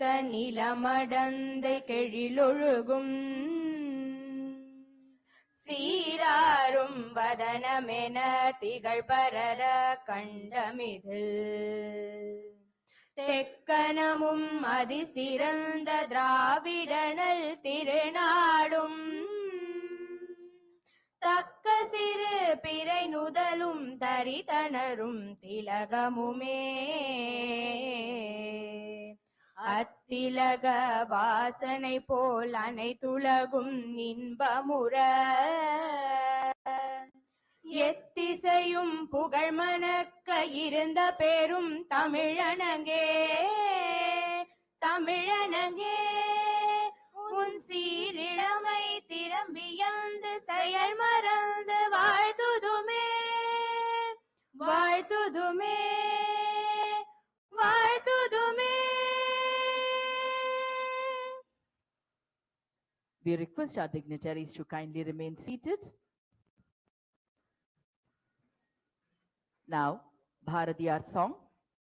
செழித்த நிலமடந்தை கெழிலொழுகும் சீராரும் வதனமென திகழ் பரத கண்டமிதில் தெக்கனமும் அதிசிறந்த திராவிடனல் திருநாடும் தக்க சிறு பிறை நுதலும் தரிதனரும் திலகமுமே அத்திலக வாசனை போல் அனைத்துலகும் இன்பமுற எத்திசையும் புகழ் மணக்க இருந்த பெரும் தமிழனங்கே தமிழனங்கே உன் சீரிழமை திறம்பியந்து செயல் மறந்து வாழ்த்துதுமே வாழ்த்துதுமே வாழ்த்துதுமே. We request our dignitaries to kindly remain seated. Now, Bharatiyar song,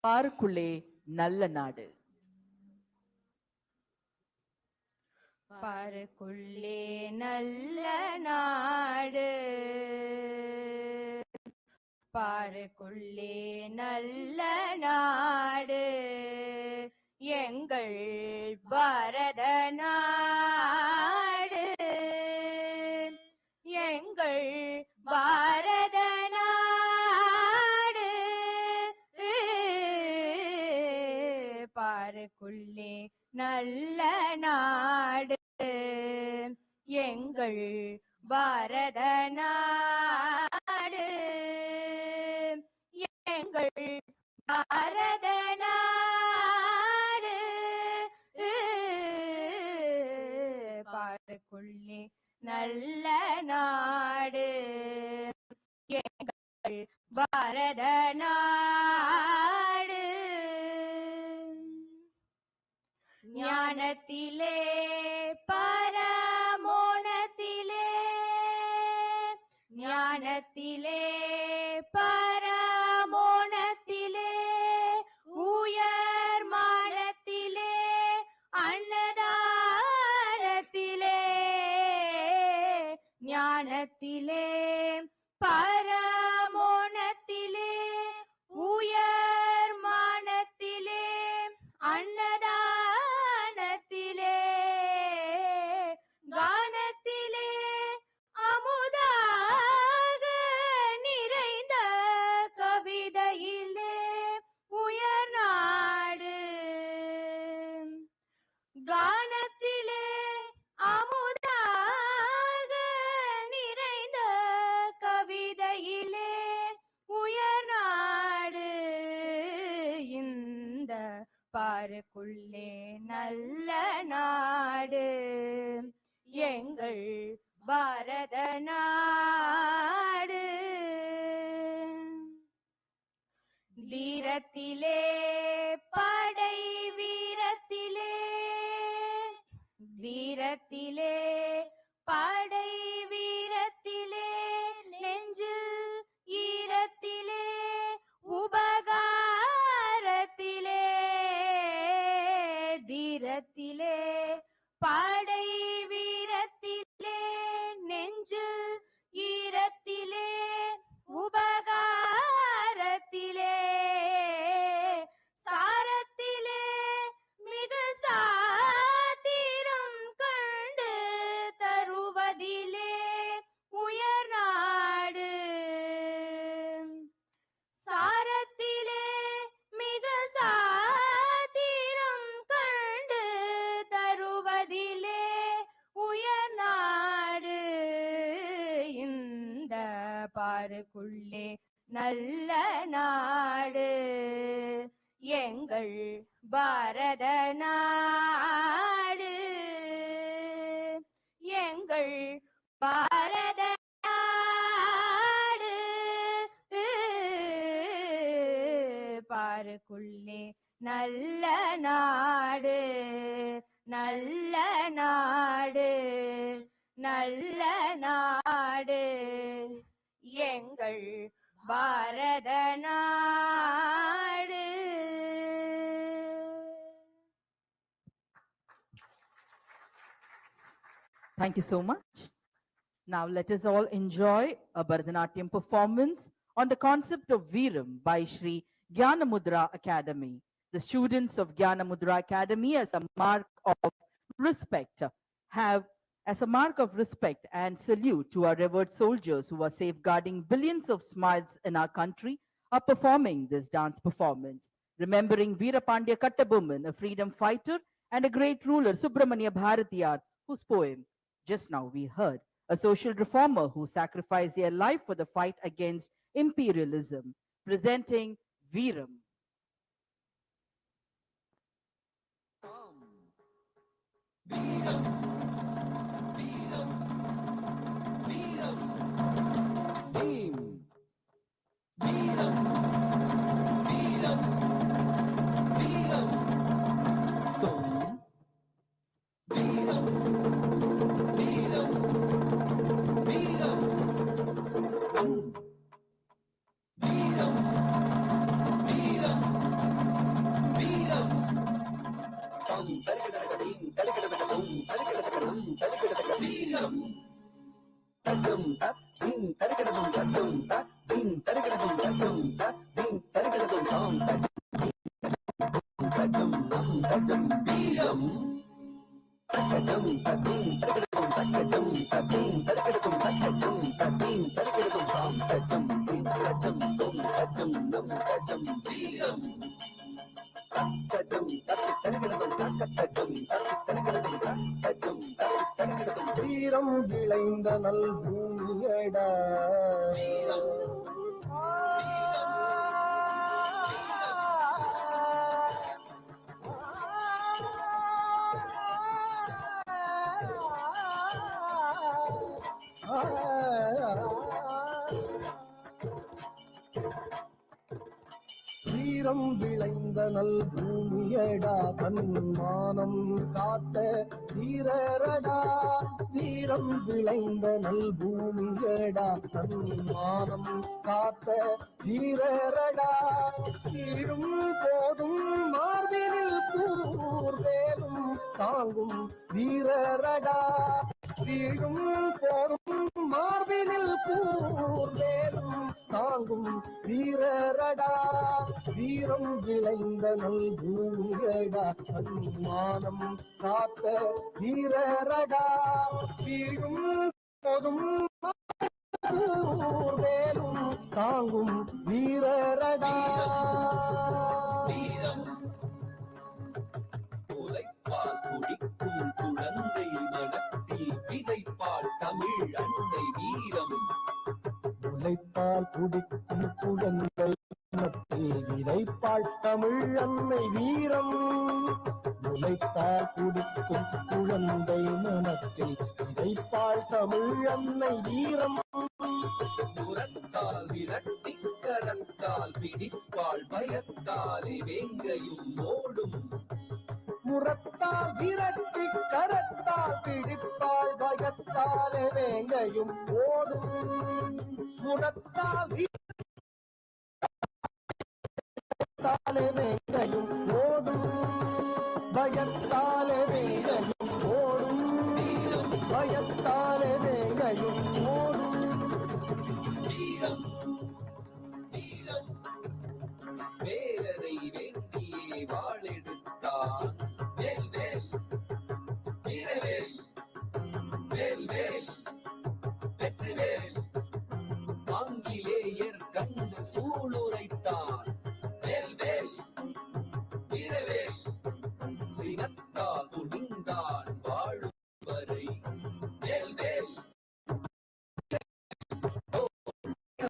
Parukulle Nalla Nadu. பாருக்குள்ளே நல்ல நாடு பாருக்குள்ளே நல்ல நாடு எங்கள் பாரத நாடு எங்கள் பாரத நாடு பாருக்குள்ளே நல்ல நாடு எங்கள் பாரத நாடு எங்கள் பாரத நாடு பாருக்குள்ளே நல்ல நாடு எங்கள் பாரத நாடு ஞானத்திலே பரமோனத்திலே ஞானத்திலே பரமோனத்திலே உயர் மானத்திலே அன்னதானத்திலே ஞானத்திலே பரமோனத்திலே உயர் மானத்திலே அன்னதானத்திலே கானத்திலே அமுதாக நிறைந்த கவிதையிலே உயர் நாடு கானத்திலே அமுதாக நிறைந்த கவிதையிலே உயர் நாடு இந்த பாருக்குள்ளே நல்ல நாடு எங்கள் பாரத நாடு தீரத்திலே படை வீரத்திலே வீரத்திலே படை வீரத்திலே நெஞ்சில் ஈரத்திலே உபகாரத்திலே தீரத்திலே படை வீரத்திலே நெஞ்சில் ஈரத்திலே உபகாரத்திலே சாரத்திலே மிகு சாத்திரம் கண்டு தருவதிலே உயர் நாடு சாரத்திலே மிகு சாத்திரம் கண்டு தருவதிலே உயர் நாடு இந்த பாருக்குள்ளே நல்ல நாடு எங்கள் பாரத நாடு எங்கள் பாரத நாடு பாருக்குள்ளே நல்ல நாடு நல்ல நாடு நல்ல நாடு எங்கள் பாரத நாடு. Thank you so much. Now let us all enjoy a Bharatanatyam performance on the concept of Veeram by Sri Gyanamudra Academy. The students of Gyanamudra Academy, as a mark of respect, have as a mark of respect and salute to our revered soldiers who are safeguarding billions of smiles in our country, are performing this dance performance, remembering Veera Pandya Kattabomman, a freedom fighter and a great ruler, Subramanya Bharatiyar, whose poem just now we heard, a social reformer who sacrificed their life for the fight against imperialism, presenting Veeram. வீரம் விளைந்த நல் பூமியடா வீரம் விளைந்த நல் பூமியடா தன்மானம் காத்த வீரரடா வீரம் விளைந்த நல் பூமியடா தன்மானம் காத்த வீரரடா வீழும் போதும் மார்பினில் கூர்வேலும் தாங்கும் வீரரடா வீழும் போதும் மார்பினில் கூர்வேலும் தாங்கும் வீரரடா வீரம் விளைந்த நல் பூமியடா சன்மானம் காத்த வீரரடா வீழும் போதும் வேலும் தாங்கும் வீரரடா உழைப்பால் குடிக்கும் குழந்தை மனத்தில் விதைப்பால் தமிழ் அன்னை வீரம் உழைப்பால் குடிக்கும் குழந்தை மனத்தில் விதைப்பாள் தமிழ் அன்னை வீரம் உழைப்பால் குடிக்கும் குழந்தை மனத்தில் விதைப்பாள் தமிழ் அன்னை வீரம் புறத்தால் விரட்டி கரத்தால் பிடிப்பாள் பயத்தாலே வேங்கையும் ஓடும் முரத்தால் விரட்டி கரத்தால் பிடிப்பாள் பயத்தாலே வேங்கையும் ஓடும் முரத்தால் தாலே வேங்கையும் ஓடும் பயத்தாலே வேங்கையும் ஓடும் பயத்தாலே வேங்கையும் ஓடும் வீரம் வீரம் வேலனை வேண்டியே வாழெடுத்தான் வேல் வேல் வீரவேல் வேல் வேல் வெற்றிவேல் ஆங்கிலேயர் கண்டு சூளுரைத்தான் வேல் வேல் வீரவேல் சினத்தால் துணிந்தான் வாழும் வரை வேல் வேல்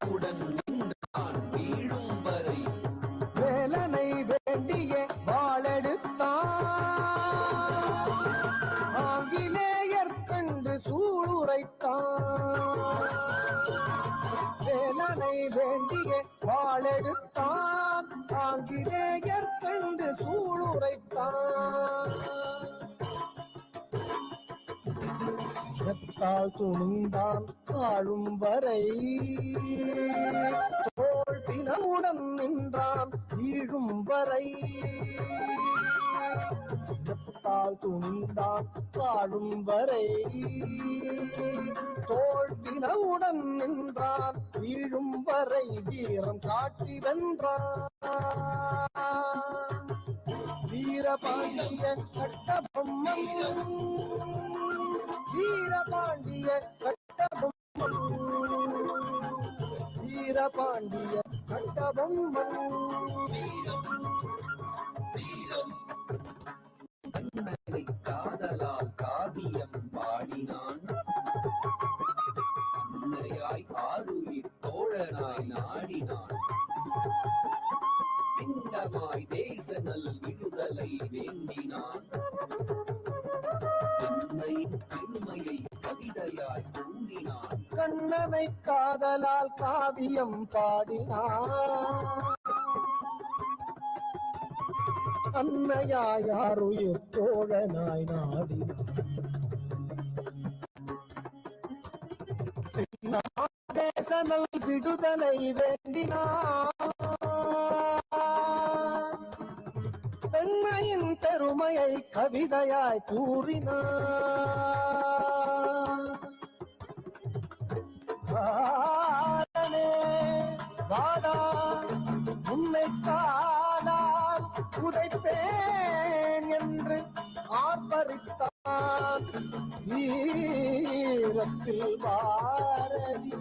உடன் நின்றான் வீழும் வரை வேலனை வேண்டிய வாழெடுத்தான் ஆங்கிலேயர் கண்டு சூளுரைத்தான் வேலனை வேண்டிய வாழெடுத்தான் ஆங்கிலேயர் கண்டு சூளுரைத்தான் சினத்தால் துணிந்தான் வாழும் வரை தோள் பிணமுடன் நின்றான் வீழும் வரை சினத்தால் துணிந்தான் வாழும் வரை தோல் தினவுடன் நின்றான் வீழும் வரை வீரம் காட்டி வென்றான் வீரபாண்டிய கட்டபொம்மன் வீரபாண்டிய கட்டபொம்மன் வீரபாண்டிய கட்டபொம்மன் கண்ணனை காதலால் காவியம் பாடினான் அன்னையாய் ஆருயிர் தோழனாய் நாடினான் பிண்டமாய் தேச நல் விடுதலை வேண்டினான் என்னையின் பெருமையை கவிதையாய் கூறினான் கண்ணனை காதலால் காவியம் பாடினான் அன்னையாருயிர் தோழனாய் நாடினான் தேசனல் விடுதலை வேண்டினான் பெண்மையின் பெருமையை கவிதையாய் கூறினான் வாடனே வாடா உன்னை காலால் உதைப்பேன் என்று ஆர்ப்பரித்தான் வீரத்தில் பாரதி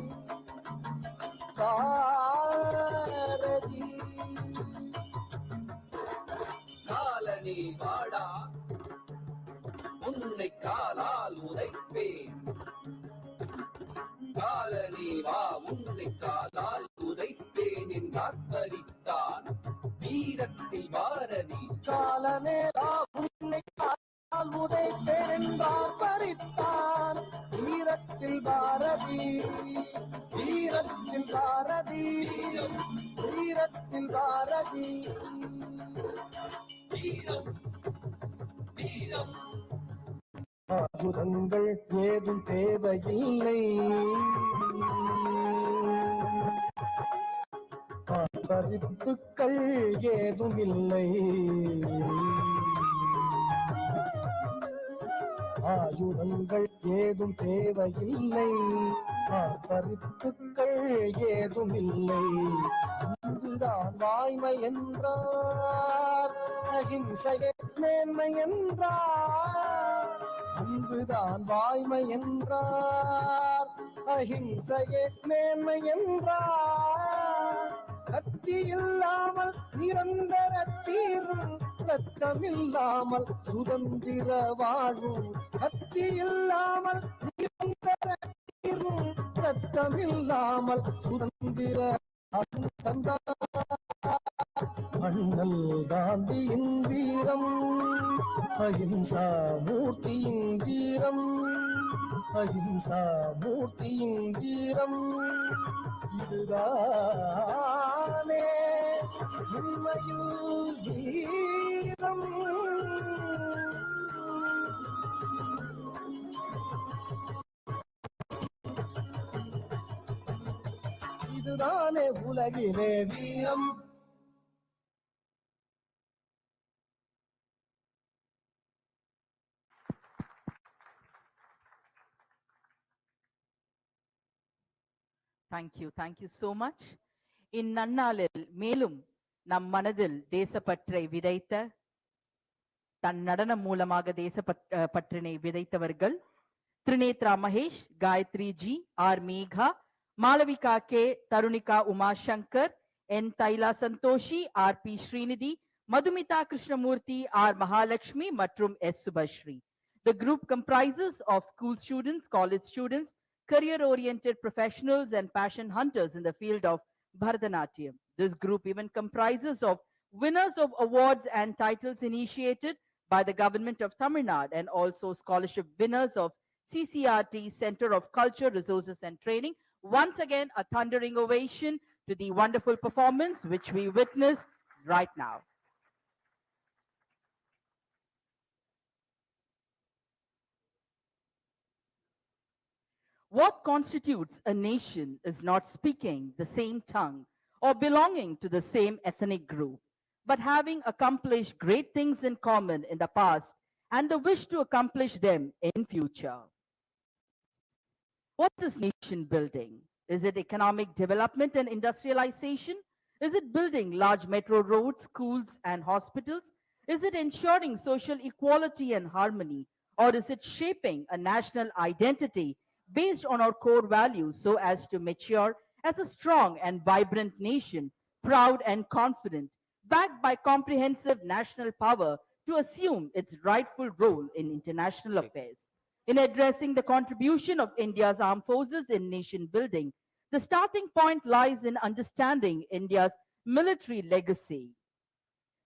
பாரதி காலனே வாடா உன்னை காலால் உதைப்பேன் காலனே வா உன்னை காலால் உதைப்பேன் என்றார்ப்பரித்தான் வீரத்தில் பாரதி காலனே வா உன்னை காலால் உதைப்பேன் என்றார்ப்பரித்தான் வீரத்தில் பாரதி வீரத்தில் பாரதி வீரத்தில் பாரதி வீரம் வீரம் ஆயுதங்கள் ஏதும் தேவையில்லை பறிப்புக்கள் ஏதும் இல்லை ஆயுதங்கள் ஏதும் தேவையில்லை பறிப்புக்கள் ஏதும் இல்லை அன்புதான் வாய்மை என்றார் அகிம்சையே மேன்மை என்றார் அன்புதான் வாய்மை என்றார் அகிம்சையே மேன்மை என்றார் கத்தி இல்லாமல் நிரந்தர தீரும் ரத்தமில்லாமல் சுதந்திர வாழும் கத்தி இல்லாமல் நிரந்தர தீரும் ரத்தமில்லாமல் சுதந்திர அண்ணல் காந்தியின் வீரம் அஹிம்சா மூர்த்தியின் வீரம் அஹிம்சா மூர்த்தியின் வீரம் இதுதானே உண்மையில் வீரம் இதுதானே உலகிலே வீரம் Thank you so much. இந்நன்னாளில் மேலும் நம் மனதில் தேசப்பற்றை விதைத்த தன் நடனம் மூலமாக தேசப்பற்றினை விதைத்தவர்கள் Trinethra Mahesh, Gayatri Ji, R. Megha, Malavika K, Tarunika Uma Shankar, N. Taila Santoshi, R. P. Srinidhi, Madhumita Krishnamurthy, R. Mahalakshmi, Matrum S. Subhashri. The group comprises of school students, college students, career-oriented professionals and passion hunters in the field of Bharatanatyam. This group even comprises of winners of awards and titles initiated by the government of Tamil Nadu and also scholarship winners of CCRT, Center of Culture, Resources and Training. Once again, a thundering ovation to the wonderful performance which we witnessed right now. What constitutes a nation is not speaking the same tongue or belonging to the same ethnic group, but having accomplished great things in common in the past and the wish to accomplish them in future. What is nation building? Is it economic development and industrialization? Is it building large metro roads, schools, and hospitals? Is it ensuring social equality and harmony? Or is it shaping a national identity based on our core values so as to mature as a strong and vibrant nation, proud and confident, backed by comprehensive national power to assume its rightful role in international affairs? In addressing the contribution of India's armed forces in nation building, the starting point lies in understanding India's military legacy.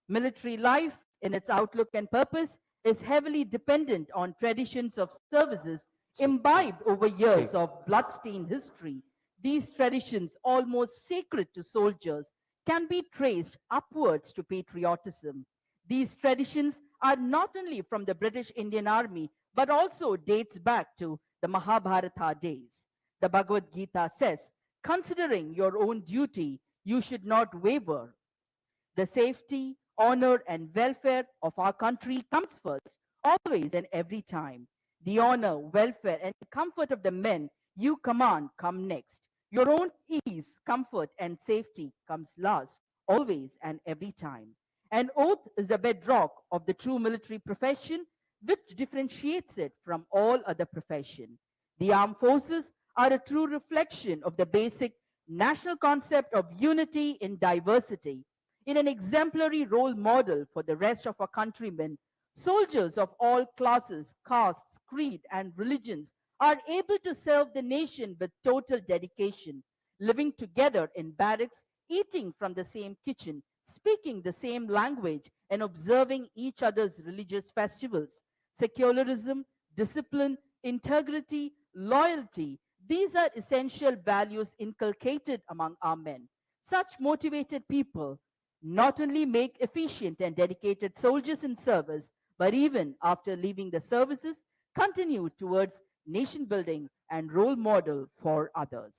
Military life, in its outlook and purpose, is heavily dependent on traditions of services imbibed over years of blood-stained history. These traditions, almost sacred to soldiers, can be traced upwards to patriotism. These traditions are not only from the British Indian Army, but also dates back to the Mahabharata days. The Bhagavad Gita says, considering your own duty, you should not waver. The safety, honor, and welfare of our country comes first, always and every time. The honor, welfare, and comfort of the men you command come next. Your own ease, comfort, and safety comes last, always and every time. An oath is the bedrock of the true military profession, which differentiates it from all other profession. The armed forces are a true reflection of the basic national concept of unity in diversity. In an exemplary role model for the rest of our countrymen, soldiers of all classes, castes, creed, and religions are able to serve the nation with total dedication, living together in barracks, eating from the same kitchen, speaking the same language, and observing each other's religious festivals. Secularism, discipline, integrity, loyalty, these are essential values inculcated among our men. Such motivated people not only make efficient and dedicated soldiers in service, but even after leaving the services, continue towards nation building and role model for others.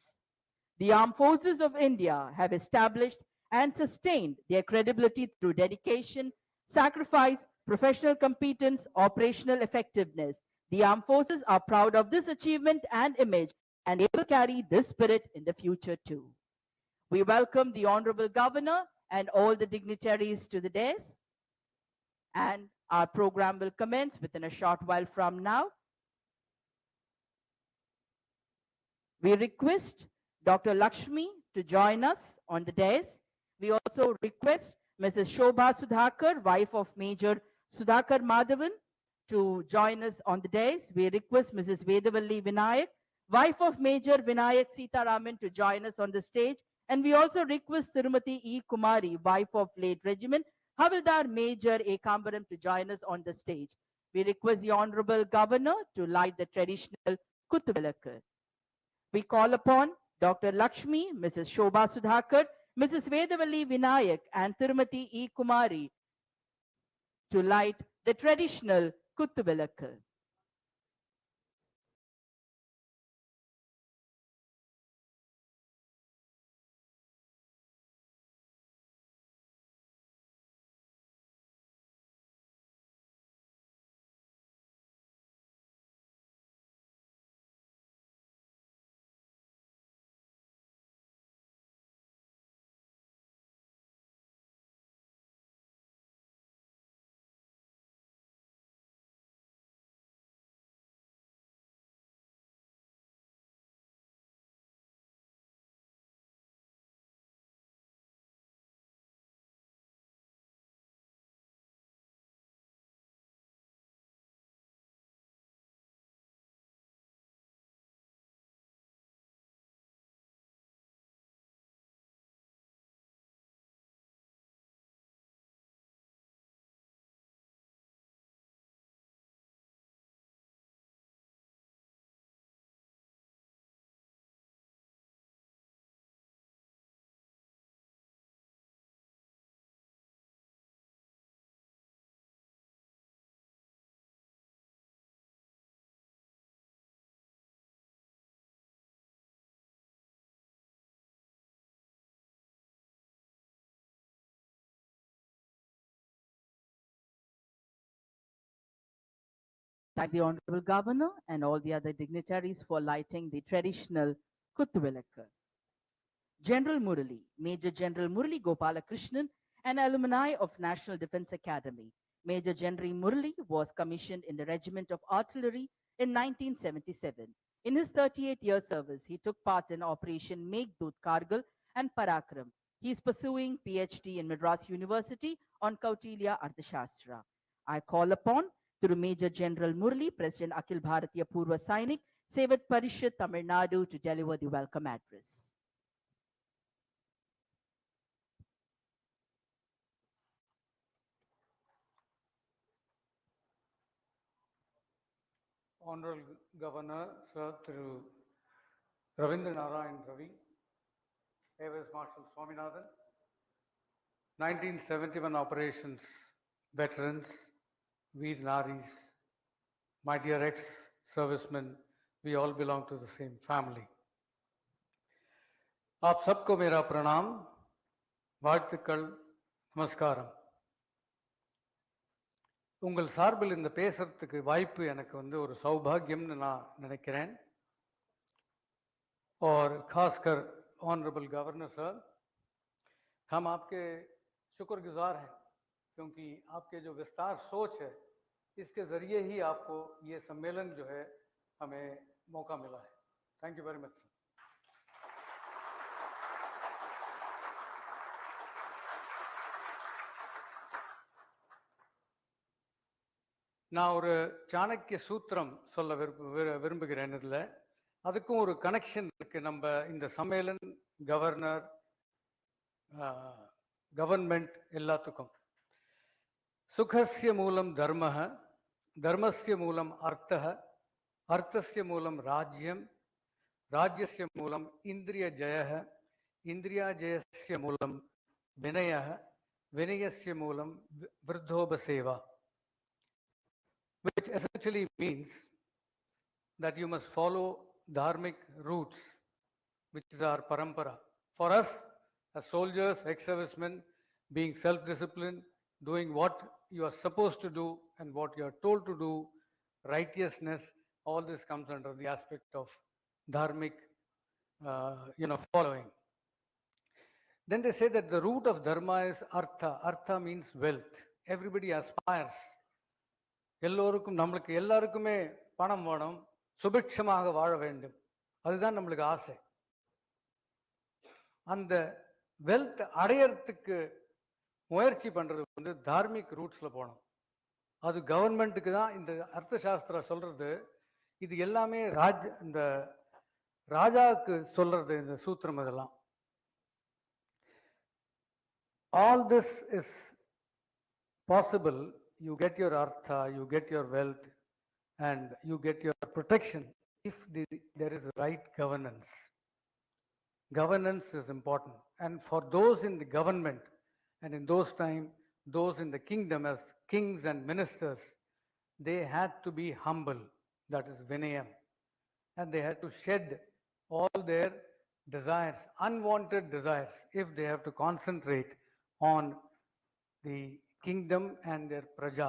The armed forces of India have established and sustained their credibility through dedication, sacrifice, professional competence, operational effectiveness. The armed forces are proud of this achievement and image, and they will carry this spirit in the future too. We welcome the Honorable Governor and all the dignitaries to the dais. And our program will commence within a short while from now. We request Dr. Lakshmi to join us on the dais. We also request Mrs. Shobha Sudhakar, wife of Major Sudhakar Madhavan, to join us on the dais. We request Mrs. Vedavalli Vinayak, wife of Major Vinayak Sitaraman, to join us on the stage. And we also request Tirumati E. Kumari, wife of late Regiment Havildar Major Ekambaram, to join us on the stage. We request the Honorable Governor to light the traditional Kuttuvilakku. We call upon Dr. Lakshmi, Mrs. Shobha Sudhakar, Mrs. Vedavalli Vinayak, and Tirumati E. Kumari to light the traditional Kuttuvilakku. Thank the Honorable Governor and all the other dignitaries for lighting the traditional Kuttuvilakku. General Murali, Major General Murali Gopalakrishnan, an alumni of National Defense Academy. Major General Murali was commissioned in the Regiment of Artillery in 1977. In his 38-year service, he took part in Operation Meghdut Kargil and Parakram. He is pursuing PhD in Madras University on Kautilya Arthashastra. I call upon through Major General Murali, President Akhil Bharatiya Purva Sainik, Sevat Parishad, Tamil Nadu, to deliver the welcome address. Honorable Governor, Sir, through Ravindra Narayan Ravi, Air Vice Marshal Swaminathan, 1971 operations veterans, Veer Naris, my dear ex-servicemen, we all belong to the same family. आप सबको मेरा प्रणाम, வாழ்த்துக்கள், நமஸ்காரம். உங்கள் சார்பில் இந்த பேசுறதுக்கு வாய்ப்பு எனக்கு வந்து ஒரு சௌபாகியம்னு நான் நினைக்கிறேன். और खासकर ऑनरेबल गवर्नर सर, हम आपके शुक्रगुजार हैं क्योंकि आपके जो विस्तार सोच है इसके ज़रिए ही आपको ये सम्मेलन जो है हमें मौका मिला है. Thank you very much sir. நான் ஒரு சாணக்கிய சூத்திரம் சொல்ல விரும்புகிறேன். இதில் அதுக்கும் ஒரு கனெக்ஷன் இருக்கு. நம்ம இந்த சம்மேளன், கவர்னர், கவர்மெண்ட் எல்லாத்துக்கும் சுகஸ்ய மூலம் தர்மஹ, தர்மஸ்ய மூலம் அர்த்தஹ, அர்த்தஸ்ய மூலம் ராஜ்யம், ராஜ்யஸ்ய மூலம் இந்திரிய ஜெயஹ, இந்திரியா ஜெயஸ்ய மூலம் வினயஹ, வினயஸ்ய மூலம் விருத்தோபசேவா, which essentially means that you must follow dharmic roots, which is our parampara. For us, as soldiers, ex-servicemen, being self-disciplined, doing what you are supposed to do and what you are told to do, righteousness, all this comes under the aspect of dharmic, following. Then they say that the root of dharma is artha. Artha means wealth. Everybody aspires. எல்லோருக்கும், நம்மளுக்கு எல்லாருக்குமே பணம் வேணும், சுபிக்ஷமாக வாழ வேண்டும், அதுதான் நம்மளுக்கு ஆசை. அந்த வெல்த் அடையறதுக்கு முயற்சி பண்றது வந்து தார்மிக் ரூட்ஸ்ல போகணும். அது கவர்மெண்ட்டுக்கு தான். இந்த அர்த்த சாஸ்திரா சொல்றது இது எல்லாமே இந்த ராஜாவுக்கு சொல்றது இந்த சூத்திரம். இதெல்லாம் all this is possible. You get your artha, you get your wealth, and you get your protection if there is right governance. Governance is important. And for those in the government, and in those times, those in the kingdom as kings and ministers, they had to be humble. That is Vinayam. And they had to shed all their desires, unwanted desires, if they have to concentrate on the kingdom and their praja.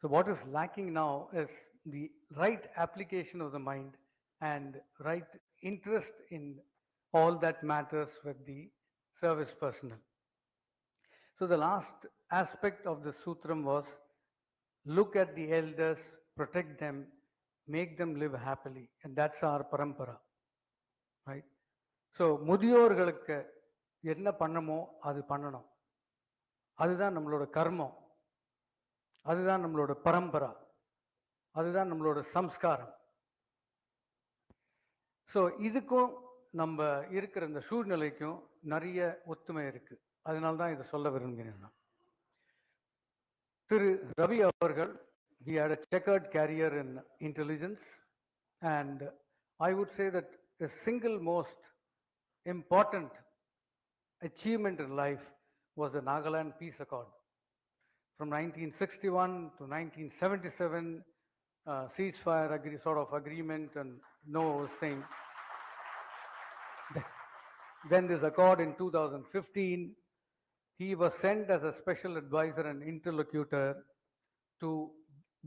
So what is lacking now is the right application of the mind and right interest in all that matters with the service personnel. So the last aspect of the sutram was look at the elders, protect them, make them live happily, and that's our parampara, right? So முதியோர்களுக்கு என்ன பண்ணமோ அது பண்ணணும். அதுதான் நம்மளோட கர்மம், அதுதான் நம்மளோட பரம்பரா, அதுதான் நம்மளோட சம்ஸ்காரம். ஸோ இதுக்கும் நம்ம இருக்கிற இந்த சூழ்நிலைக்கும் நிறைய ஒத்துமை இருக்கு. அதனால தான் இதை சொல்ல விரும்புகிறேன். திரு ரவி அவர்கள், he had a checkered career in intelligence, and I would say that the single most important achievement in life was the Nagaland Peace Accord. From 1961 to 1977, ceasefire sort of agreement and no thing. Then this accord in 2015, he was sent as a special advisor and interlocutor to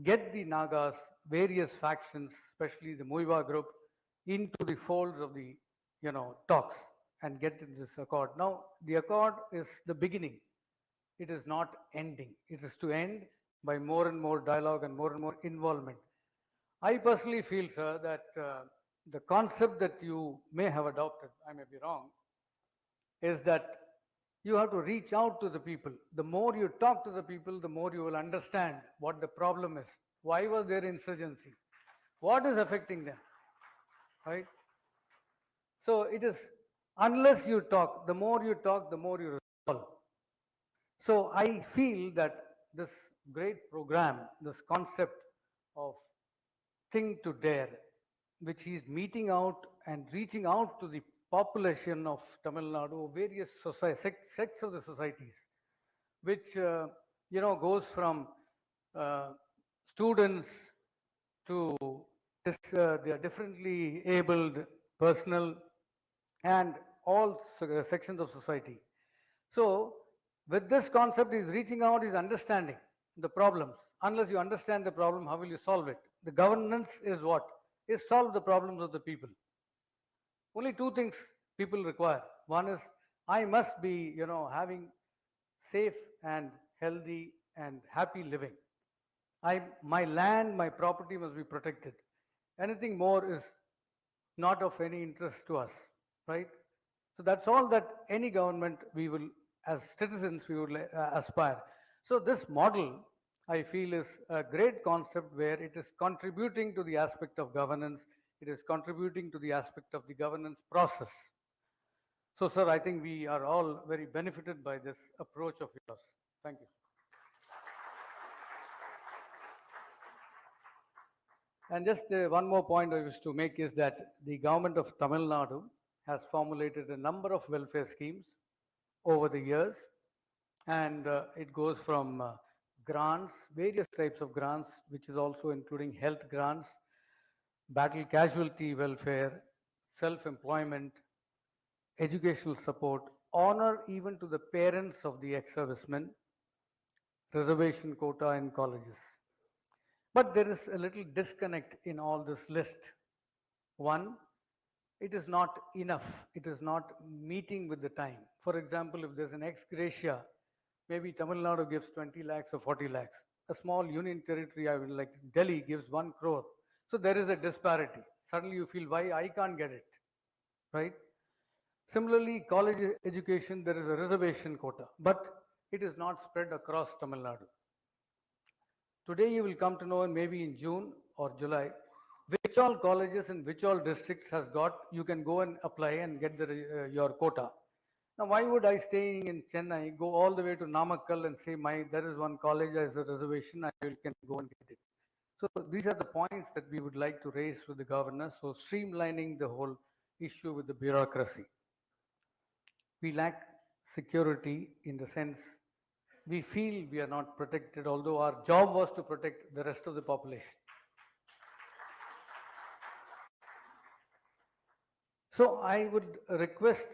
get the Nagas, various factions, especially the Muiva group, into the folds of the, talks and get in this accord. Now, the accord is the beginning. It is not ending. It is to end by more and more dialogue and more involvement. I personally feel, sir, that the concept that you may have adopted, I may be wrong, is that you have to reach out to the people. The more you talk to the people, the more you will understand what the problem is. Why was there insurgency? What is affecting them? Right? So it is, unless you talk, the more you talk, the more you resolve. So I feel that this great program, this concept of Think to Dare, which he is meeting out and reaching out to the population of Tamil Nadu, various sects of the societies, which goes from uh, students to they are differently abled, personal, and all sections of society. So, with this concept, is reaching out, is understanding the problems. Unless you understand the problem, how will you solve it? The governance is what? Is solve the problems of the people. Only two things people require. One is, I must be, having safe and healthy and happy living. My land, my property must be protected. Anything more is not of any interest to us, right? So that's all that any government we will, as citizens, we would aspire. So this model, I feel, is a great concept where it is contributing to the aspect of governance. It is contributing to the aspect of the governance process. So, sir, I think we are all very benefited by this approach of yours. Thank you. And just one more point I wish to make is that the government of Tamil Nadu has formulated a number of welfare schemes over the years, and it goes from grants, various types of grants, which is also including health grants, battle casualty welfare, self-employment, educational support, honor even to the parents of the ex-servicemen, reservation quota in colleges. But there is a little disconnect in all this list. One, it is not enough. It is not meeting with the time. For example, if there's an ex gratia, maybe Tamil Nadu gives 20 lakhs or 40 lakhs. A small union territory, I will like Delhi, gives 1 crore. So there is a disparity. Suddenly you feel, why I can't get it, right? Similarly, college education, there is a reservation quota, but it is not spread across Tamil Nadu. Today you will come to know, and maybe in June or July, which all colleges and which all districts has got, you can go and apply and get your quota. Now, why would I staying in Chennai go all the way to Namakkal and say, there is one college as a reservation, I can go and get it. So these are the points that we would like to raise with the governor. So streamlining the whole issue with the bureaucracy. We lack security in the sense we feel we are not protected, although our job was to protect the rest of the population. So I would request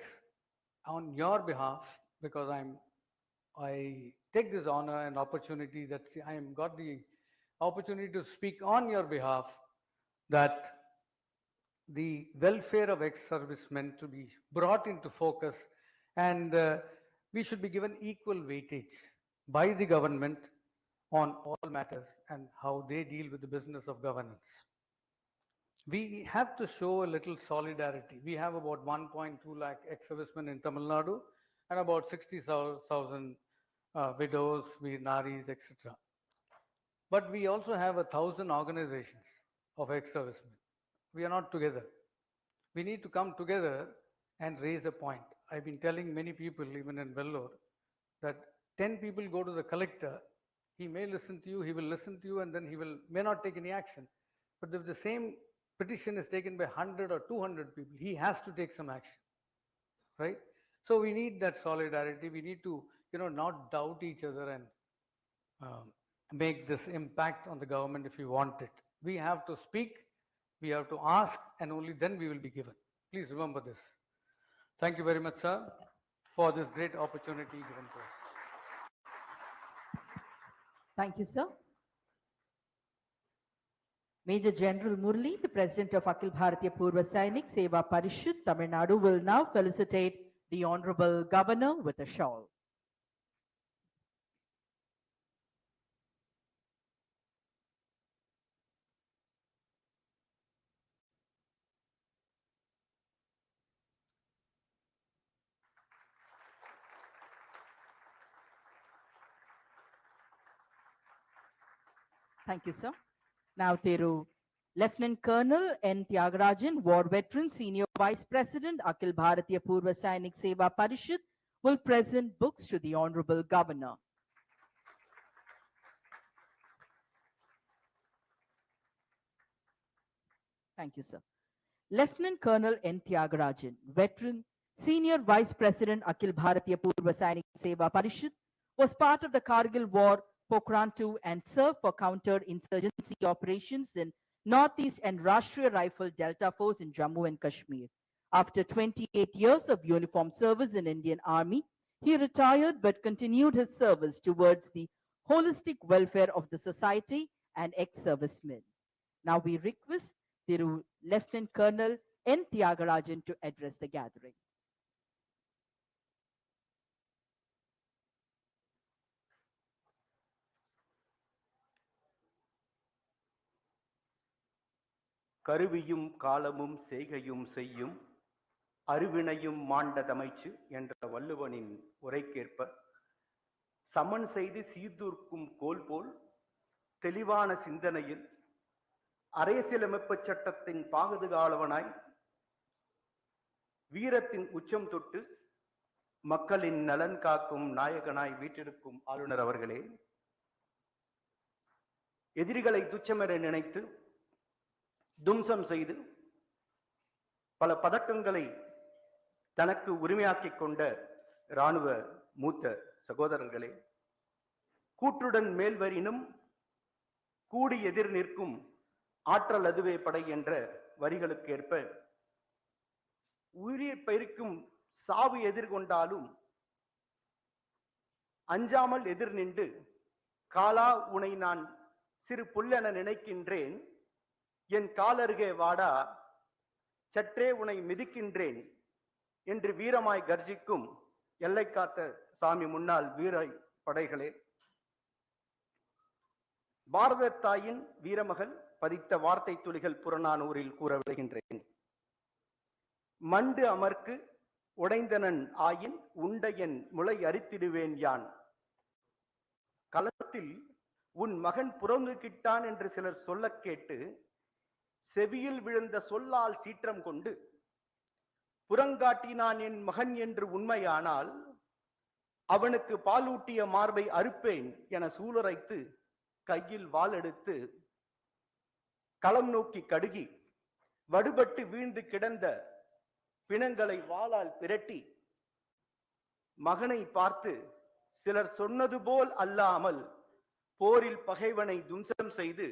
on your behalf, because I take this honor and opportunity that I am got the opportunity to speak on your behalf, that the welfare of ex-servicemen to be brought into focus, and we should be given equal weightage by the government on all matters and how they deal with the business of governance. We have to show a little solidarity. We have about 1.2 lakh ex-servicemen in Tamil Nadu and about 60,000 widows, naris, etc. But we also have 1,000 organizations of ex-servicemen. We are not together. We need to come together and raise a point. I've been telling many people, even in Vellore, that 10 people go to the collector, he may listen to you, he will listen to you, and then may not take any action. But if the same petition is taken by 100 or 200 people, he has to take some action, right? So we need that solidarity. We need to, not doubt each other and make this impact on the government if we want it. We have to speak, we have to ask, and only then we will be given. Please remember this. Thank you very much, sir, for this great opportunity given to us. Thank you, sir. Major General Murli, the President of Akhil Bharatiya Purva Sainik Seva Parishad, Tamil Nadu, will now felicitate the Honorable Governor with a shawl. Thank you, sir. Now, Thiru, Lieutenant Colonel N. Tyagarajan, War Veteran, Senior Vice President, Akhil Bharatiya Purva Sainik Seva Parishad, will present books to the Honorable Governor. Thank you, sir. Lieutenant Colonel N. Tyagarajan, Veteran, Senior Vice President, Akhil Bharatiya Purva Sainik Seva Parishad, was part of the Kargil War, Pokhran II, and served for counter-insurgency operations in Northeast and Rashtriya Rifle Delta Force in Jammu and Kashmir. After 28 years of uniform service in Indian Army, he retired but continued his service towards the holistic welfare of the society and ex-servicemen. Now we request Thiru Lieutenant Colonel N. Tyagarajan to address the gathering. கருவியும் காலமும் செய்கையும் செய்யும் அருவினையும் மாண்டதமைச்சு என்ற வள்ளுவனின் உரைக்கேற்ப சமன் செய்து சீர்தூர்க்கும் கோல் போல் தெளிவான சிந்தனையில் அரசியலமைப்பு சட்டத்தின் பாதுகாவலனாய் வீரத்தின் உச்சம் தொட்டு மக்களின் நலன் காக்கும் நாயகனாய் வீற்றிருக்கும் ஆளுநர் அவர்களே, எதிரிகளை துச்சமென நினைத்து தும்சம் செய்து பல பதக்கங்களை தனக்கு உரிமையாக்கிக் கொண்ட இராணுவ மூத்த சகோதரர்களே, கூற்றுடன் மேல்வரினும் கூடி எதிர் நிற்கும் ஆற்றல் அதுவே படை என்ற வரிகளுக்கு ஏற்ப உயிரை பறிக்கும் சாவு எதிர்கொண்டாலும் அஞ்சாமல் எதிர் நின்று காலா உனை நான் சிறு புல்லென நினைக்கின்றேன், என் காலருகே வாடா சற்றே உனை மிதிக்கின்றேன் என்று வீரமாய் கர்ஜிக்கும் எல்லை காத்த சாமி முன்னாள் வீர படைகளே, பாரத தாயின் வீரமகள் பதித்த வார்த்தை துளிகள் புறநானூரில் கூற விடுகின்றேன். மண்டு அமர்க்கு உடைந்தனன் ஆயின் உண்டையன் முளை அரித்திடுவேன் யான். களத்தில் உன் மகன் புறந்துகிட்டான் என்று சிலர் சொல்ல கேட்டு செவியில் விழுந்த சொல்லால் சீற்றம் கொண்டு புறங்காட்டினான் என் மகன் என்று உண்மையானால் அவனுக்கு பாலூட்டிய மார்பை அறுப்பேன் என சூளுரைத்து கையில் வாள் எடுத்து களம் நோக்கி கடுகி வடுபட்டு வீழ்ந்து கிடந்த பிணங்களை வாளால் பிரட்டி மகனை பார்த்து சிலர் சொன்னது போல் அல்லாமல் போரில் பகைவனை தும்சம் செய்து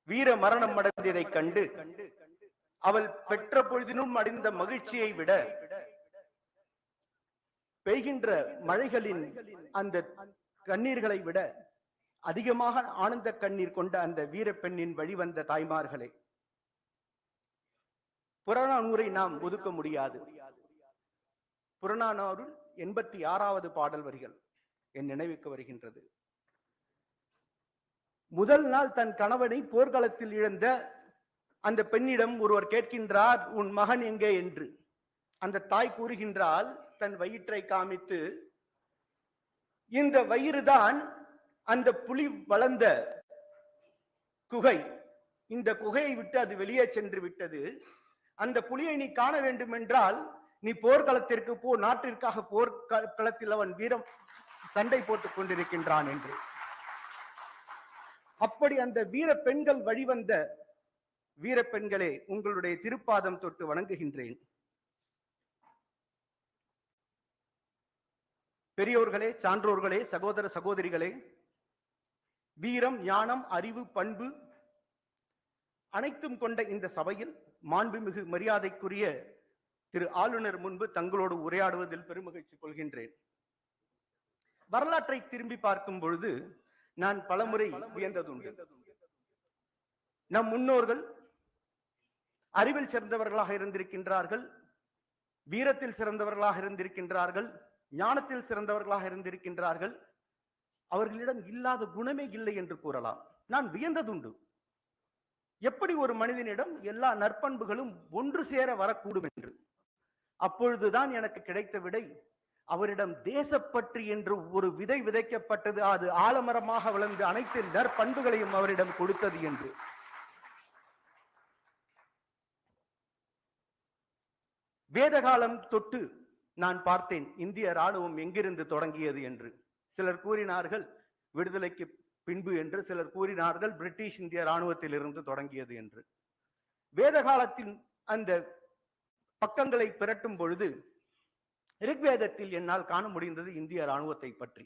வீர மரணம் அடைந்ததை கண்டு அவள் பெற்ற பொழுதினும் அடைந்த மகிழ்ச்சியை விட பெய்கின்ற மழைகளின் அந்த கண்ணீர்களை விட அதிகமாக ஆனந்த கண்ணீர் கொண்ட அந்த வீர பெண்ணின் வழிவந்த தாய்மார்களே, புறநானூரை நாம் ஒதுக்க முடியாது. புறநானூரில் 86வது பாடல் வரிகள் என் நினைவுக்கு வருகின்றது. முதல் நாள் தன் கணவனை போர்க்களத்தில் இழந்த அந்த பெண்ணிடம் ஒருவர் கேட்கின்றார், உன் மகன் எங்கே என்று. அந்த தாய் கூறுகின்றால் தன் வயிற்றை காமித்து, இந்த வயிறுதான் அந்த புலி வளர்ந்த குகை, இந்த குகையை விட்டு அது வெளியே சென்று விட்டது. அந்த புலியை நீ காண வேண்டும் என்றால் நீ போர்க்களத்திற்கு போ, நாட்டிற்காக போர்க்களத்தில் அவன் வீரம் சண்டை போட்டுக் கொண்டிருக்கின்றான் என்று. அப்படி அந்த வீர பெண்கள் வழிவந்த வீர பெண்களே, உங்களுடைய திருப்பாதம் தொட்டு வணங்குகின்றேன். பெரியோர்களே, சான்றோர்களே, சகோதர சகோதரிகளே, வீரம், ஞானம், அறிவு, பண்பு அனைத்தும் கொண்ட இந்த சபையில் மாண்புமிகு மரியாதைக்குரிய திரு ஆளுநர் முன்பு தங்களோடு உரையாடுவதில் பெருமகிழ்ச்சி கொள்கின்றேன். வரலாற்றை திரும்பி பார்க்கும் பொழுது நான் பலமுறை வியந்ததுண்டு. நம் முன்னோர்கள் அறிவில் சிறந்தவர்களாக இருந்திருக்கின்றார்கள், வீரத்தில் சிறந்தவர்களாக இருந்திருக்கின்றார்கள், ஞானத்தில் சிறந்தவர்களாக இருந்திருக்கின்றார்கள். அவர்களிடம் இல்லாத குணமே இல்லை என்று கூறலாம். நான் வியந்ததுண்டு, எப்படி ஒரு மனிதனிடம் எல்லா நற்பண்புகளும் ஒன்று சேர வரக்கூடும் என்று. அப்பொழுதுதான் எனக்கு கிடைத்த விடை, அவரிடம் தேசப்பற்று என்று ஒரு விதை விதைக்கப்பட்டது, அது ஆலமரமாக வளர்ந்து அனைத்து நற்பண்புகளையும் அவரிடம் கொடுத்தது என்று. வேதகாலம் தொட்டு நான் பார்த்தேன் இந்திய ராணுவம் எங்கிருந்து தொடங்கியது என்று. சிலர் கூறினார்கள் விடுதலைக்கு பின்பு என்று, சிலர் கூறினார்கள் பிரிட்டிஷ் இந்திய ராணுவத்தில் இருந்து தொடங்கியது என்று. வேத காலத்தின் அந்த பக்கங்களை பிரட்டும் பொழுது ரிக்வேதத்தில் என்னால் காண முடிந்தது இந்திய ராணுவத்தை பற்றி.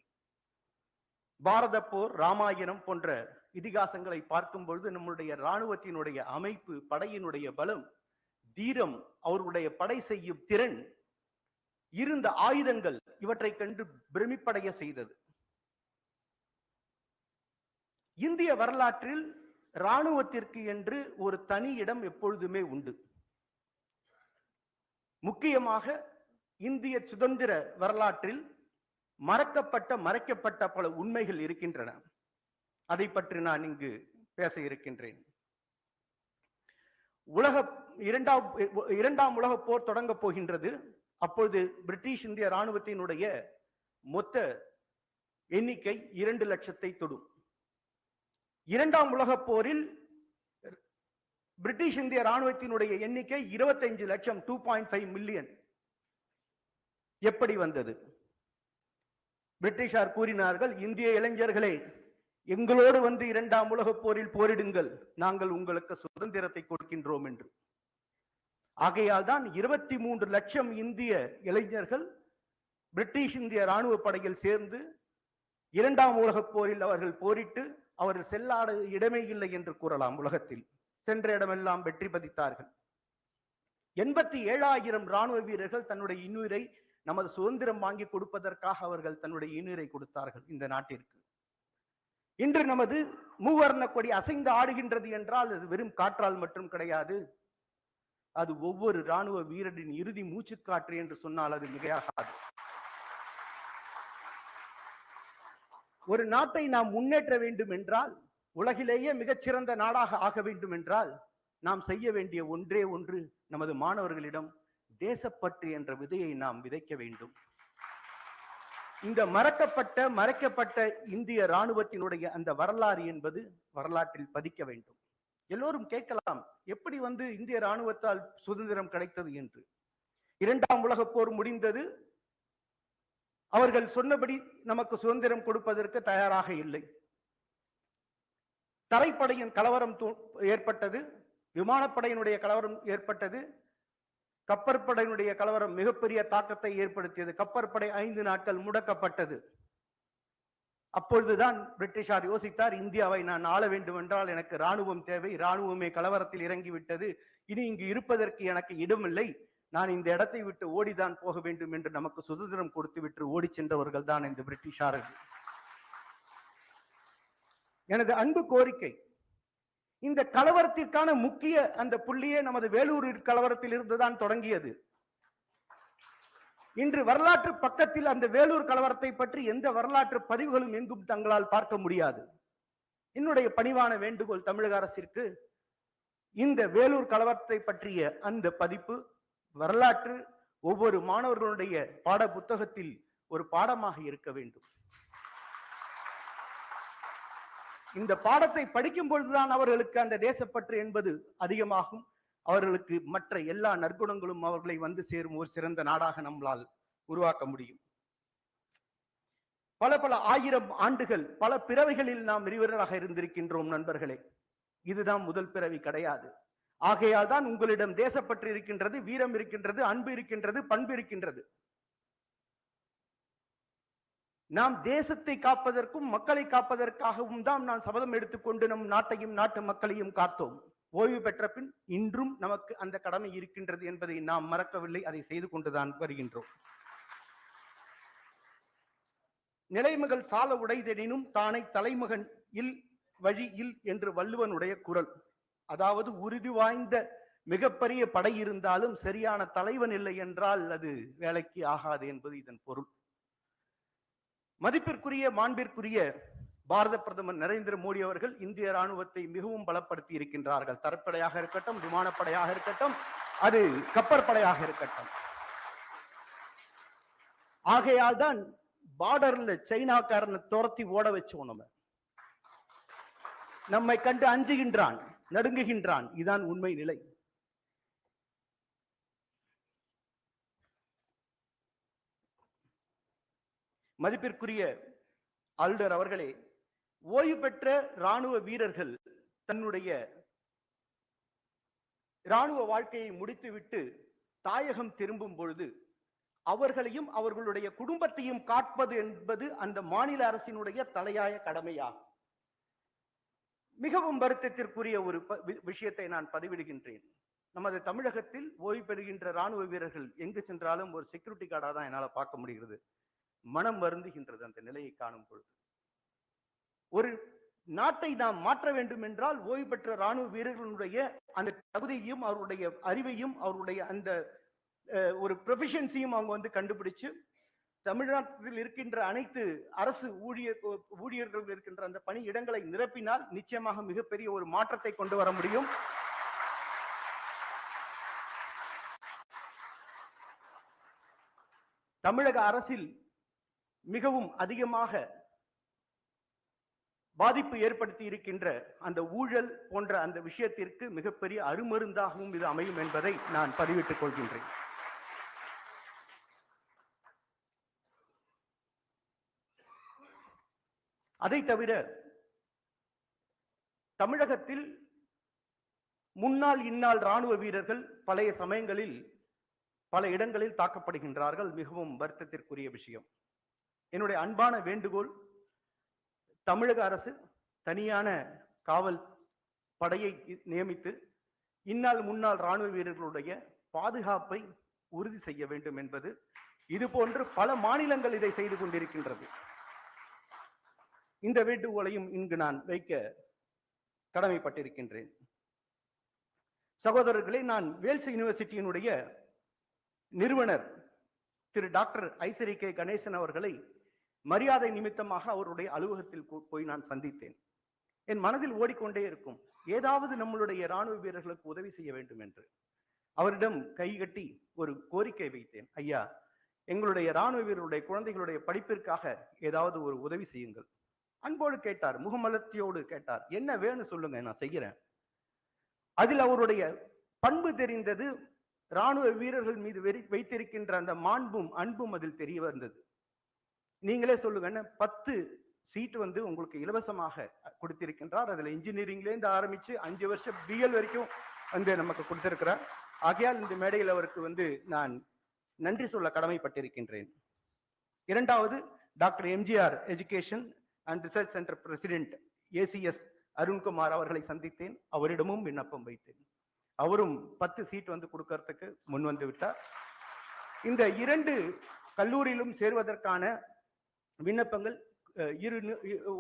பாரத போர், ராமாயணம் போன்ற இதிகாசங்களை பார்க்கும் பொழுது நம்முடைய ராணுவத்தினுடைய அமைப்பு, படையினுடைய பலம், தீரம், அவர்களுடைய படை செய்யும் திறன், இருந்த ஆயுதங்கள், இவற்றை கண்டு பிரமிப்படைய செய்தது. இந்திய வரலாற்றில் ராணுவத்திற்கு என்று ஒரு தனி இடம் எப்பொழுதுமே உண்டு. முக்கியமாக இந்திய சுதந்திர வரலாற்றில் மறைக்கப்பட்ட பல உண்மைகள் இருக்கின்றன. அதை பற்றி நான் இங்கு பேச இருக்கின்றேன். இரண்டாம் உலக போர் தொடங்க போகின்றது. அப்பொழுது பிரிட்டிஷ் இந்திய ராணுவத்தினுடைய மொத்த எண்ணிக்கை 2 லட்சத்தை தொடும். இரண்டாம் உலக போரில் பிரிட்டிஷ் இந்திய ராணுவத்தினுடைய எண்ணிக்கை 25 லட்சம், 2.5 மில்லியன். எப்படி வந்தது? பிரிட்டிஷார் கூறினார்கள், இந்திய இளைஞர்களே, எங்களோடு வந்து இரண்டாம் உலக போரில் போரிடுங்கள், நாங்கள் உங்களுக்கு சுதந்திரத்தை கொடுக்கின்றோம் என்று. ஆகையால் தான் 23 லட்சம் இந்திய இளைஞர்கள் பிரிட்டிஷ் இந்திய ராணுவ படையில் சேர்ந்து இரண்டாம் உலக போரில் அவர்கள் போரிட்டு அவர்கள் செல்லாத இடமே இல்லை என்று கூறலாம். உலகத்தில் சென்ற இடமெல்லாம் வெற்றி பதித்தார்கள். 87,000 ராணுவ வீரர்கள் தன்னுடைய இன்னுயிரை நமது சுதந்திரம் வாங்கி கொடுப்பதற்காக அவர்கள் தன்னுடைய இன்னுயிரை கொடுத்தார்கள் இந்த நாட்டிற்கு. இன்று நமது மூவர்ண கொடி அசைந்து ஆடுகின்றது என்றால் அது வெறும் காற்றால் மட்டும் கிடையாது, அது ஒவ்வொரு ராணுவ வீரரின் இறுதி மூச்சுக்காற்று என்று சொன்னால் அது மிகையாகாது. ஒரு நாட்டை நாம் முன்னேற்ற வேண்டும் என்றால், உலகிலேயே மிகச்சிறந்த நாடாக ஆக வேண்டும் என்றால், நாம் செய்ய வேண்டிய ஒன்றே ஒன்று, நமது மாணவர்களிடம் தேசப்பற்று என்ற விதையை நாம் விதைக்க வேண்டும். இந்த மறைக்கப்பட்ட இந்திய ராணுவத்தினுடைய அந்த வரலாறு என்பது வரலாற்றில் பதிக்க வேண்டும். எல்லோரும் கேட்கலாம், எப்படி இந்திய ராணுவத்தால் சுதந்திரம் கிடைத்தது என்று. இரண்டாம் உலக போர் முடிந்தது, அவர்கள் சொன்னபடி நமக்கு சுதந்திரம் கொடுப்பதற்கு தயாராக இல்லை. தரைப்படையின் கலவரம் ஏற்பட்டது, விமானப்படையினுடைய கலவரம் ஏற்பட்டது, கப்பற்படையினுடைய கலவரம் மிகப்பெரிய தாக்கத்தை ஏற்படுத்தியது. கப்பற்படை 5 நாட்கள் முடக்கப்பட்டது. அப்பொழுதுதான் பிரிட்டிஷார் யோசித்தார், இந்தியாவை நான் ஆள வேண்டும் என்றால் எனக்கு ராணுவம் தேவை, ராணுவமே கலவரத்தில் இறங்கிவிட்டது, இனி இங்கு இருப்பதற்கு எனக்கு இடமில்லை, நான் இந்த இடத்தை விட்டு ஓடிதான் போக வேண்டும் என்று நமக்கு சுதந்திரம் கொடுத்து விட்டு ஓடி சென்றவர்கள் தான் இந்த பிரிட்டிஷார்கள். எனது அன்பு கோரிக்கை, இந்த கலவரத்திற்கான முக்கிய அந்த புள்ளியே நமது வேலூர் கலவரத்தில் இருந்துதான் தொடங்கியது. இன்று வரலாற்று பக்கத்தில் அந்த வேலூர் கலவரத்தை பற்றி எந்த வரலாற்று பதிவுகளும் எங்கும் தங்களால் பார்க்க முடியாது. என்னுடைய பணிவான வேண்டுகோள் தமிழக அரசிற்கு, இந்த வேலூர் கலவரத்தை பற்றிய அந்த பதிப்பு வரலாற்று ஒவ்வொரு மாணவர்களுடைய பாட புத்தகத்தில் ஒரு பாடமாக இருக்க வேண்டும். இந்த பாடத்தை படிக்கும் பொழுதுதான் அவர்களுக்கு அந்த தேசப்பற்று என்பது அதிகமாகும். அவர்களுக்கு மற்ற எல்லா நற்குணங்களும் அவர்களை சேரும் ஒரு சிறந்த நாடாக நம்மளால் உருவாக்க முடியும். பல ஆயிரம் ஆண்டுகள், பல பிறவைகளில் நாம் இருவராக இருந்திருக்கின்றோம் நண்பர்களே. இதுதான் முதல் பிறவி கிடையாது. ஆகையால் தான் உங்களிடம் தேசப்பற்று இருக்கின்றது, வீரம் இருக்கின்றது, அன்பு இருக்கின்றது, பண்பு இருக்கின்றது. நாம் தேசத்தை காப்பதற்கும் மக்களை காப்பதற்காகவும் தான் நான் சபதம் எடுத்துக்கொண்டு நம் நாட்டையும் நாட்டு மக்களையும் காத்தோம். ஓய்வு பெற்ற பின் இன்றும் நமக்கு அந்த கடமை இருக்கின்றது என்பதை நாம் மறக்கவில்லை, அதை செய்து கொண்டுதான் வருகின்றோம். நிலைமகள் சால உடைதெனினும் தானை தலைமகன் இல் வழி இல் என்று வள்ளுவனுடைய குரல். அதாவது உறுதி வாய்ந்த மிகப்பெரிய படை இருந்தாலும் சரியான தலைவன் இல்லை என்றால் அது வேலைக்கு ஆகாது என்பது இதன் பொருள். மதிப்பிற்குரிய மாண்பிற்குரிய பாரத பிரதமர் நரேந்திர மோடி அவர்கள் இந்திய ராணுவத்தை மிகவும் பலப்படுத்தி இருக்கின்றார்கள். தரைப்படையாக இருக்கட்டும், விமானப்படையாக இருக்கட்டும், அது கப்பற்படையாக இருக்கட்டும். ஆகையால் தான் பார்டர்ல சைனாக்காரனை துரத்தி ஓட வச்சோம். நம்மை கண்டு அஞ்சுகின்றான், நடுங்குகின்றான். இதுதான் உண்மை நிலை. மதிப்பிற்குரிய ஆளுநர் அவர்களே, ஓய்வு பெற்ற ராணுவ வீரர்கள் தன்னுடைய ராணுவ வாழ்க்கையை முடித்துவிட்டு தாயகம் திரும்பும் பொழுது அவர்களையும் அவர்களுடைய குடும்பத்தையும் காப்பது என்பது அந்த மாநில அரசினுடைய தலையாய கடமையாகும். மிகவும் வருத்தத்திற்குரிய ஒரு விஷயத்தை நான் பதிவிடுகின்றேன். நமது தமிழகத்தில் ஓய்வு பெறுகின்ற ராணுவ வீரர்கள் எங்கு சென்றாலும் ஒரு செக்யூரிட்டி கார்டா தான் என்னால பார்க்க முடிகிறது. மனம் வருந்துகின்றது அந்த நிலையை காணும் பொழுது. ஒரு நாட்டை நாம் மாற்ற வேண்டும் என்றால் ஓய்வு பெற்ற ராணுவ வீரர்களுடைய அந்த தகுதியையும் அவருடைய அறிவையும் அவருடைய அந்த ஒரு ப்ரொஃபிஷியன்சியும் அவங்க கண்டுபிடிச்சு தமிழ்நாட்டில் இருக்கின்ற அனைத்து அரசு ஊழியர்கள் இருக்கின்ற அந்த பணி இடங்களை நிரப்பினால் நிச்சயமாக மிகப்பெரிய ஒரு மாற்றத்தை கொண்டு வர முடியும். தமிழக அரசில் மிகவும் அதிகமாக பாதிப்பு ஏற்படுத்தி இருக்கின்ற அந்த ஊழல் போன்ற அந்த விஷயத்திற்கு மிகப்பெரிய அருமருந்தாகவும் இது அமையும் என்பதை நான் பதிவிட்டுக் கொள்கின்றேன். அதை தவிர தமிழகத்தில் முன்னாள் இந்நாள் ராணுவ வீரர்கள் பழைய சமயங்களில் பல இடங்களில் தாக்கப்படுகின்றார்கள். மிகவும் வருத்தத்திற்குரிய விஷயம். என்னுடைய அன்பான வேண்டுகோள், தமிழக அரசு தனியான காவல் படையை நியமித்து இந்நாள் முன்னாள் ராணுவ வீரர்களுடைய பாதுகாப்பை உறுதி செய்ய வேண்டும் என்பது. இது போன்று பல மாநிலங்கள் இதை செய்து கொண்டிருக்கின்றது. இந்த வேண்டுகோளையும் இங்கு நான் வைக்க கடமைப்பட்டிருக்கின்றேன். சகோதரர்களே, நான் வேல்ஸ் யூனிவர்சிட்டியினுடைய நிறுவனர் திரு டாக்டர் ஐசரி கே கணேசன் அவர்களை மரியாதை நிமித்தமாக அவருடைய அலுவலகத்தில் போய் நான் சந்தித்தேன். என் மனதில் ஓடிக்கொண்டே இருக்கும், ஏதாவது நம்மளுடைய ராணுவ வீரர்களுக்கு உதவி செய்ய வேண்டும் என்று. அவரிடம் கைகட்டி ஒரு கோரிக்கை வைத்தேன். ஐயா, எங்களுடைய ராணுவ வீரருடைய குழந்தைகளுடைய படிப்பிற்காக ஏதாவது ஒரு உதவி செய்யுங்கள். அன்போடு கேட்டார், முகமலர்ச்சியோடு கேட்டார். என்ன வேணும் சொல்லுங்க, நான் செய்கிறேன். அதில் அவருடைய பண்பு தெரிந்தது. ராணுவ வீரர்கள் மீது வைத்திருக்கின்ற அந்த மாண்பும் அன்பும் அதில் தெரிய வந்தது. நீங்களே சொல்லுங்க, 10 சீட் உங்களுக்கு இலவசமாக கொடுத்திருக்கின்றார். அதுல இன்ஜினியரிங்ல இருந்து ஆரம்பிச்சு 5 வருஷம் பிஎல் வரைக்கும் நமக்கு கொடுத்திருக்கிறார். ஆகையால் இந்த மேடையில் அவருக்கு நான் நன்றி சொல்ல கடமைப்பட்டிருக்கின்றேன். இரண்டாவது, doctor MGR education and research centre president ACS Arunkumar அவர்களை சந்தித்தேன். அவரிடமும் விண்ணப்பம் வைத்தேன். அவரும் 10 சீட் கொடுக்கறதுக்கு முன் வந்து விட்டார். இந்த 2 கல்லூரியிலும் சேருவதற்கான விண்ணப்பங்கள்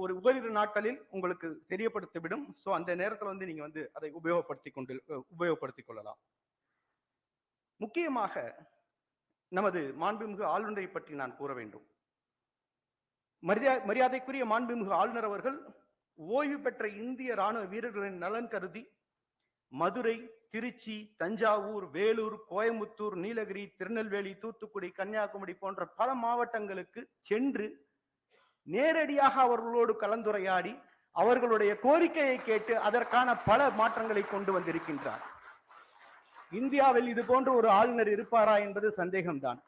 ஒரு ஓரிரு நாட்களில் உங்களுக்கு தெரியப்படுத்திவிடும். ஸோ அந்த நேரத்தில் நீங்க அதை உபயோகப்படுத்திக் கொள்ளலாம். முக்கியமாக நமது மாண்புமிகு ஆளுநரை பற்றி நான் கூற வேண்டும். மரியாதைக்குரிய மாண்புமிகு ஆளுநர் அவர்கள் ஓய்வு பெற்ற இந்திய ராணுவ வீரர்களின் நலன் கருதி மதுரை, திருச்சி, தஞ்சாவூர், வேலூர், கோயம்புத்தூர், நீலகிரி, திருநெல்வேலி, தூத்துக்குடி, கன்னியாகுமரி போன்ற பல மாவட்டங்களுக்கு சென்று நேரடியாக அவர்களோடு கலந்துரையாடி அவர்களுடைய கோரிக்கையை கேட்டு அதற்கான பல மாற்றங்களை கொண்டு வந்திருக்கின்றார். இந்தியாவில் இது போன்ற ஒரு ஆளுநர் இருப்பாரா என்பது சந்தேகம்தான்.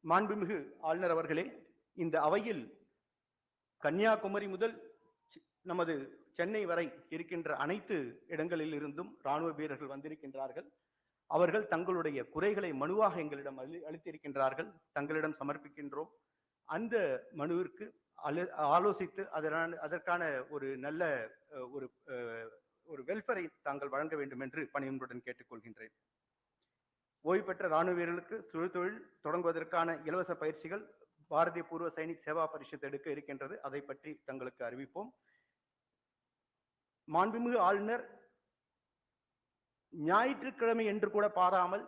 மாண்புமிகு ஆளுநர் அவர்களே, இந்த அவையில் கன்னியாகுமரி முதல் நமது சென்னை வரை இருக்கின்ற அனைத்து இடங்களில் இருந்தும் ராணுவ வீரர்கள் வந்திருக்கின்றார்கள். அவர்கள் தங்களுடைய குறைகளை மனுவாக எங்களிடம் அளித்திருக்கின்றார்கள். தங்களிடம் சமர்ப்பிக்கின்றோம். அந்த மனுவிற்கு ஆலோசித்து அதற்கான ஒரு நல்ல ஒரு வெல்ஃபேரை தாங்கள் வழங்க வேண்டும் என்று பணியுடன் கேட்டுக்கொள்கின்றேன். ஓய்வு பெற்ற ராணுவ வீரர்களுக்கு சுய தொழில் தொடங்குவதற்கான இலவச பயிற்சிகள் பாரதிய பூர்வ சைனிக் சேவா பரிஷத் எடுக்க இருக்கின்றது. அதை பற்றி தங்களுக்கு அறிவிப்போம். மாண்புமிகு ஆளுநர் ஞாயிற்றுக்கிழமை என்று கூட பாராமல்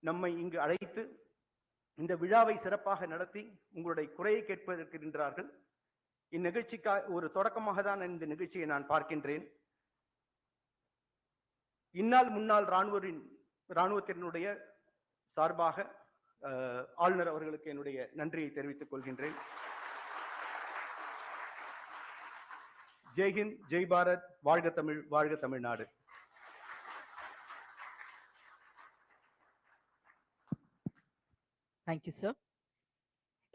நம்மை இங்கு அழைத்து இந்த விழாவை சிறப்பாக நடத்தி உங்களுடைய குறையை கேட்பதற்கின்றார்கள். இந்நிகழ்ச்சிக்காக ஒரு தொடக்கமாக தான் இந்த நிகழ்ச்சியை நான் பார்க்கின்றேன். இந்நாள் முன்னாள் இராணுவத்தினுடைய சார்பாக ஆளுநர் அவர்களுக்கு என்னுடைய நன்றியை தெரிவித்துக் கொள்கின்றேன். ஜெய்ஹிந்த், ஜெய் பாரத், வாழ்க தமிழ், வாழ்க Tamil Nadu. Thank you, sir.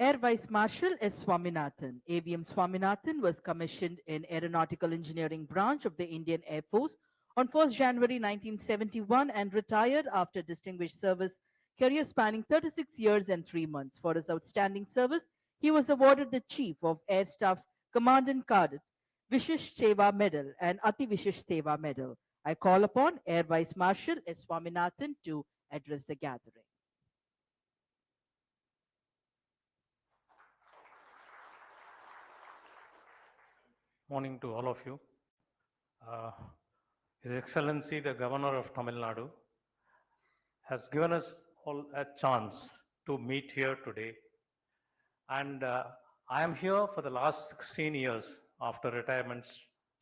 Air Vice Marshal S. Swaminathan. AVM Swaminathan was commissioned in Aeronautical Engineering Branch of the Indian Air Force on 1st January 1971 and retired after distinguished service career spanning 36 years and 3 months. For his outstanding service, he was awarded the Chief of Air Staff Commandant Cadet Vishish Seva Medal and Ati Vishish Seva Medal. I call upon Air Vice Marshal S. Swaminathan to address the gathering. Morning to all of you. His Excellency, the Governor of Tamil Nadu, has given us all a chance to meet here today. And I am here for the last 16 years after retirement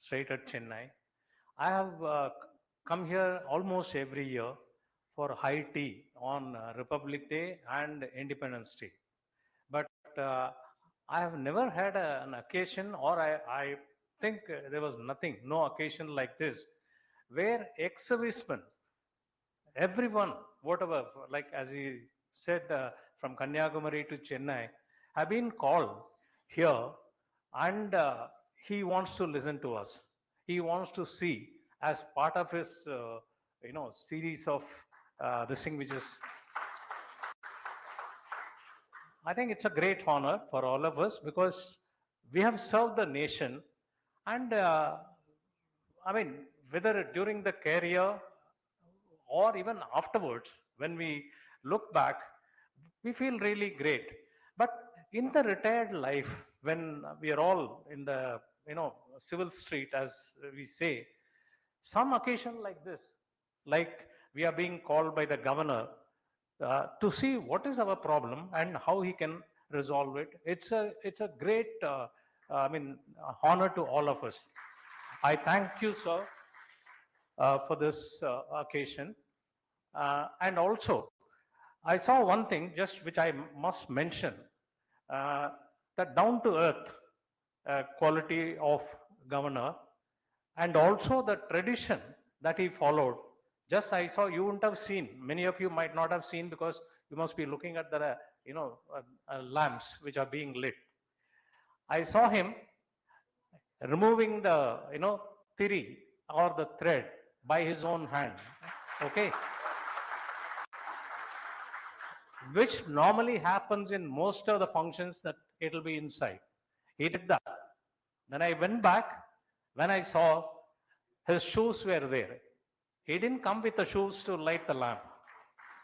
straight at Chennai. I have come here almost every year for high tea on Republic Day and Independence Day. But I have never had an occasion, or I think there was nothing, no occasion like this, where ex-servicemen, everyone, whatever, like as he said, from Kanyakumari to Chennai, have been called here, and he wants to listen to us. He wants to see as part of his, series of this thing, which is, I think it's a great honor for all of us because we have served the nation, and whether during the career or even afterwards, when we look back, we feel really great. But in the retired life, when we are all in the civil street, as we say, some occasion like this, like we are being called by the governor to see what is our problem and how he can resolve it. It's a great honor to all of us. I thank you, sir, for this occasion. And also, I saw one thing just which I must mention, that down to earth quality of governor, and also the tradition that he followed. Just I saw, you wouldn't have seen, many of you might not have seen because you must be looking at the lamps which are being lit. I saw him removing the thiri or the thread by his own hand, okay, which normally happens in most of the functions that it'll be inside. He did that. Then I went back. When I saw his shoes were there, he didn't come with the shoes to light the lamp.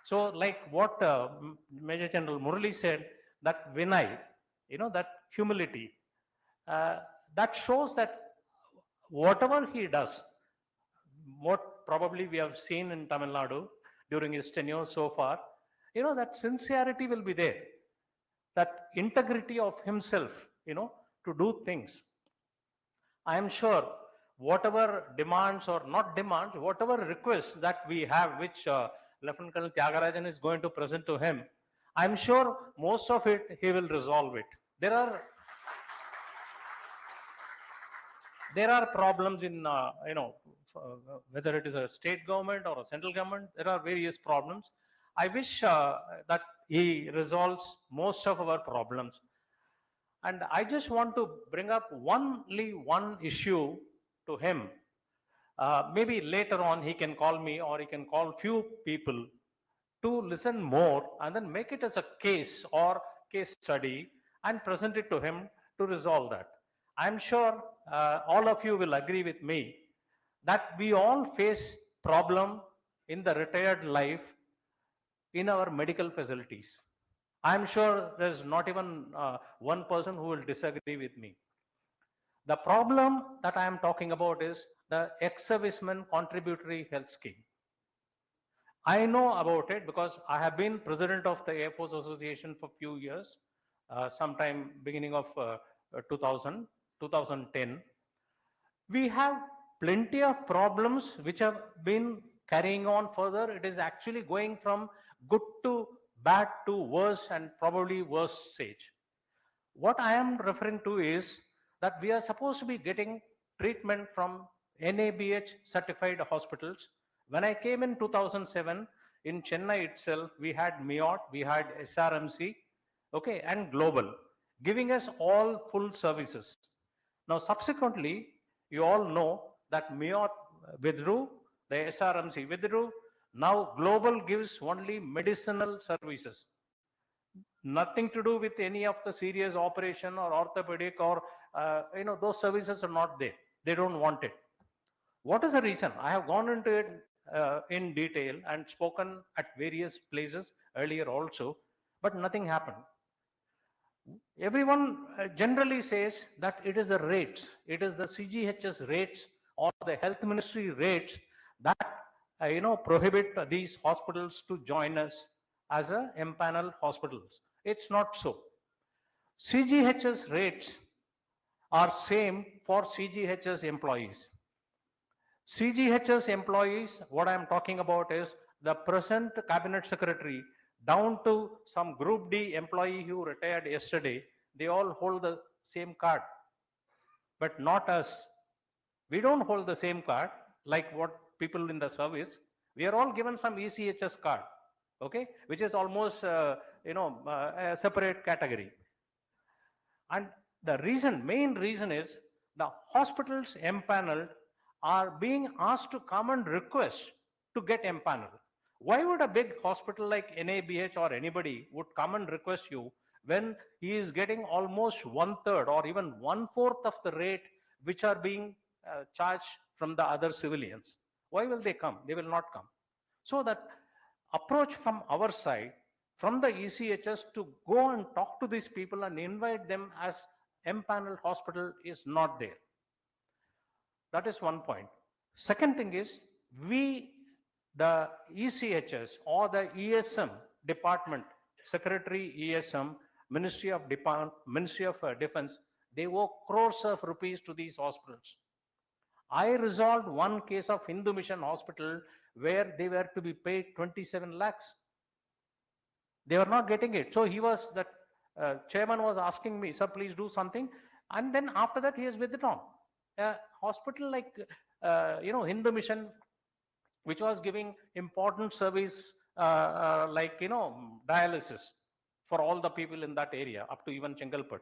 So, like what Major General Murali said, that Vinay, that humility, that shows that whatever he does, what probably we have seen in Tamil Nadu during his tenure so far, that sincerity will be there, that integrity of himself, to do things. I am sure whatever demands or not demands, whatever requests that we have, which Lieutenant Colonel Tyagarajan is going to present to him, I'm sure most of it he will resolve it. There are problems in, whether it is a state government or a central government, there are various problems. I wish that he resolves most of our problems. And I just want to bring up only one issue to him. Maybe later on he can call me or he can call few people to listen more and then make it as a case or case study and present it to him to resolve that. I'm sure all of you will agree with me that we all face problem in the retired life in our medical facilities. I'm sure there's not even one person who will disagree with me. The problem that I am talking about is the ex-serviceman contributory health scheme. I know about it because I have been president of the Air Force Association for a few years, sometime beginning of 2000, 2010. We have plenty of problems which have been carrying on further. It is actually going from good to bad to worse and probably worse stage. What I am referring to is that we are supposed to be getting treatment from NABH certified hospitals. When I came in 2007, in Chennai itself, we had MIOT, we had SRMC, okay, and Global, giving us all full services. Now, subsequently, you all know that MIOT withdrew, the SRMC withdrew. Now, Global gives only medicinal services, nothing to do with any of the serious operation or orthopedic or those services are not there. They don't want it. What is the reason? I have gone into it in detail and spoken at various places earlier also, but nothing happened. Everyone generally says that it is the rates, it is the CGHS rates or the health ministry rates that prohibit these hospitals to join us as a empanel hospitals. It's not so. CGHS rates are same for CGHS employees. CGHS employees, what I am talking about is the present cabinet secretary down to some group D employee who retired yesterday, they all hold the same card, but not us. We don't hold the same card like what people in the service. We are all given some ECHS card, okay, which is almost a separate category. And the main reason is the hospitals empaneled are being asked to come and request to get empaneled. Why would a big hospital like NABH or anybody would come and request you when he is getting almost 1/3 or even 1/4 of the rate which are being charged from the other civilians? Why will they come? They will not come. So that approach from our side, from the ECHS to go and talk to these people and invite them as empaneled hospital is not there. That is one point. Second thing is, the ECHS or the ESM department, Secretary ESM, Ministry of Defense, they owe crores of rupees to these hospitals. I resolved one case of Hindu Mission Hospital where they were to be paid 27 lakhs. They were not getting it. So that chairman was asking me, sir, please do something. And then after that, he has withdrawn. A hospital like, Hindu Mission, which was giving important service like, dialysis for all the people in that area, up to even Chengalpat.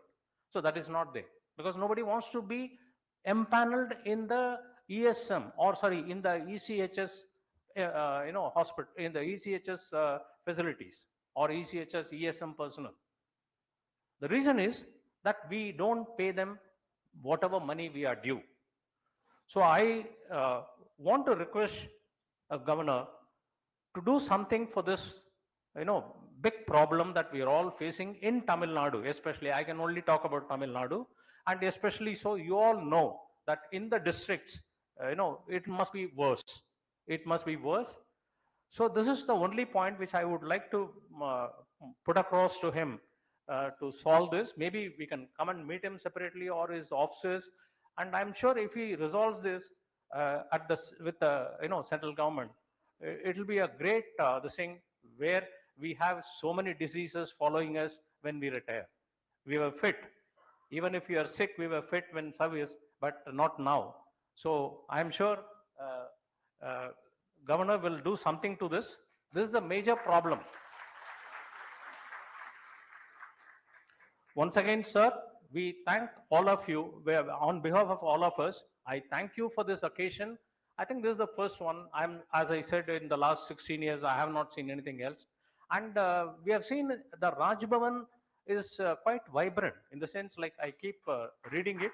So that is not there because nobody wants to be empaneled in the ESM or in the ECHS, hospital, in the ECHS facilities or ECHS ESM personnel. The reason is that we don't pay them whatever money we are due. So I want to request a governor to do something for this, big problem that we are all facing in Tamil Nadu, especially. I can only talk about Tamil Nadu, and especially so you all know that in the districts, it must be worse. It must be worse. So this is the only point which I would like to put across to him to solve this. Maybe we can come and meet him separately or his officers. And I'm sure if he resolves this with the central government, it will be a great this thing where we have so many diseases following us when we retire. We were fit. Even if you are sick, we were fit when service, but not now. So I'm sure governor will do something to this. This is the major problem. Once again, sir, we thank all of you. On behalf of all of us, I thank you for this occasion. I think this is the first one. As I said, in the last 16 years, I have not seen anything else. And we have seen the Raj Bhavan is quite vibrant in the sense, like I keep reading it.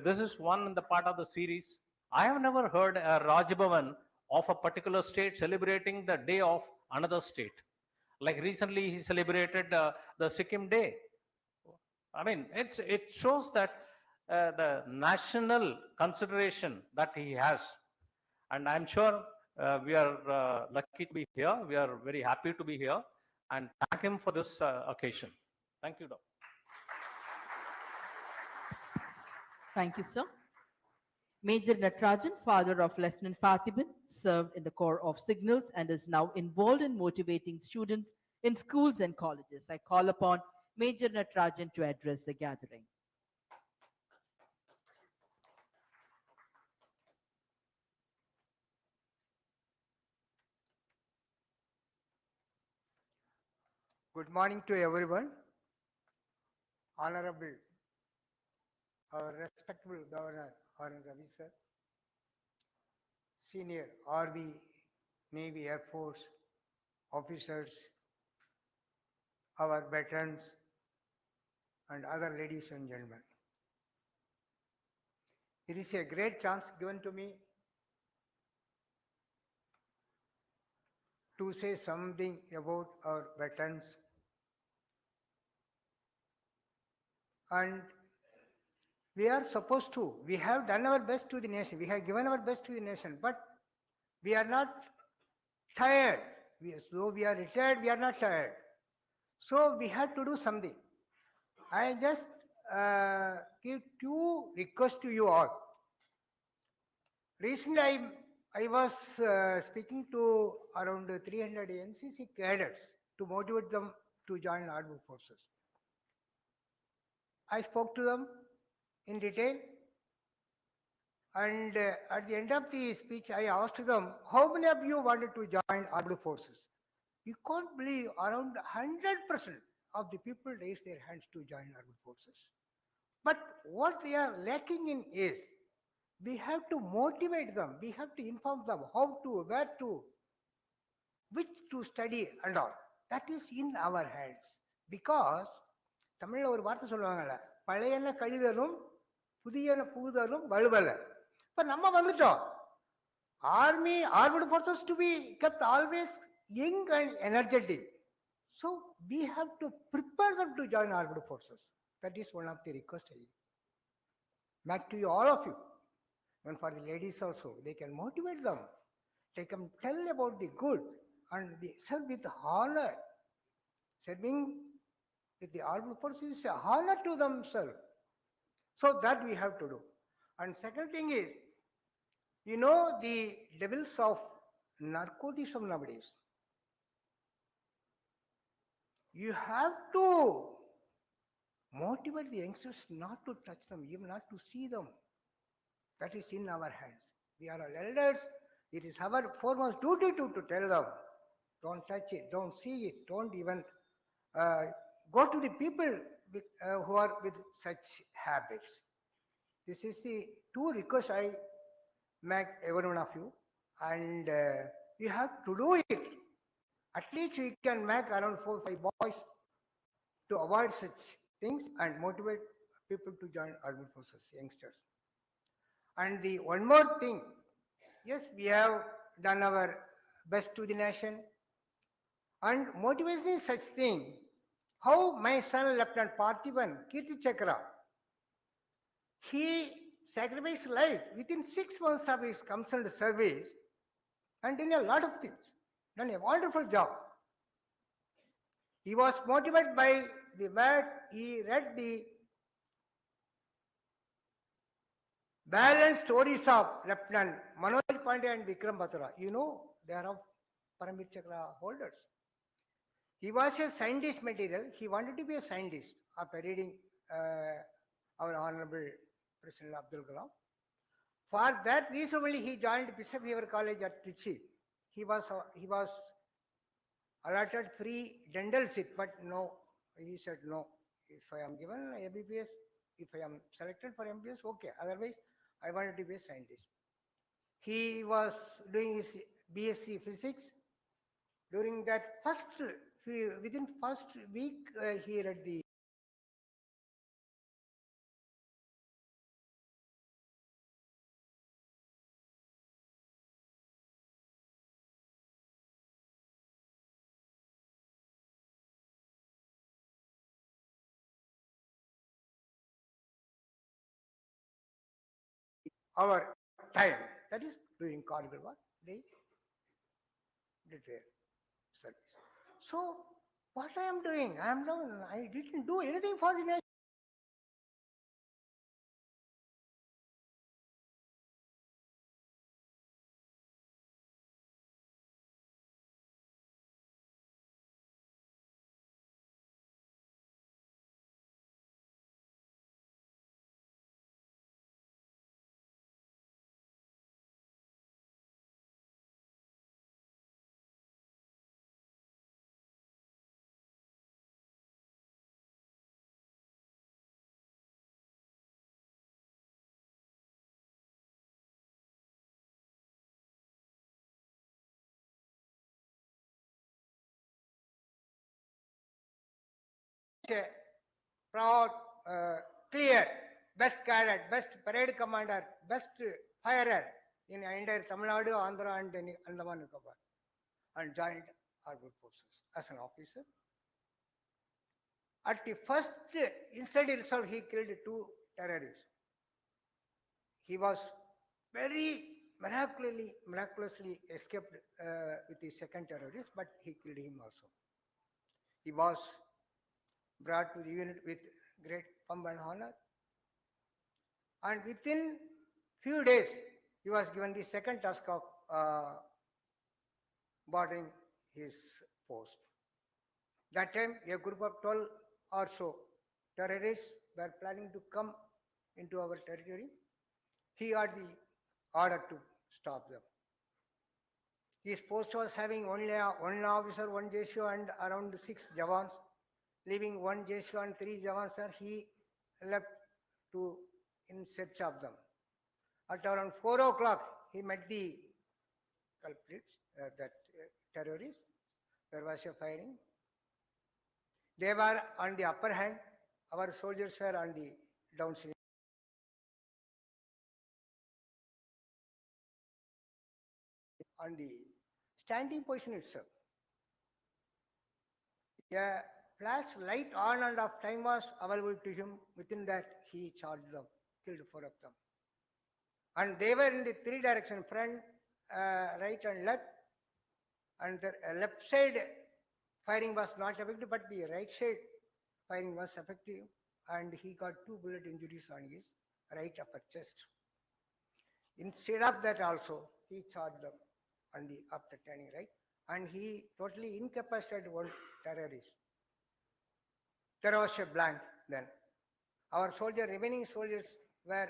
This is one in the part of the series. I have never heard a Raj Bhavan of a particular state celebrating the day of another state. Like recently, he celebrated the Sikkim Day. I mean, it shows that the national consideration that he has, and I'm sure we are lucky to be here. We are very happy to be here, and thank him for this occasion. Thank you, Doctor. Thank you, sir. Major Natarajan, father of Lieutenant Parthiban, served in the Corps of Signals and is now involved in motivating students in schools and colleges. I call upon Major Natarajan to address the gathering. Good morning to everyone. Honorable, our respectable Governor, Honorable Ravi sir, senior Army, Navy, Air Force officers, our veterans, and other ladies and gentlemen. It is a great chance given to me to say something about our veterans. And we are supposed to, we have done our best to the nation, we have given our best to the nation, but we are not tired. Though we are retired, we are not tired. So we have to do something. I just give two requests to you all. Recently, I was speaking to around 300 NCC cadets to motivate them to join armed forces. I spoke to them in detail, and at the end of the speech, I asked them, how many of you wanted to join armed forces? You can't believe around 100% of the people raised their hands to join armed forces. But what they are lacking in is, we have to motivate them, we have to inform them how to, where to, which to study and all. That is in our hands. Because தமிழ்ல ஒரு வார்த்தை சொல்லுவாங்கல்ல, பழையன கழிதலும் புதியன புகுதலும் வலுவல. இப்ப நம்ம வந்துட்டோம். Army, armed forces to be kept always young and energetic. So we have to prepare them to join armed forces. That is one of the requests I make to you, all of you. And for the ladies also, they can motivate them. They can tell about the good and they serve with honor. Serving with the armed forces is a honor to themselves. So that we have to do. And second thing is, you know the levels of narcotism nowadays. You have to motivate the youngsters not to touch them, even not to see them. That is in our hands. We are all elders. It is our foremost duty to tell them, don't touch it, don't see it, don't even go to the people who are with such habits. This is the two requests I make every one of you, and you have to do it. At least we can make around 4 or 5 boys to avoid such things and motivate people to join armed forces, youngsters. And the one more thing, yes, we have done our best to the nation, and motivation is such thing. How my son, Lieutenant Parthiban, Kirti Chakra, he sacrificed life within 6 months of his concerned service and done a lot of things, done a wonderful job. He was motivated by the word, he read the balanced stories of Lieutenant Manoj Pandey and Vikram Batra. You know, they are of Paramir Chakra holders. He was a scientist material. He wanted to be a scientist after reading our Honorable President Abdul Kalam. For that reason only he joined Bishop Weaver College at Trichy. He was allotted free dental seat, but no, he said no. If I am given MBBS, if I am selected for MBBS, okay. Otherwise, I wanted to be a scientist. He was doing his BSc Physics. During that within first week, he read the our time. That is during Kargil war, they did their service. So what I am doing, I didn't do anything for the nation. A proud, clear, best cadet, best parade commander, best firer in entire Tamil Nadu, Andhra, and Andaman Nicobar, and joined armed forces as an officer. At the first incident itself, he killed 2 terrorists. He was very miraculously escaped with the second terrorist, but he killed him also. He was brought to the unit with great pomp and honor, and within few days, he was given the second task of boarding his post. That time, a group of 12 or so terrorists were planning to come into our territory. He had the order to stop them. His post was having only one officer, one JSO, and around 6 Jawans. Leaving one JSO and 3 Jawans, sir, he left to in search of them. At around 4 o'clock, he met the culprits, terrorists. There was a firing. They were on the upper hand. Our soldiers were on the downswing. On the standing position itself. A flash light on and off time was available to him. Within that, he charged them, killed 4 of them. And they were in the 3 directions, front, right and left. And the left side firing was not effective, but the right side firing was effective. And he got 2 bullet injuries on his right upper chest. Instead of that also, he charged them on the after turning right, and he totally incapacitated one terrorist. There was a blank then. Our remaining soldiers were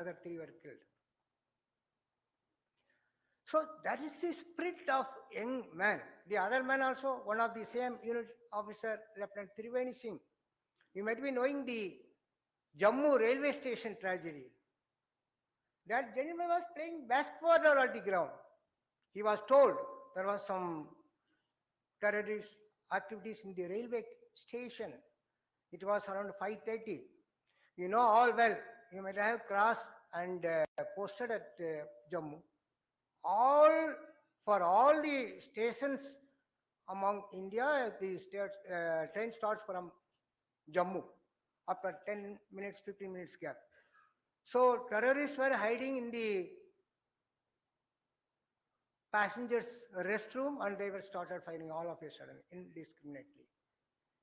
other 3 were killed. So that is the spirit of young man. The other man also, one of the same unit officer, Lieutenant Triveni Singh. You might be knowing the Jammu railway station tragedy. That gentleman was playing basketball at the ground. He was told there was some terrorist activities in the railway station. It was around 5:30. You know all well. You might have crossed and posted at Jammu. For all the stations among India, the train starts from Jammu after 10 minutes, 15 minutes gap. So terrorists were hiding in the passengers' restroom, and they were started firing all of a sudden indiscriminately.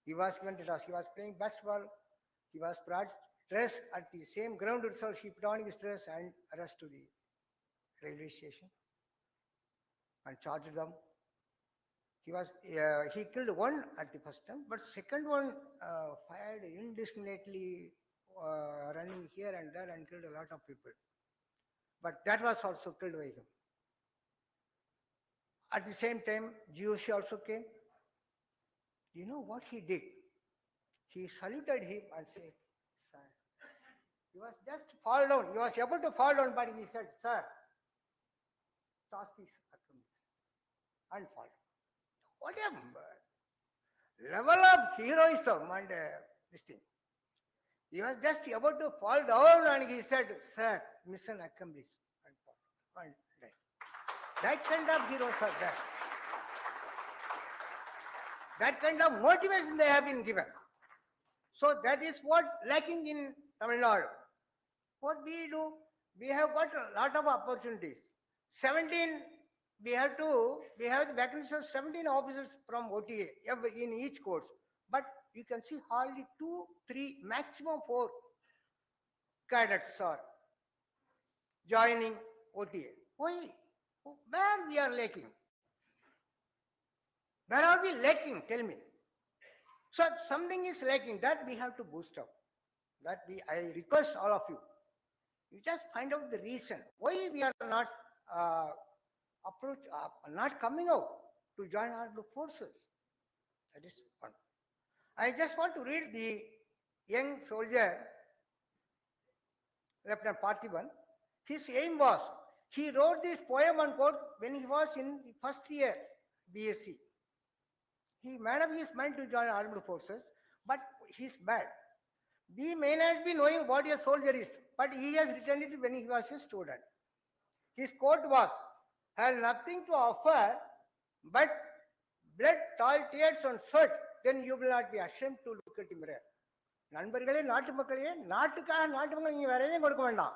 He was given the task. He was playing basketball. He was brought dressed at the same ground itself. He put on his dress and rushed to the railway station and charged them. He killed one at the first time, but second one fired indiscriminately, running here and there and killed a lot of people. But that was also killed by him. At the same time, GOC also came. You know what he did? He saluted him and said, "Sir." He was just fall down. He was about to fall down, but he said, "Sir, toss these atoms and fall." What a level of heroism and this thing. He was just about to fall down and he said, "Sir, mission accomplished." And fall and died. That kind of heroes are there. That kind of motivation they have been given. So that is what lacking in Tamil Nadu. What we do, we have got a lot of opportunities. 17, we have the vacancies of 17 officers from OTA in each course. But you can see hardly 2, 3, maximum 4 cadets are joining OTA. Why? Where we are lacking? Where are we lacking? Tell me. So something is lacking that we have to boost up. I request all of you. You just find out the reason why we are not not coming out to join armed forces. That is one. I just want to read the young soldier, Lieutenant Parthiban. His aim was, he wrote this poem and quote when he was in the first year BSc. He made up his mind to join armed forces, but he's bad. We may not be knowing what a soldier is, but he has written it when he was a student. His quote was, "Have nothing to offer but blood, toil, tears and sweat, then you will not be ashamed to look at the mirror." நண்பர்களே, நாட்டு மக்களே, நாட்டுக்காக நாட்டு மக்கள் நீங்க வேற எதையும் கொடுக்க வேண்டாம்,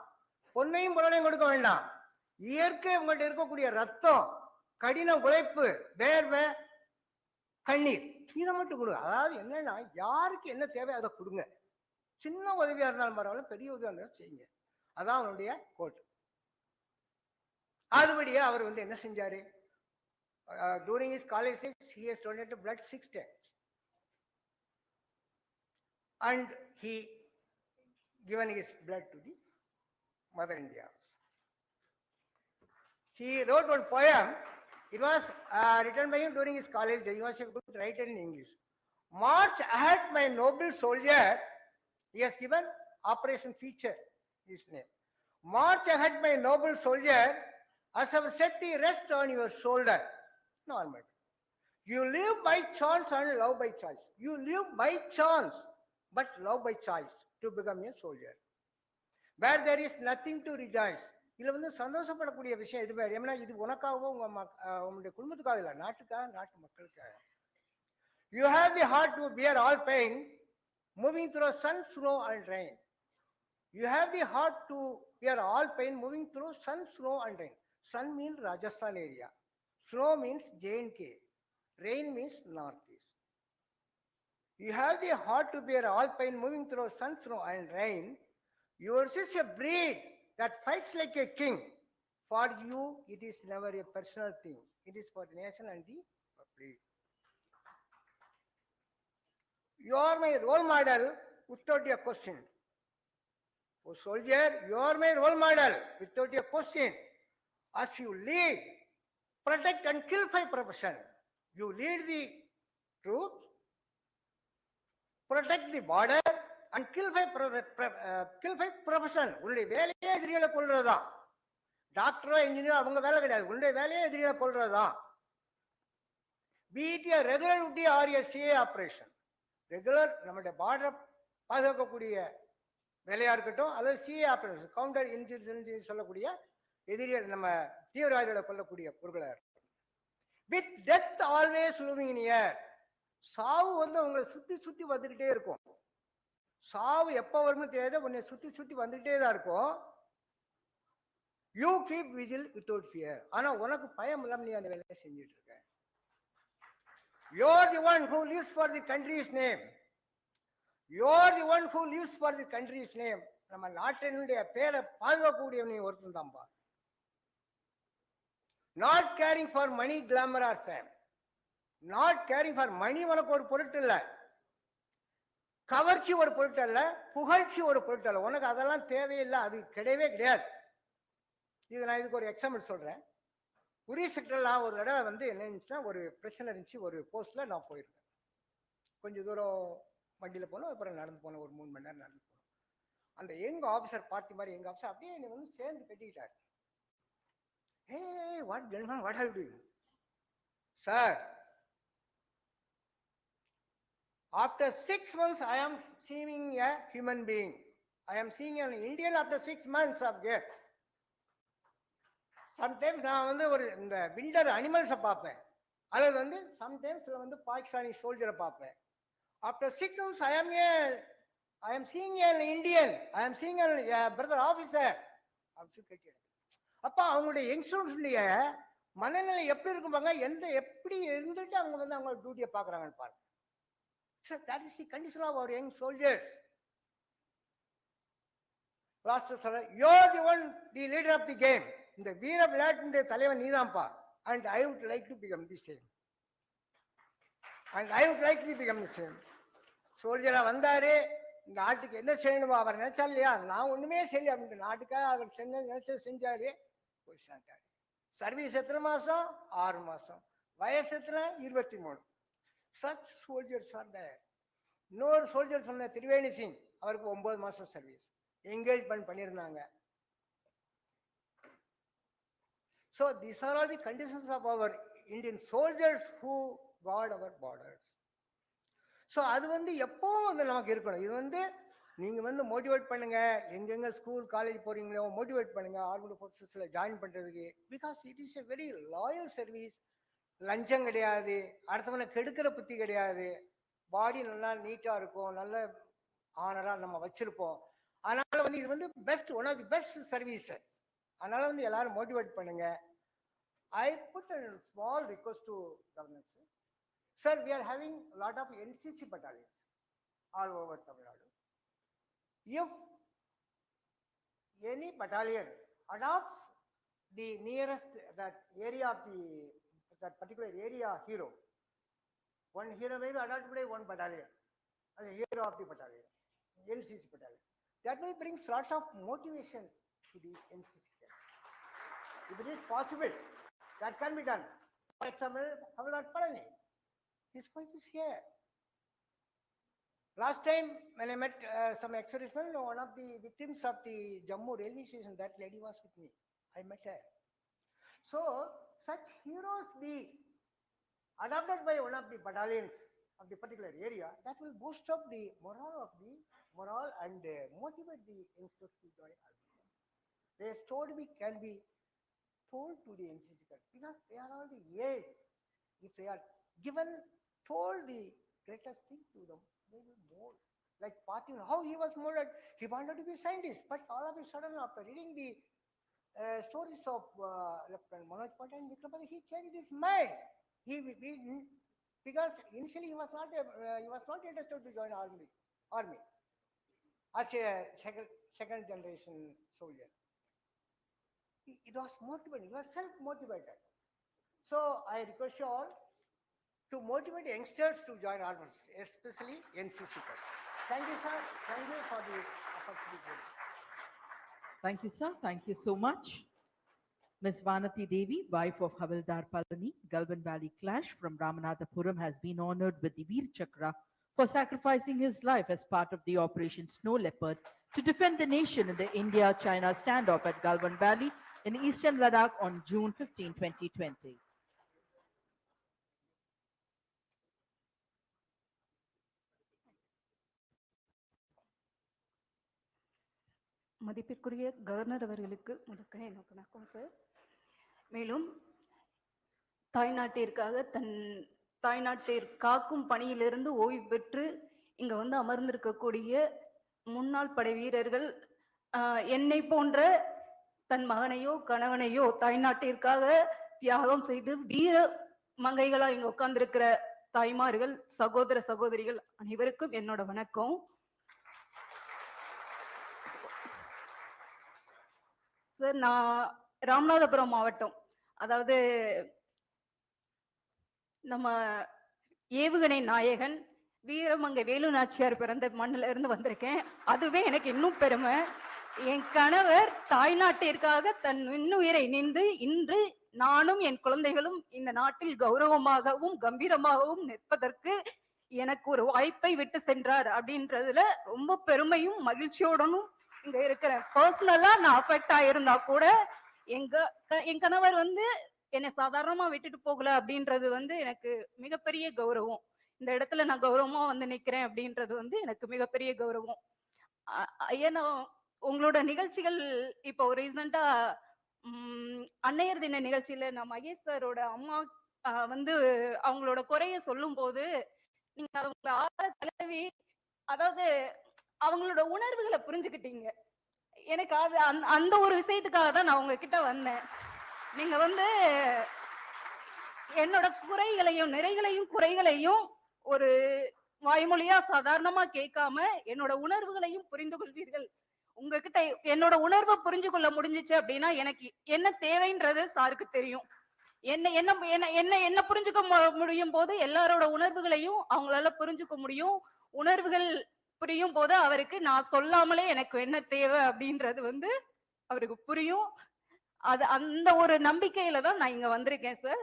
பொன்னையும் பொருளையும் கொடுக்க வேண்டாம். இயற்கை உங்கள்கிட்ட இருக்கக்கூடிய ரத்தம், கடின உழைப்பு, வேர்வை, கண்ணீர், இதை மட்டும் கொடுங்க. அதாவது என்னன்னா, யாருக்கு என்ன தேவை அதை கொடுங்க. சின்ன உதவியா இருந்தாலும் பரவாயில்ல, பெரிய உதவியா இருந்தாலும் செய்யுங்க. அதான் அவனுடைய கோட். அதுபடியே அவர் என்ன செஞ்சாரு? During his college days, he has donated blood 6 times. And he given his blood to the Mother India. He wrote one poem. It was written by him during his college days. He was a good writer in English. "March ahead, my noble soldier." He has given Operation Feature his name. "March ahead, my noble soldier, as our safety rests on your shoulder." Normal. You live by chance and love by choice. You live by chance, but love by choice to become a soldier. Where there is nothing to rejoice. இதுல சந்தோஷப்படக்கூடிய விஷயம் எதுவுமே, ஏன்னா இது உனக்காகவோ உங்களுடைய குடும்பத்துக்காக இல்லை, நாட்டுக்காக, நாட்டு மக்களுக்காக. You have the heart to bear all pain, moving through sun, snow and rain. You have the heart to bear all pain, moving through sun, snow and rain. Sun means Rajasthan area. Snow means J&K. Rain means northeast. You have the heart to bear all pain, moving through sun, snow and rain. Yours is a breed that fights like a king. For you, it is never a personal thing. It is for the nation and the public. You are my role model without a question. Oh soldier, you are my role model without a question. As you lead, protect and kill by profession. You lead the troops, protect the border and kill by profession. உன்னுடைய வேலையே எதிரிகளை கொள்றதுதான். டாக்டரோ இன்ஜினியரோ அவங்க வேலை கிடையாது. உன்னுடைய வேலையே எதிரிகளை கொள்றதுதான். Be it a regular duty or a CA operation. Regular நம்முடைய பார்டர் பாதுகாக்கக்கூடிய வேலையா இருக்கட்டும், அதாவது சிஏ ஆபரேஷன், கவுண்டர் இன்சர்ஜென்சி சொல்லக்கூடிய எதிரிகள், நம்ம தீவிரவாதிகளை கொல்லக்கூடிய பொருட்களா இருக்கும். வித் டெத் ஆல்வேஸ் லூமிங் இன் ஏர். சாவு உங்களை சுத்தி சுத்தி வந்துகிட்டே இருக்கும். சாவு எப்ப வரும்னு தெரியாது, உன்னை சுத்தி சுத்தி வந்துகிட்டே தான் இருக்கும். You keep vigil without fear. ஆனா உனக்கு பயம் இல்லாம நீ அந்த வேலையை செஞ்சுட்டு இருக்க. You are the one who lives for the country's name. You are the one who lives for the country's name. நம்ம நாட்டினுடைய பேரை பாதுகாக்கக்கூடிய நீ ஒருத்தன் தான்பா. Not caring for money, glamour or fame. Not caring for money உனக்கு ஒரு பொருட்டு இல்ல, கவர்ச்சி ஒரு பொருட்டு அல்ல, புகழ்ச்சி ஒரு பொருட்டு அல்ல. உனக்கு அதெல்லாம் தேவையில்லை, அது கிடையவே கிடையாது. நான் இதுக்கு ஒரு எக்ஸாம்பிள் சொல்றேன். உரிய செக்டர்ல ஒரு தடவை என்ன இருந்துச்சுன்னா, ஒரு பிரச்சனை இருந்துச்சு. ஒரு போஸ்ட்ல நான் போயிருக்கேன். கொஞ்சம் தூரம் வண்டியில் போனோம், அப்புறம் நடந்து போனோம், ஒரு 3 மணி நேரம் நடந்து போனோம். அந்த எங்க ஆஃபீஸர் பார்த்த மாதிரி எங்க ஆஃபீஸர் அப்படியே என்னை வந்து சேர்ந்து கட்டிக்கிட்டார். ஹே வாட் ஜென்மன், what are you doing sir? After 6 months, I am seeing a human being. I am seeing an Indian after 6 months of death. Sometimes நான் வந்து ஒரு இந்த விண்டர் அனிமல்ஸை பார்ப்பேன், அல்லது வந்து சம்டைம்ஸ்ல வந்து பாகிஸ்தானி சோல்ஜரை பார்ப்பேன். After 6 months, I am seeing an Indian. I am seeing a brother officer. அப்ப அவங்களுடைய யங்ஸ்டர்ஸுடைய மனநிலை எப்படி இருக்கும்பாங்க, எப்படி இருந்துட்டு அவங்க வந்து அவங்க டியூட்டியை பார்க்குறாங்கன்னு பாருங்க. So that is the condition of our young soldiers. Last sir, you are the one, the leader of the game. இந்த வீர விளையாட்டுடைய தலைவன் நீதான்ப்பா. And I would like to become the same. And I would like to become the same. சோல்ஜரா வந்தாரு, நாட்டுக்கு என்ன செய்யணுமோ அவர் நினைச்சா இல்லையா, நான் ஒண்ணுமே செய்யல அப்படின்ட்டு நாட்டுக்காக அவர் நினைச்ச செஞ்சாரு, போய் சேர்ந்தாரு. சர்வீஸ் எத்தனை மாசம்? 6 மாசம். வயசு எத்தனை? 23. Such soldiers are there. இன்னொரு சோல்ஜர் சொன்ன திரிவேணி சிங், அவருக்கு 9 மாசம் சர்வீஸ், என்கேஜ்மெண்ட் பண்ணியிருந்தாங்க. So these are all the conditions of our Indian soldiers who guard our borders. So அது வந்து எப்பவும் வந்து நமக்கு இருக்கணும். இது வந்து நீங்க வந்து மோட்டிவேட் பண்ணுங்க, எங்கெங்க ஸ்கூல் காலேஜ் போறீங்களோ மோட்டிவேட் பண்ணுங்க ஆர்மட் ஃபோர்ஸஸ்ல ஜாயின் பண்றதுக்கு. Because it is a very loyal service. லஞ்சம் கிடையாது, அடுத்தவனை கெடுக்கிற புத்தி கிடையாது, பாடி நல்லா நீட்டா இருக்கும், நல்ல ஆனரா நம்ம வச்சிருப்போம். அதனால வந்து இது வந்து best, one of the best services. அதனால வந்து எல்லாரும் மோட்டிவேட் பண்ணுங்க. I put a small request to governor sir. Sir, we are having a lot of NCC battalions all over Tamil Nadu. If any battalion adopts the nearest that area of that particular area hero, one hero may be adopted by one battalion as a hero of the battalion, NCC battalion. That may bring lots of motivation to the NCC. If it is possible, that can be done. For example, Havildar Palani, his wife is here. Last time when I met some ex-servicemen, one of the victims of the Jammu railway station, that lady was with me. I met her. So such heroes be adopted by one of the battalions of the particular area, that will boost up the morale and motivate the youngsters to join army. Their story can be told to the NCC cadets because they are all the age. If they are told the greatest thing to them, they will mold. Like Patin, how he was molded, he wanted to be a scientist, but all of a sudden after reading the stories of Lieutenant Manoj Patel and Vikram, he changed his mind. Because initially he was not interested to join army as a second generation soldier. It was motivated, he was self-motivated. So I request you all to motivate youngsters to join armies, especially NCC. Thank you, sir. Thank you for the opportunity. Thank you, sir. Thank you so much. Ms. Vanati Devi, wife of Havildar Palani, Galban Valley Clash from Ramanathapuram, has been honored with the Veer Chakra for sacrificing his life as part of the Operation Snow Leopard to defend the nation in the India-China standoff at Galban Valley in eastern Ladakh on June 15, 2020. மதிப்பிற்குரிய governor அவர்களுக்கு முதற்கனே எனக்கு வணக்கம் sir. மேலும் தாய்நாட்டிற்கு காக்கும் பணியிலிருந்து ஓய்வு பெற்று இங்க வந்து அமர்ந்திருக்கக்கூடிய முன்னாள் படை வீரர்கள், என்னை போன்ற தன் மகனையோ கணவனையோ தாய்நாட்டிற்காக தியாகம் செய்து வீர மங்கைகளா இங்க உட்கார்ந்திருக்கிற தாய்மார்கள், சகோதர சகோதரிகள் அனைவருக்கும் என்னோட வணக்கம். சார், நான் ராமநாதபுரம் மாவட்டம், அதாவது நம்ம ஏவுகணை நாயகன் வீரமங்கை வேலு நாச்சியார் பிறந்த மண்ணில இருந்து வந்திருக்கேன். அதுவே எனக்கு இன்னும் பெருமை. என் கணவர் தாய்நாட்டிற்காக தன் இன்னுயிரை நீந்து இன்று நானும் என் குழந்தைகளும் இந்த நாட்டில் கௌரவமாகவும் கம்பீரமாகவும் நிற்பதற்கு எனக்கு ஒரு வாய்ப்பை விட்டு சென்றார் அப்படின்றதுல ரொம்ப பெருமையும் மகிழ்ச்சியோடனும் இங்க இருக்கிறேன். பர்சனலா நான் அஃபெக்ட் ஆயிருந்தா கூட என் கணவர் வந்து என்னை சாதாரணமா விட்டுட்டு போகல அப்படின்றது வந்து எனக்கு மிகப்பெரிய கௌரவம். இந்த இடத்துல நான் கௌரவமா வந்து நிக்கிறேன் அப்படின்றது வந்து எனக்கு மிகப்பெரிய கௌரவம். ஏன்னா உங்களோட நிகழ்ச்சிகள் இப்போ ரீசெண்டா அன்னையர் தின நிகழ்ச்சியில நான் மகேஷ் சாரோட அம்மா வந்து அவங்களோட குறைய சொல்லும் போது நீங்க அவங்கள ஆற தழுவி, அதாவது அவங்களோட உணர்வுகளை புரிஞ்சுக்கிட்டீங்க. எனக்கு அது அந்த ஒரு விஷயத்துக்காக தான் நான் உங்ககிட்ட வந்தேன். நீங்க வந்து என்னோட குறைகளையும் நிறைகளையும் குறைகளையும் ஒரு வாய்மொழியா சாதாரணமா கேட்காம என்னோட உணர்வுகளையும் புரிந்து கொள்வீர்கள். உங்ககிட்ட என்னோட உணர்வை புரிஞ்சு கொள்ள முடிஞ்சிச்சு அப்படின்னா எனக்கு என்ன தேவைன்றது சாருக்கு தெரியும். என்ன என்ன என்ன என்ன என்ன புரிஞ்சுக்க முடியும் போது எல்லாரோட உணர்வுகளையும் அவங்களால புரிஞ்சுக்க முடியும். உணர்வுகள் புரியும் போது அவருக்கு நான் சொல்லாமலே எனக்கு என்ன தேவை அப்படின்றது வந்து அவருக்கு புரியும். அது அந்த ஒரு நம்பிக்கையில தான் நான் இங்க வந்திருக்கேன் சார்.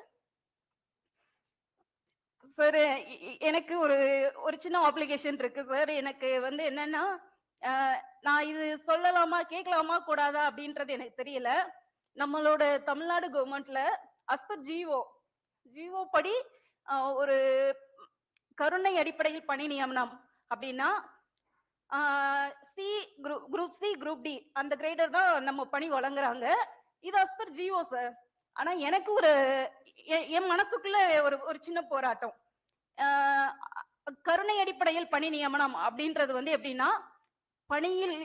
சார் எனக்கு ஒரு ஒரு சின்ன அப்ளிகேஷன் இருக்கு சார். எனக்கு வந்து என்னன்னா நான் இது சொல்லலாமா கேட்கலாமா கூடாதா அப்படின்றது எனக்கு தெரியல. நம்மளோட தமிழ்நாடு கவர்மெண்ட்ல அஸ்பர் ஜிஓ படி ஒரு கருணை அடிப்படையில் பணி நியமனம் அப்படின்னா குரூப் சி குரூப் டி அந்த கிரேடர் தான் நம்ம பணி வழங்குறாங்க. இது அஸ்பர் ஜிஓ சார். ஆனா எனக்கு ஒரு என் மனசுக்குள்ள ஒரு சின்ன போராட்டம். கருணை அடிப்படையில் பணி நியமனம் அப்படின்றது வந்து எப்படின்னா பணியில்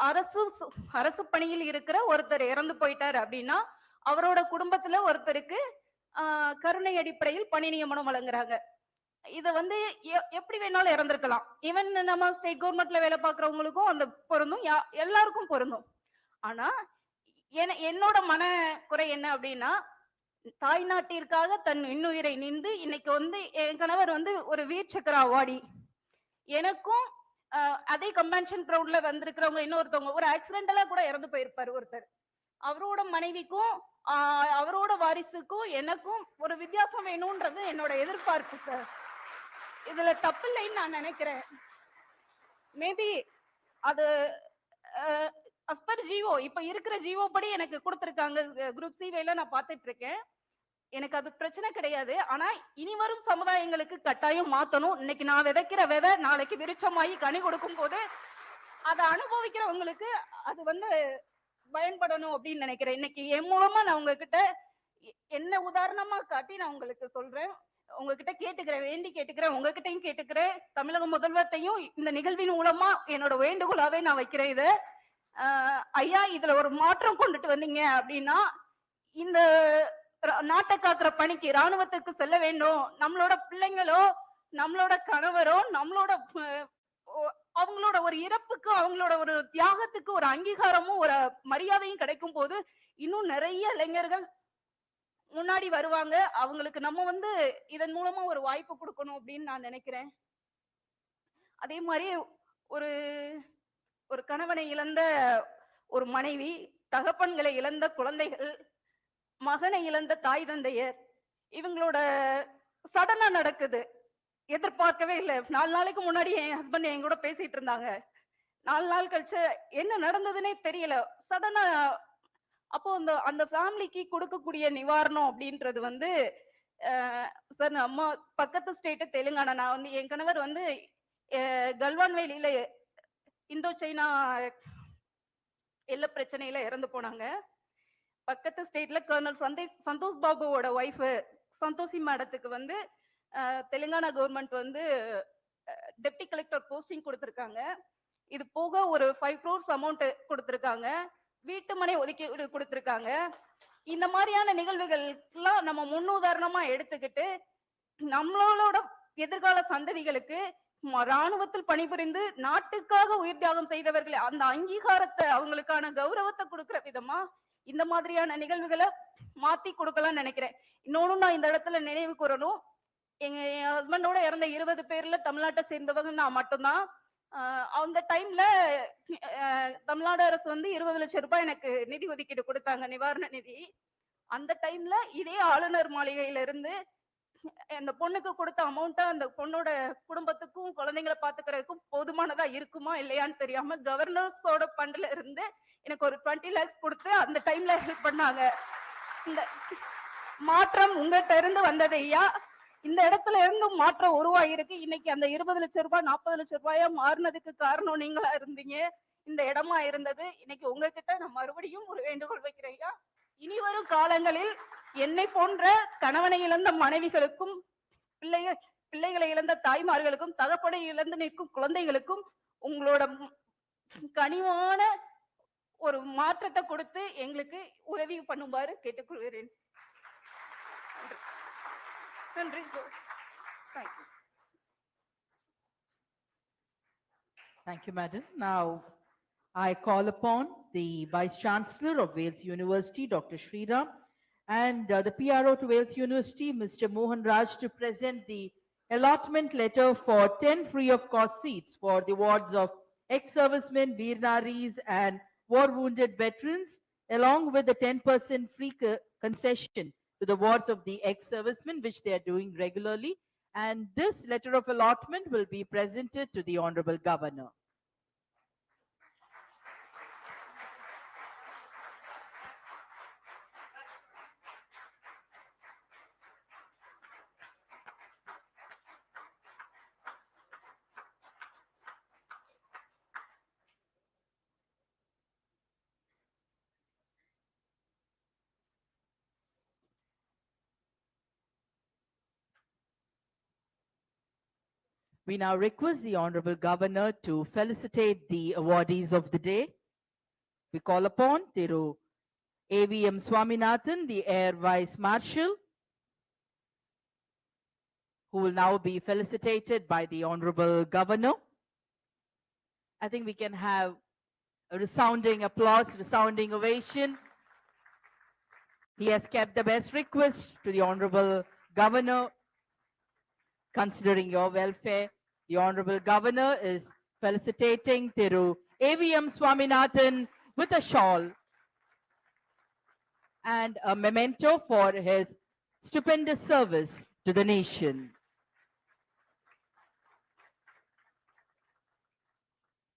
அரசு பணியில் இருக்கிற ஒருத்தர் இறந்து போயிட்டார் அப்படின்னா அவரோட குடும்பத்துல ஒருத்தருக்கு கருணை அடிப்படையில் பணி நியமனம் வழங்குறாங்க. இத வந்து எப்படி வேணாலும் இறந்திருக்கலாம். ஈவன் நம்ம ஸ்டேட் கவர்மெண்ட்ல வேலை பார்க்கறவங்களுக்கும் அந்த பொருந்தும், எல்லாருக்கும் பொருந்தும். ஆனா என்னோட மன குறை என்ன அப்படின்னா தாய் நாட்டிற்காக தன் இன்னுயிரை நின்று இன்னைக்கு வந்து என் கணவர் வந்து ஒரு வீர் சக்கர அவார்டி. எனக்கும் அதே கம்பென்ஷன் கிரவுண்ட்ல வந்திருக்கிறவங்க இன்னொருத்தவங்க ஒரு ஆக்சிடென்டலா கூட இறந்து போயிருப்பாரு ஒருத்தர். அவரோட மனைவிக்கும் அவரோட வாரிசுக்கும் எனக்கும் ஒரு வித்தியாசம் வேணும்ன்றது என்னோட எதிர்பார்ப்பு சார். இதுல தப்பு இல்லைன்னு நான் நினைக்கிறேன். மேபி அது அஸ்பர் ஜிஓ இப்ப இருக்கிற ஜிஓ படி எனக்கு கொடுத்திருக்காங்க. குரூப் சி வேலை நான் பார்த்துட்டு இருக்கேன். எனக்கு அது பிரச்சனை கிடையாது. ஆனா இனி வரும் சமுதாயங்களுக்கு கட்டாயம் மாத்தணும். இன்னைக்கு நான் விதைக்கிற விதை நாளைக்கு விருட்சமாயி கனி கொடுக்கும் போது அதை அனுபவிக்கிறவங்களுக்கு அது வந்து பயன்படணும் அப்படின்னு நினைக்கிறேன். இன்னைக்கு என் மூலமா நான் உங்ககிட்ட என்ன உதாரணமா காட்டி நான் உங்களுக்கு சொல்றேன். உங்ககிட்ட கேட்டுக்கிறேன், வேண்டி கேட்டுக்கிறேன், உங்ககிட்டையும் கேட்டுக்கிறேன், தமிழக முதல்வர்த்தையும் இந்த நிகழ்வின் மூலமா என்னோட வேண்டுகோளாவே நான் வைக்கிறேன். இதை ஐயா இதுல ஒரு மாற்றம் கொண்டுட்டு வந்தீங்க அப்படின்னா இந்த நாட்டை காக்குற பணிக்கு ராணுவத்துக்கு செல்ல வேண்டும். நம்மளோட பிள்ளைங்களோ நம்மளோட கணவரோ நம்மளோட அவங்களோட ஒரு இறப்புக்கு அவங்களோட ஒரு தியாகத்துக்கு ஒரு அங்கீகாரமும் ஒரு மரியாதையும் கிடைக்கும் போது இன்னும் நிறைய இளைஞர்கள் முன்னாடி வருவாங்க. அவங்களுக்கு நம்ம வந்து இதன் மூலமா ஒரு வாய்ப்பு கொடுக்கணும் அப்படின்னு நான் நினைக்கிறேன். அதே மாதிரி ஒரு ஒரு கணவனை இழந்த ஒரு மனைவி, தகப்பன்களை இழந்த குழந்தைகள், மகனை இழந்த தாய் தந்தையர், இவங்களோட சடனா நடக்குது. எதிர்பார்க்கவே இல்லை. 4 நாளைக்கு முன்னாடி என் ஹஸ்பண்ட் என் கூட பேசிட்டு இருந்தாங்க. 4 நாள் கழிச்சு என்ன நடந்ததுன்னே தெரியல. சடனா அப்போ அந்த ஃபேமிலிக்கு கொடுக்கக்கூடிய நிவாரணம் அப்படின்றது வந்து சார் நம்ம பக்கத்து ஸ்டேட் தெலுங்கானா. நான் வந்து என் கணவர் வந்து கல்வான் வேலியில இந்தோ சைனா எல்ல பிரச்சனையில இறந்து போனாங்க. பக்கத்து ஸ்டேட்ல கர்னல் சந்தோஷ் பாபுவோட ஒய்ஃப் சந்தோஷி மேடத்துக்கு வந்து தெலுங்கானா கவர்மெண்ட் வந்து டெப்டி கலெக்டர் போஸ்டிங் கொடுத்திருக்காங்க. இது போக ஒரு 5 crores அமௌண்ட் கொடுத்திருக்காங்க. வீட்டு மனை ஒதுக்கீடு கொடுத்திருக்காங்க. இந்த மாதிரியான நிகழ்வுகள்லாம் நம்ம முன்னுதாரணமா எடுத்துக்கிட்டு நம்மளோட எதிர்கால சந்ததிகளுக்கு ராணுவத்தில் பணிபுரிந்து நாட்டுக்காக உயிர் தியாகம் செய்தவர்கள் அந்த அங்கீகாரத்தை அவங்களுக்கான கௌரவத்தை கொடுக்கிற விதமா இந்த மாதிரியான நிகழ்வுகளை மாத்தி கொடுக்கலாம் நினைக்கிறேன். இன்னொன்னு நான் இந்த இடத்துல நினைவு கூறணும். என் ஹஸ்பண்டோட இறந்த 20 பேர்ல தமிழ்நாட்டை சேர்ந்தவங்க நான் மட்டும்தான். அந்த டைம்ல தமிழ்நாடு அரசு வந்து 20 லட்சம் ரூபாய் எனக்கு நிதி ஒதுக்கீடு கொடுத்தாங்க, நிவாரண நிதி. அந்த டைம்ல இதே ஆளுநர் மாளிகையில இருந்து அந்த பொண்ணுக்கு கொடுத்த அமௌண்ட் அந்த பொண்ணோட குடும்பத்துக்கும் குழந்தைங்களை பாத்துக்கிறதுக்கும் போதுமானதா இருக்குமா இல்லையான்னு தெரியாம கவர்னர்ஸோட ஃபண்ட்ல இருந்து எனக்கு ஒரு 20 lakhs கொடுத்து அந்த டைம்ல ஹெல்ப் பண்ணாங்க. இந்த மாற்றம் உங்ககிட்ட இருந்து வந்தது ஐயா. இந்த இடத்துல இருந்தும் மாற்றம் உருவாயிருக்கு. இன்னைக்கு அந்த 20 லட்சம் ரூபாய் 40 லட்சம் ரூபாயா மாறினதுக்கு காரணம் நீங்களா இருந்தீங்க. இந்த இடமா இருந்தது. இன்னைக்கு உங்ககிட்ட நான் மறுபடியும் ஒரு வேண்டுகோள் வைக்கிறேன் ஐயா. இனி வரும் காலங்களில் என்னை போன்ற கணவனை இழந்த மனைவிகளுக்கும் பிள்ளைகளை இழந்த தாய்மார்களுக்கும் தகப்பனை இழந்து நிற்கும் குழந்தைகளுக்கும் உங்களோட கனிவான ஒரு மாற்றத்தை கொடுத்து எங்களுக்கு உதவி பண்ணுமாறு கேட்டுக்கொள்கிறேன். நன்றி sir. Thank you. Thank you, madam. Now, I call upon the Vice Chancellor of Wales University, Dr. Sriram, and the PRO to Wales University, Mr. Mohan Raj, to present the allotment letter for 10 free of cost seats for the wards of ex-servicemen, Veer Naris, and war-wounded veterans, along with the 10% free concession to the wards of the ex-servicemen, which they are doing regularly. And this letter of allotment will be presented to the Honorable Governor. We now request the Honorable Governor to felicitate the awardees of the day. We call upon Thiru AVM Swaminathan, the Air Vice Marshal, who will now be felicitated by the Honorable Governor. I think we can have a resounding applause, resounding ovation. He has kept the best request to the Honorable Governor, considering your welfare. The Honorable Governor is felicitating Thiru AVM Swaminathan with a shawl and a memento for his stupendous service to the nation.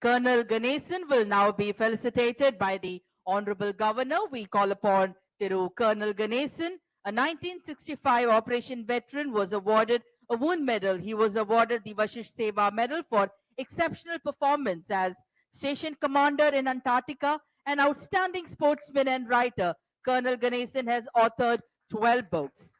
Colonel Ganesan will now be felicitated by the Honorable Governor. We call upon Thiru Colonel Ganesan, a 1965 Operation veteran, was awarded a wound medal. He was awarded the Vashish Seva Medal for exceptional performance as station commander in Antarctica, an outstanding sportsman and writer. Colonel Ganesan has authored 12 books.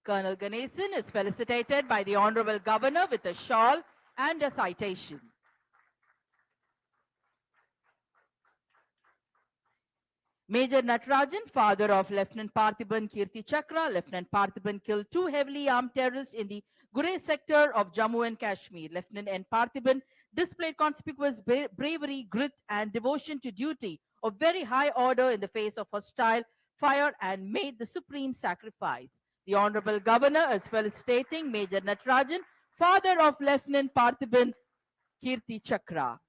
Colonel Ganesan is felicitated by the Honorable Governor with a shawl and a citation. Major Natarajan, father of Lieutenant Parthiban Kirti Chakra. Lieutenant Parthiban killed 2 heavily armed terrorists in the Gurez sector of Jammu and Kashmir. Lieutenant N. Parthiban displayed conspicuous bravery, grit, and devotion to duty of very high order in the face of hostile fire and made the supreme sacrifice. The Honorable Governor is felicitating Major Natarajan, father of Lieutenant Parthiban Kirti Chakra.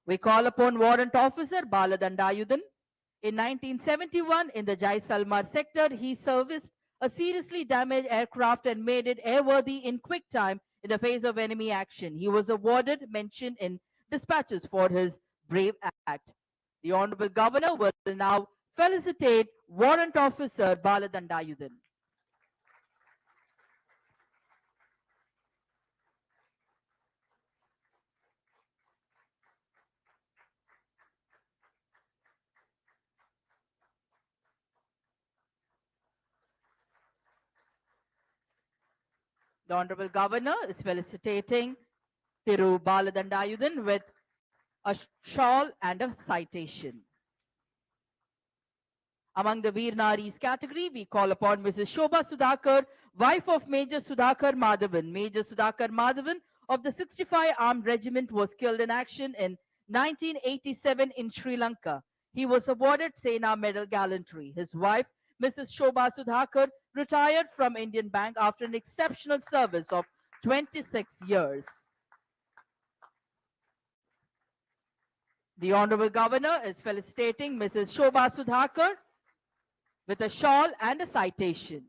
We call upon Warrant Officer Bala Dandayudan. In 1971, in the Jaisalmer sector, he serviced a seriously damaged aircraft and made it airworthy in quick time in the face of enemy action. He was awarded mention in dispatches for his brave act. The Honorable Governor will now felicitate Warrant Officer Bala Dandayudan. The Honorable Governor is felicitating Thiru Bala Dandayudan with a shawl and a citation. Among the Veer Naris category, we call upon Mrs. Shobha Sudhakar, wife of Major Sudhakar Madhavan. Major Sudhakar Madhavan of the 65 Armed Regiment was killed in action in 1987 in Sri Lanka. He was awarded Sena Medal Gallantry. His wife, Mrs. Shobha Sudhakar, retired from Indian Bank after an exceptional service of 26 years. The Honorable Governor is felicitating Mrs. Shobha Sudhakar with a shawl and a citation.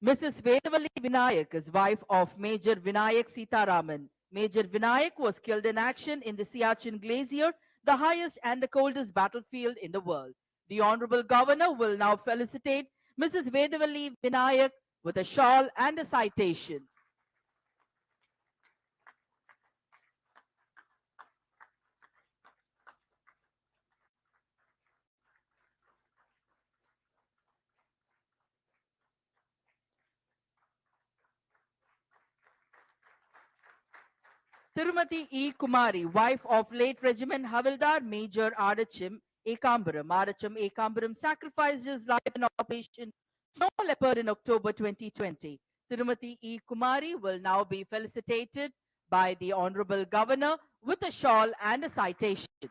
Mrs. Vedavalli Vinayak is wife of Major Vinayak Sitaraman. Major Vinayak was killed in action in the Siachen Glacier, the highest and the coldest battlefield in the world. The Honorable Governor will now felicitate Mrs. Vedavalli Vinayak with a shawl and a citation. Tirumati E. Kumari, wife of late Regiment Havildar Major Adachim Ekambaram. Adachim Ekambaram sacrificed his life in Operation Snow Leopard in October 2020. Tirumati E. Kumari will now be felicitated by the Honorable Governor with a shawl and a citation.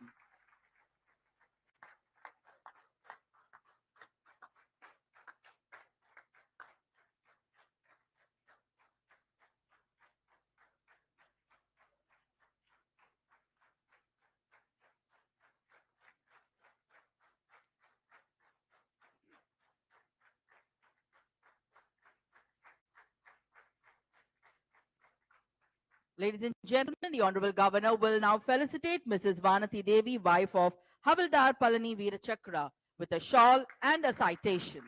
Ladies and gentlemen, the Honorable Governor will now felicitate Mrs. Vanati Devi, wife of Havildar Palani Veerachakra, with a shawl and a citation.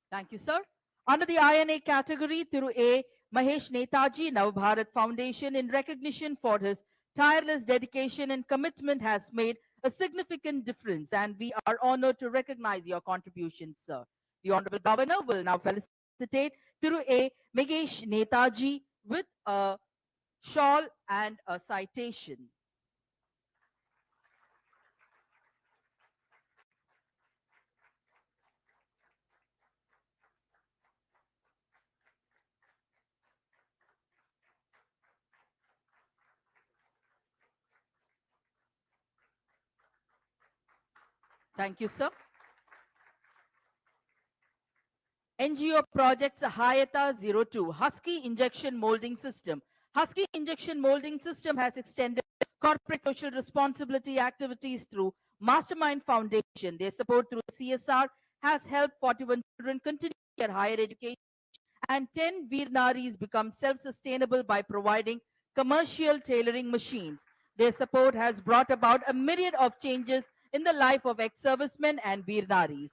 Thank you, sir. Under the INA category, Thiru A. Mahesh Netaji Navbharat Foundation, in recognition for his tireless dedication and commitment, has made a significant difference, and we are honored to recognize your contributions, sir. The Honorable Governor will now felicitate Thiru A. Mahesh Netaji with a shawl and a citation. Thank you, sir. NGO projects Hayata 02 Husky Injection Molding System. Husky Injection Molding System has extended corporate social responsibility activities through Mastermind Foundation. Their support through CSR has helped 41 children continue their higher education, and 10 Veer Naris become self-sustainable by providing commercial tailoring machines. Their support has brought about a myriad of changes in the life of ex-servicemen and Veer Naris.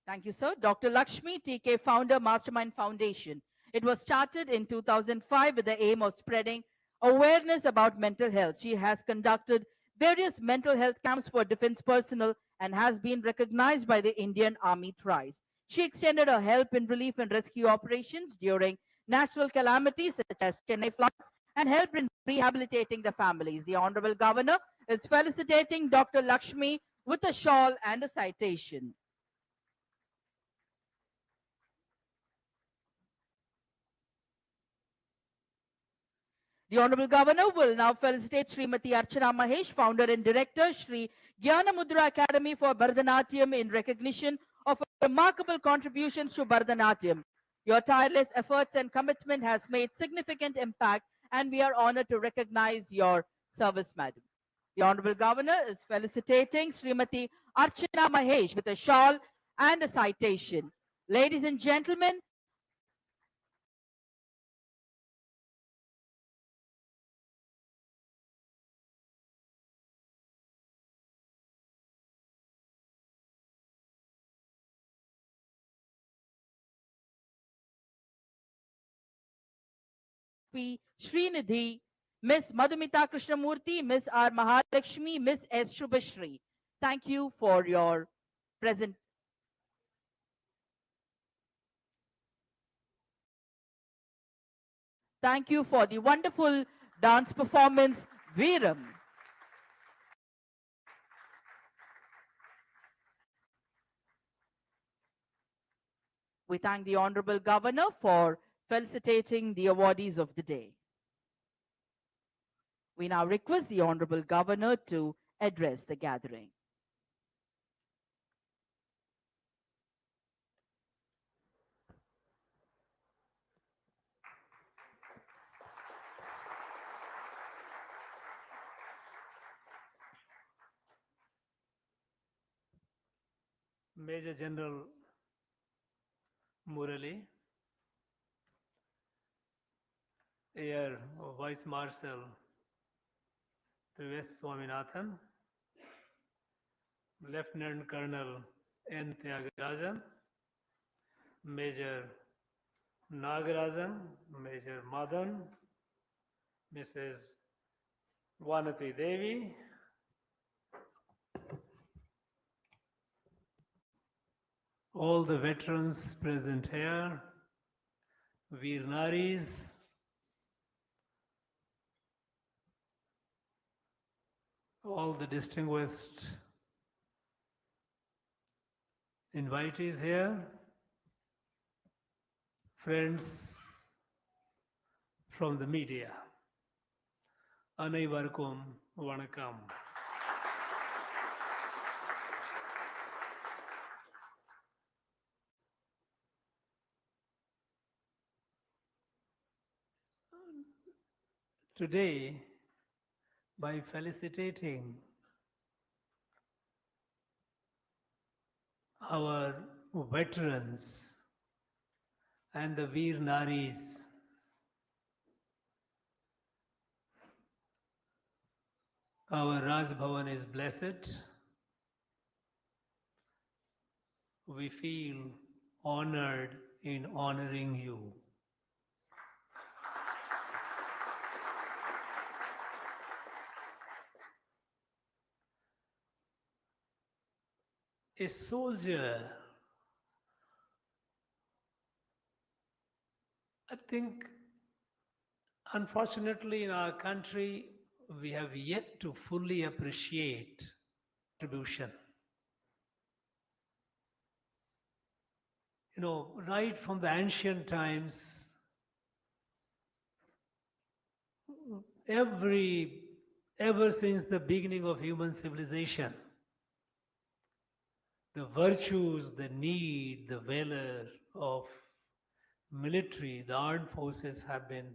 Thank you, sir. Dr. Lakshmi TK, founder, Mastermind Foundation. It was started in 2005 with the aim of spreading awareness about mental health. She has conducted various mental health camps for defense personnel and has been recognized by the Indian Army thrice. She extended her help in relief and rescue operations during natural calamities such as Chennai floods and helped in rehabilitating the families. The Honorable Governor is felicitating Dr. Lakshmi with a shawl and a citation. The Honorable Governor will now felicitate Srimati Archana Mahesh, founder and director, Sri Gyana Mudra Academy for Bharatanatyam, in recognition of her remarkable contributions to Bharatanatyam. Your tireless efforts and commitment has made significant impact, and we are honored to recognize your service, madam. The Honorable Governor is felicitating Srimati Archana Mahesh with a shawl and a citation. Ladies and gentlemen, P. Srinidhi, Ms. Madhumita Krishnamurthy, Ms. R. Mahalakshmi, Ms. S. Shubhashri. Thank you for your present. Thank you for the wonderful dance performance, Veeram. We thank the Honorable Governor for felicitating the awardees of the day. We now request the Honorable Governor to address the gathering. Major General Murali, Air Vice Marshal S. Swaminathan, Lieutenant Colonel N. Tyagarajan, Major Nagarajan, Major Madan, Mrs. Vanati Devi, all the veterans present here, Veer Naris, all the distinguished invitees here, friends from the media. அனைவருக்கும் வணக்கம். Today, by felicitating our veterans and the Veer Naris, our Raj Bhavan is blessed. We feel honored in honoring you. A soldier, I think, unfortunately, in our country, we have yet to fully appreciate contribution. You know, right from the ancient times, ever since the beginning of human civilization, the virtues, the need, the valor of military, the armed forces have been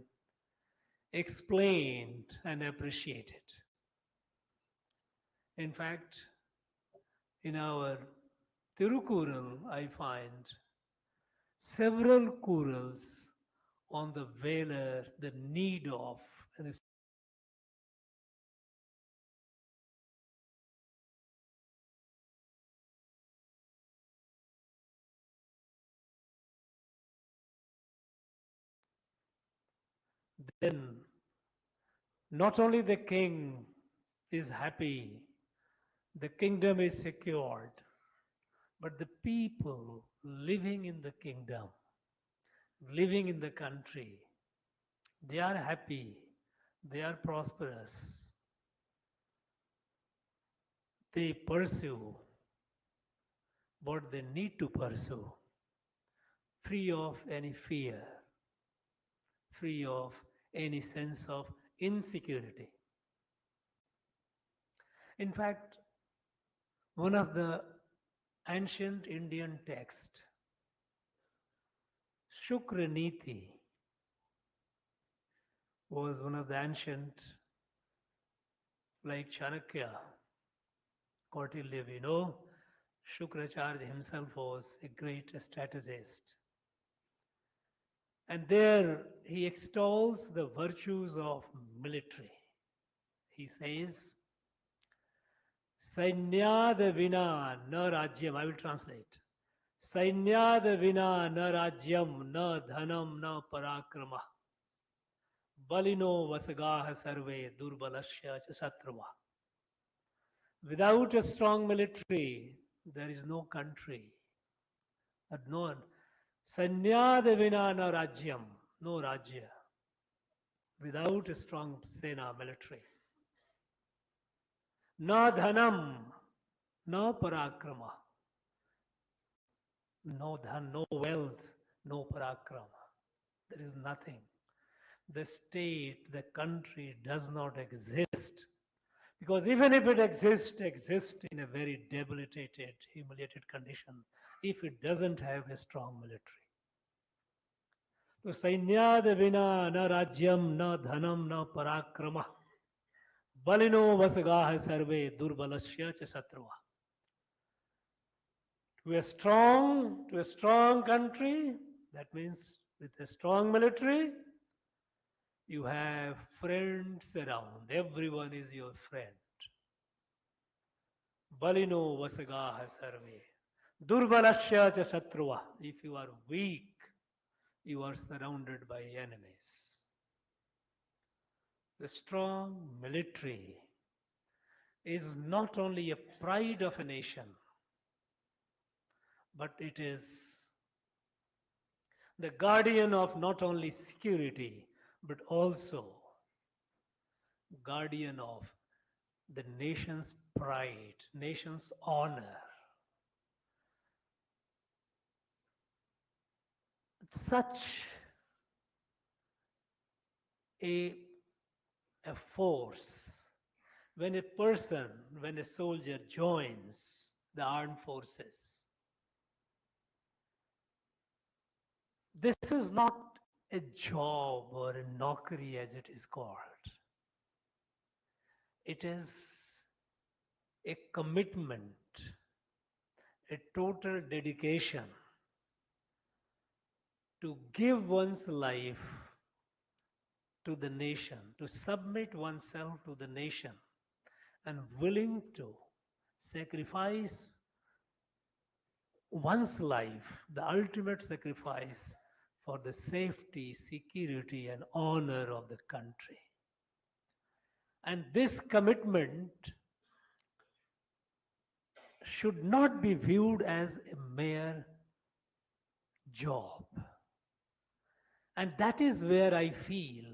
explained and appreciated. In fact, in our Tirukural, I find several kurals on the valor, the need of, and then not only the king is happy, the kingdom is secured, but the people living in the kingdom, living in the country, they are happy, they are prosperous, they pursue what they need to pursue, free of any fear, free of any sense of insecurity. In fact, one of the ancient Indian texts, Shukraniti, was one of the ancient, like Chanakya, Kautilya, we know, Shukracharya himself was a great strategist. And there he extols the virtues of military. He says, Sainyada vina na rajyam. I will translate. Sainyada vina na rajyam na dhanam na parakrama. Balino vasagaha sarve durbalasya cha satrava. Without a strong military, there is no country. No sanyada vina na rajyam, no rajya. Without a strong sena military. Na dhanam, no parakrama. No dhan, no wealth, no parakrama. There is nothing. The state, the country does not exist. Because even if it exists in a very debilitated, humiliated condition, if it doesn't have a strong military. So sainyad vina na rajyam, na dhanam, na parakrama. Balino vasagaha sarve durbalasya cha satrava. To a strong country, that means with a strong military, you have friends around. Everyone is your friend. Balino vasagaha sarve. Durbalasya cha satruva. If you are weak, you are surrounded by enemies. The strong military is not only a pride of a nation, but it is the guardian of not only security, but also guardian of the nation's pride, nation's honor. Such a force, when a person, when a soldier joins the armed forces, this is not a job or a naukri as it is called. It is a commitment, a total dedication to give one's life to the nation, to submit oneself to the nation, and willing to sacrifice one's life, the ultimate sacrifice for the safety, security, and honor of the country. And this commitment should not be viewed as a mere job. And that is where I feel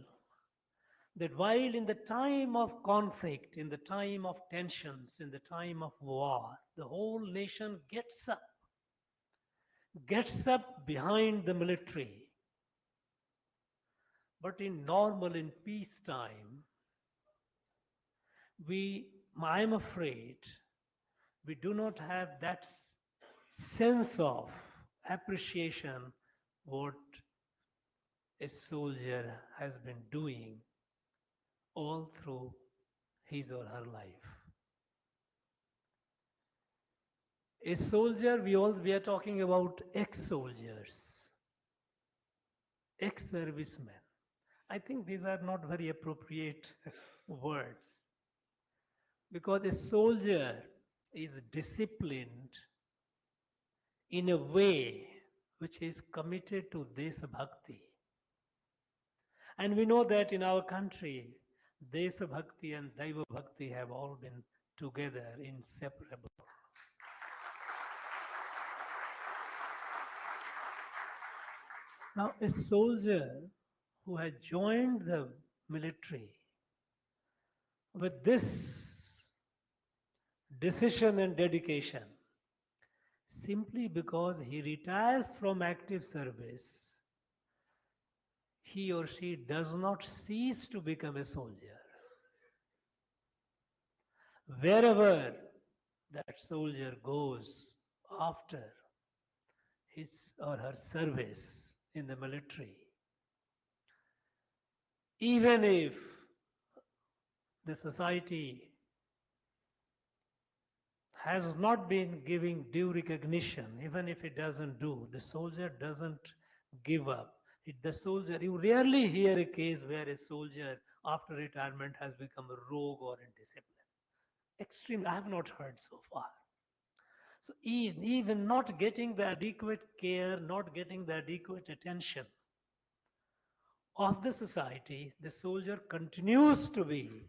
that while in the time of conflict, in the time of tensions, in the time of war, the whole nation gets up behind the military. But in normal, in peacetime, I am afraid, we do not have that sense of appreciation what a soldier has been doing all through his or her life. A soldier, we are talking about ex-soldiers, ex-servicemen. I think these are not very appropriate words, because a soldier is disciplined in a way which is committed to Desa Bhakti. And we know that in our country, Desa Bhakti and Daiva Bhakti have all been together, inseparable. Now, a soldier who has joined the military with this decision and dedication, simply because he retires from active service, he or she does not cease to become a soldier. Wherever that soldier goes after his or her service in the military, even if the society has not been giving due recognition, even if it doesn't do, the soldier doesn't give up. You rarely hear a case where a soldier after retirement has become a rogue or indisciplined. Extreme, I have not heard so far. So even not getting the adequate care, not getting the adequate attention, of the society, the soldier continues to be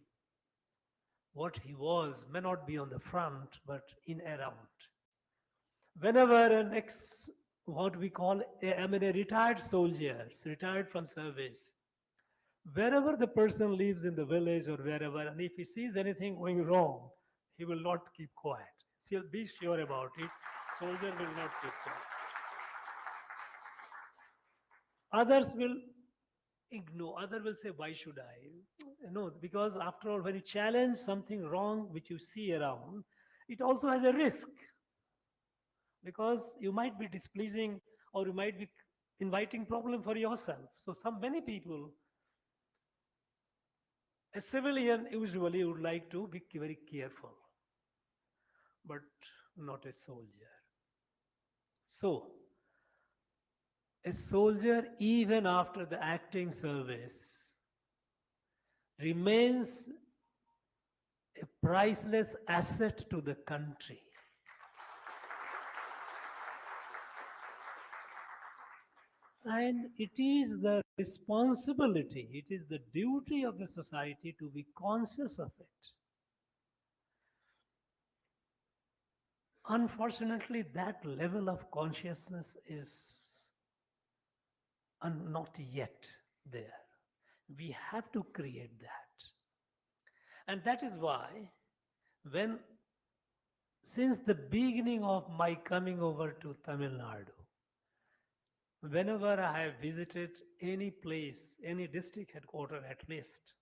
what he was, may not be on the front, but in around. Whenever an what we call, a retired soldier, retired from service, wherever the person lives in the village or wherever, and if he sees anything going wrong, he will not keep quiet. He'll be sure about it. Soldier will not keep quiet. Others will ignore. Other will say, "Why should I?" No, because after all, when you challenge something wrong which you see around, it also has a risk because you might be displeasing or you might be inviting problem for yourself. So many people, a civilian usually would like to be very careful, but not a soldier. So a soldier, even after the acting service, remains a priceless asset to the country. And it is the responsibility, it is the duty of the society to be conscious of it. Unfortunately, that level of consciousness is not yet there. We have to create that. And that is why, when since the beginning of my coming over to Tamil Nadu, whenever I have visited any place, any district headquarters at least,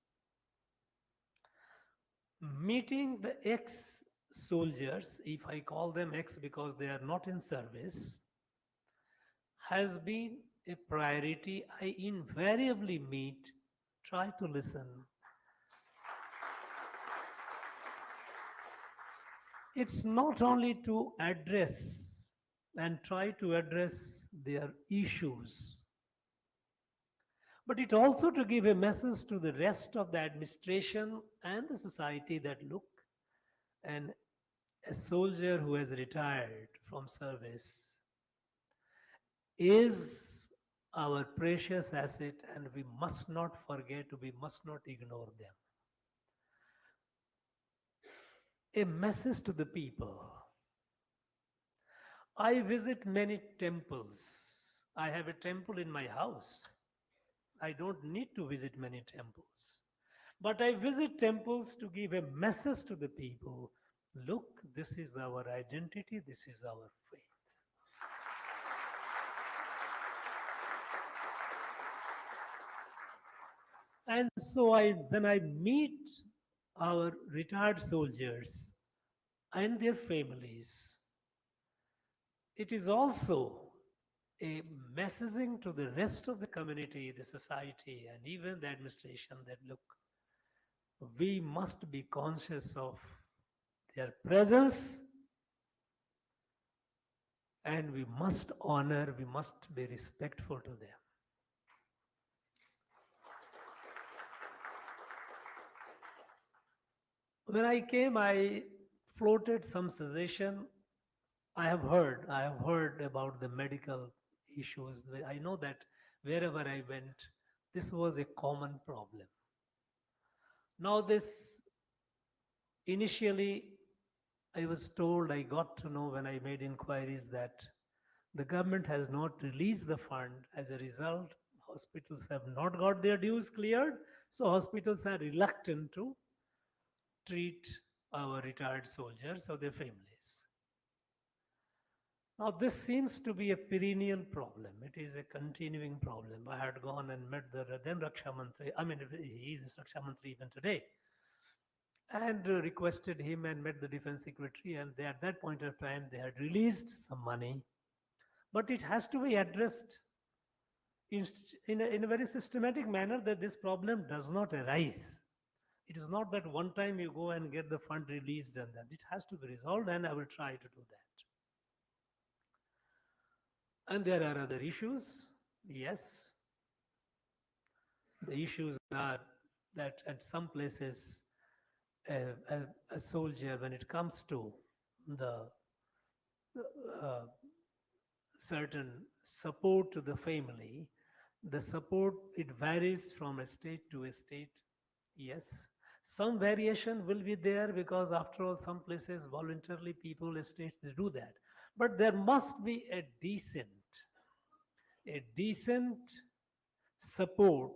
meeting the ex-soldiers, if I call them ex because they are not in service, has been a priority. I invariably meet, try to listen. It's not only to address and try to address their issues, but it also to give a message to the rest of the administration and the society that look, and a soldier who has retired from service is our precious asset, and we must not forget, we must not ignore them. A message to the people. I visit many temples. I have a temple in my house. I don't need to visit many temples. But I visit temples to give a message to the people. Look, this is our identity, this is our faith. And so when I meet our retired soldiers and their families, it is also a messaging to the rest of the community, the society, and even the administration that look, we must be conscious of their presence and we must honor, we must be respectful to them. When I came, I floated some suggestion. I have heard about the medical issues. I know that wherever I went, this was a common problem. Now initially, I was told, I got to know when I made inquiries that the government has not released the fund. As a result, hospitals have not got their dues cleared. So hospitals are reluctant to treat our retired soldiers or their families. Now, this seems to be a perennial problem. It is a continuing problem. I had gone and met the then Raksha Mantri. I mean, he is Raksha Mantri even today. And requested him and met the defense secretary. And at that point of time, they had released some money. But it has to be addressed in a very systematic manner that this problem does not arise. It is not that one time you go and get the fund released and then it has to be resolved, and I will try to do that. And there are other issues. Yes. The issues are that at some places, a soldier, when it comes to the uh, certain support to the family, The support, it varies from a state to a state. Yes, some variation will be there because after all, some places voluntarily people, states, they do that. But there must be a decent support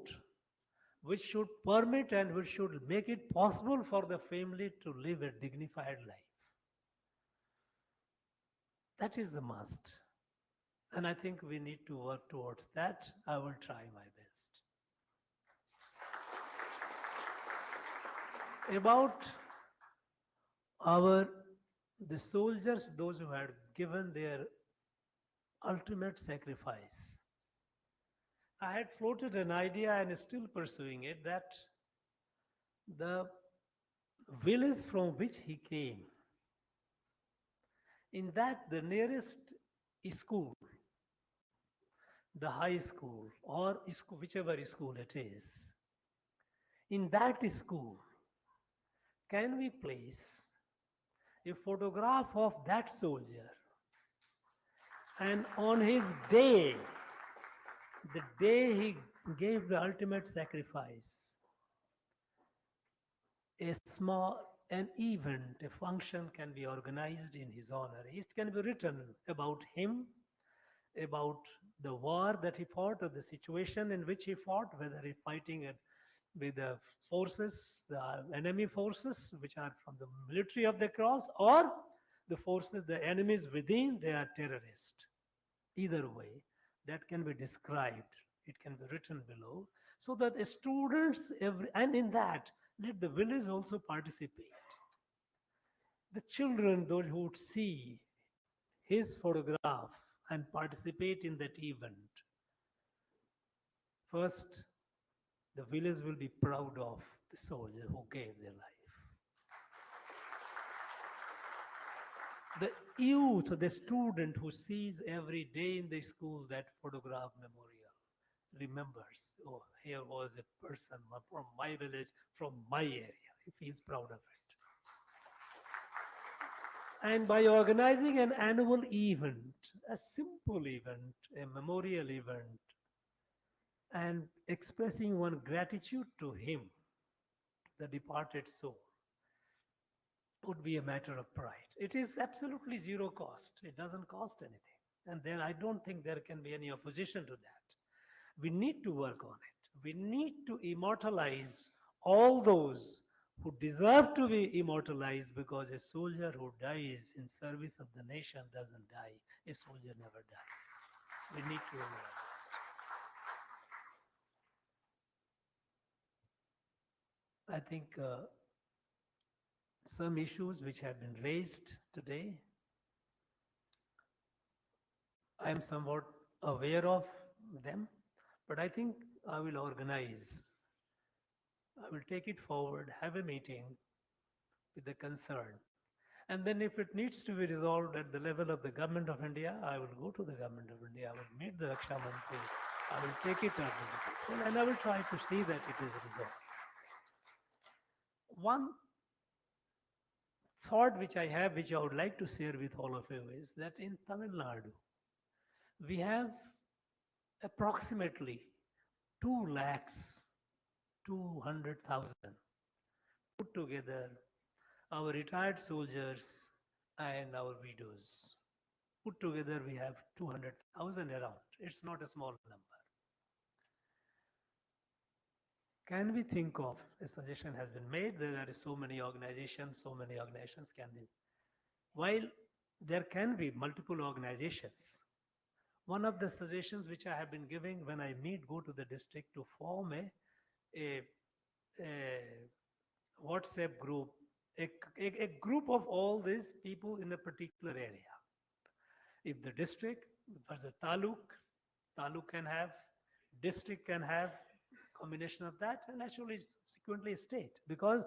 which should permit and which should make it possible for the family to live a dignified life. That is the must. And I think we need to work towards that. I will try my best. About our the soldiers, those who had given their ultimate sacrifice. I had floated an idea and still pursuing it that the village from which he came, in that the nearest school, the high school or whichever school it is, in that school, can we place a photograph of that soldier, and on his day, the day he gave the ultimate sacrifice, an event, a function can be organized in his honor. It can be written about him, about the war that he fought or the situation in which he fought, whether he fighting with the forces, the enemy forces, which are from the military of the cross, or the forces, the enemies within, they are terrorists. Either way, that can be described. It can be written below so that the students, and in that, let the village also participate. The children, those who would see his photograph and participate in that event, first, the village will be proud of the soldier who gave their life. The youth, the student who sees every day in the school that photograph memorial, remembers, oh, here was a person from my village, from my area, if he is proud of it. And by organizing an annual event, a simple event, a memorial event, and expressing one gratitude to him, the departed soul, would be a matter of pride. It is absolutely zero cost. It doesn't cost anything. And then I don't think there can be any opposition to that. We need to work on it. We need to immortalize all those who deserve to be immortalized, because a soldier who dies in service of the nation doesn't die. A soldier never dies. We need to remember that. I think some issues which have been raised today, I am somewhat aware of them, but I think I will organize, I will take it forward, have a meeting with the concerned. And then if it needs to be resolved at the level of the government of India, I will go to the government of India, I will meet the Raksha Mantri, I will take it up with the people, and I will try to see that it is resolved. One thought which I have, which I would like to share with all of you, is that in Tamil Nadu, we have approximately 2,200,000 put together, our retired soldiers and our widows. Put together, we have 200,000 around. It's not a small number. Can we think of, a suggestion has been made, there are so many organizations can be. While there can be multiple organizations, one of the suggestions which I have been giving when I go to the district, to form a WhatsApp group, a group of all these people in a particular area. If the district, for the taluk can have, district can have, combination of that, and actually subsequently state. Because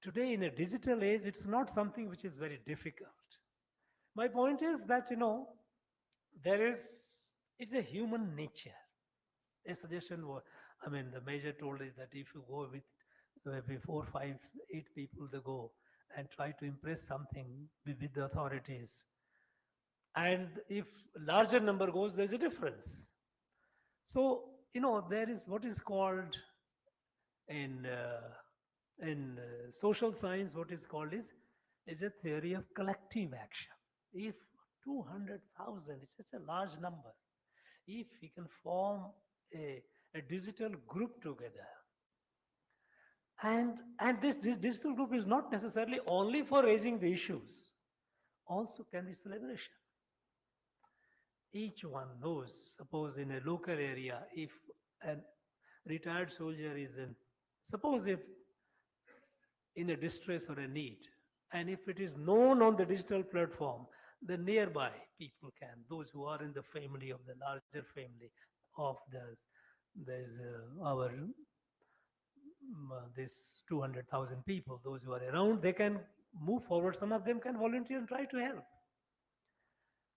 today in a digital age, it's not something which is very difficult. My point is that, it's a human nature. A suggestion was, the major told is that if you go with maybe 4, 5, 8 people to go and try to impress something with the authorities, and if larger number goes, there's a difference. So, there is what is called in social science, what is called is a theory of collective action. If 200,000 is such a large number, if we can form a digital group together, and this digital group is not necessarily only for raising the issues, also can be celebration. Each one knows, suppose in a local area, if a retired soldier is in, suppose if in a distress or a need, and if it is known on the digital platform, the nearby people can, those who are in the family of the larger family of there's our this 200,000 people, those who are around, they can move forward. Some of them can volunteer and try to help.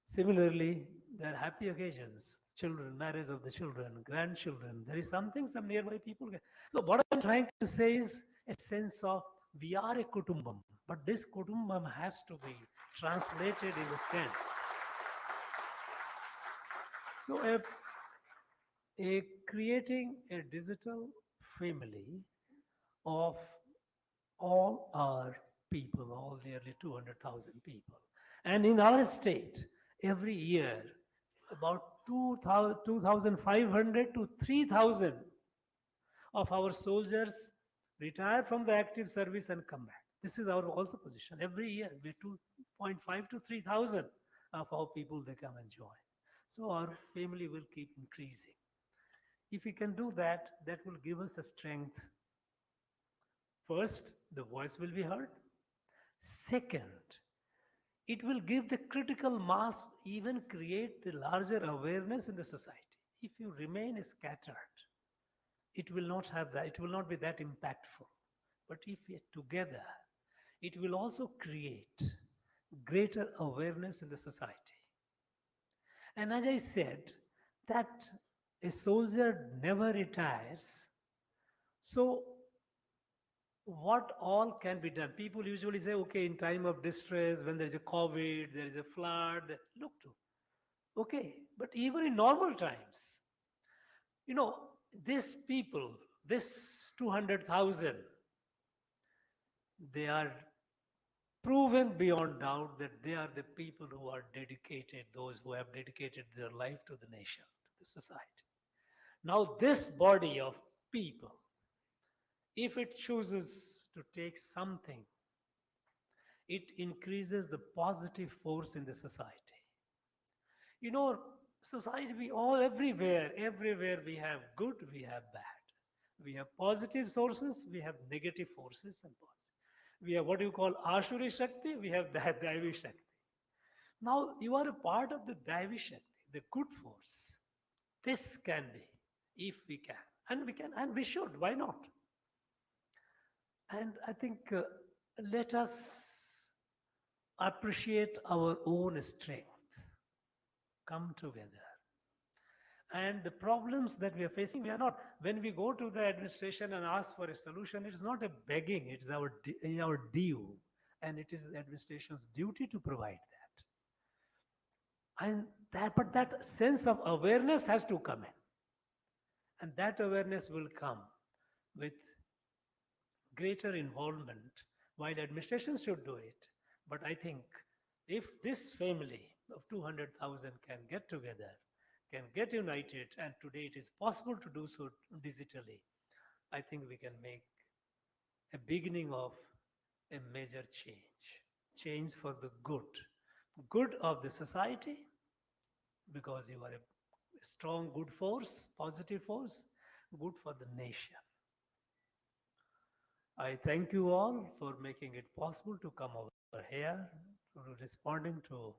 Similarly, there are happy occasions, children, marriage of the children, grandchildren. There is something some nearby people get. So what I'm trying to say is a sense of we are a kutumbam, but this kutumbam has to be translated in a sense. So creating a digital family of all our people, all nearly 200,000 people. And in our state, every year, about 2,500 to 3,000 of our soldiers retire from the active service and come back. This is our also position. Every year, we 2.5 to 3,000 of our people, they come and join. So our family will keep increasing. If we can do that, that will give us a strength. First, the voice will be heard. Second, it will give the critical mass, even create the larger awareness in the society. If you remain scattered, it will not have that, it will not be that impactful. But if we are together, it will also create greater awareness in the society. And as I said, that a soldier never retires. So what all can be done? People usually say, okay, in time of distress, when there is a COVID, there is a flood, look to. Okay, but even in normal times, these people, this 200,000, they are proven beyond doubt that they are the people who are dedicated, those who have dedicated their life to the nation, to the society. Now, this body of people, if it chooses to take something, it increases the positive force in the society. Society, we all, everywhere we have good, we have bad. We have positive sources, we have negative forces and positive. We have what you call Ashuri Shakti, we have Daivi Shakti. Now, you are a part of the Daivi Shakti, the good force. This can be, if we can. And we can, and we should, why not? And I think let us appreciate our own strength. Come together. And the problems that we are facing, we are not, when we go to the administration and ask for a solution, it's not a begging, it's our due. And it is the administration's duty to provide that. And but that sense of awareness has to come in. And that awareness will come with greater involvement, while administration should do it. But I think if this family of 200,000 can get together, can get united, and today it is possible to do so digitally, I think we can make a beginning of a major change for the good of the society, because you are a strong, good force, positive force, good for the nation. I thank you all for making it possible to come over here, for responding to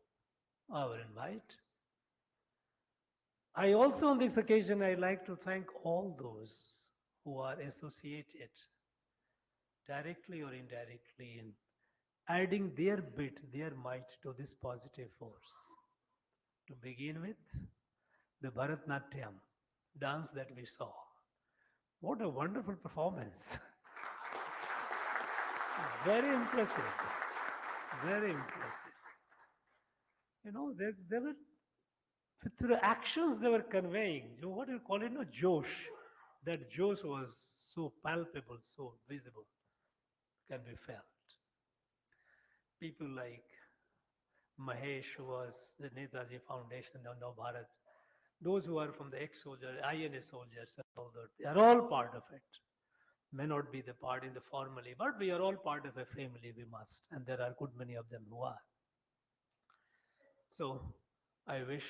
our invite. I also, on this occasion, I like to thank all those who are associated directly or indirectly in adding their bit, their might to this positive force. To begin with, the Bharatnatyam dance that we saw. What a wonderful performance. Very impressive. Very impressive. There were through the actions they were conveying, what do you call it? No, Josh. That Josh was so palpable, so visible, can be felt. People like Mahesh, who was the Netaji Foundation on Now Bharat, those who are from the ex-soldier, INA soldiers, and all that, they are all part of it. May not be the part in the formally, but we are all part of a family, we must. And there are good many of them who are. So I wish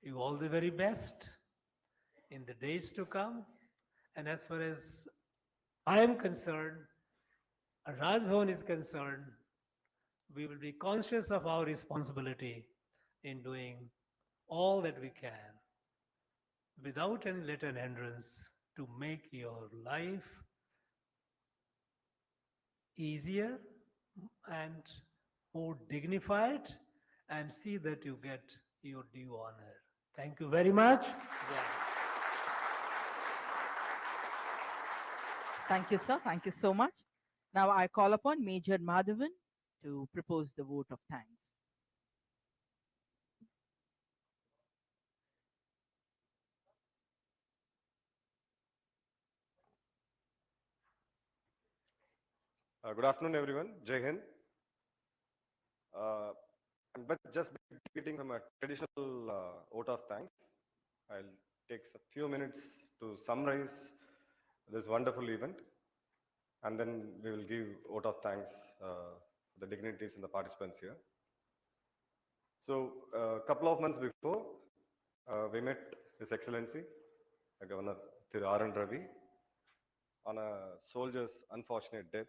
you all the very best in the days to come. And as far as I am concerned, Raj Bhavan is concerned, we will be conscious of our responsibility in doing all that we can without any let and hindrance to make your life easier and more dignified, and see that you get your due honor. Thank you very much. Thank you, sir. Thank you so much. Now I call upon Major Madhavan to propose the vote of thanks. Good afternoon, everyone. Jai Hind. But just beginning from a traditional vote of thanks, I'll take a few minutes to summarize this wonderful event, and then we will give vote of thanks to the dignitaries and the participants here. So, a couple of months before, we met His Excellency, Governor Thiru R. N. Ravi, on a soldier's unfortunate death.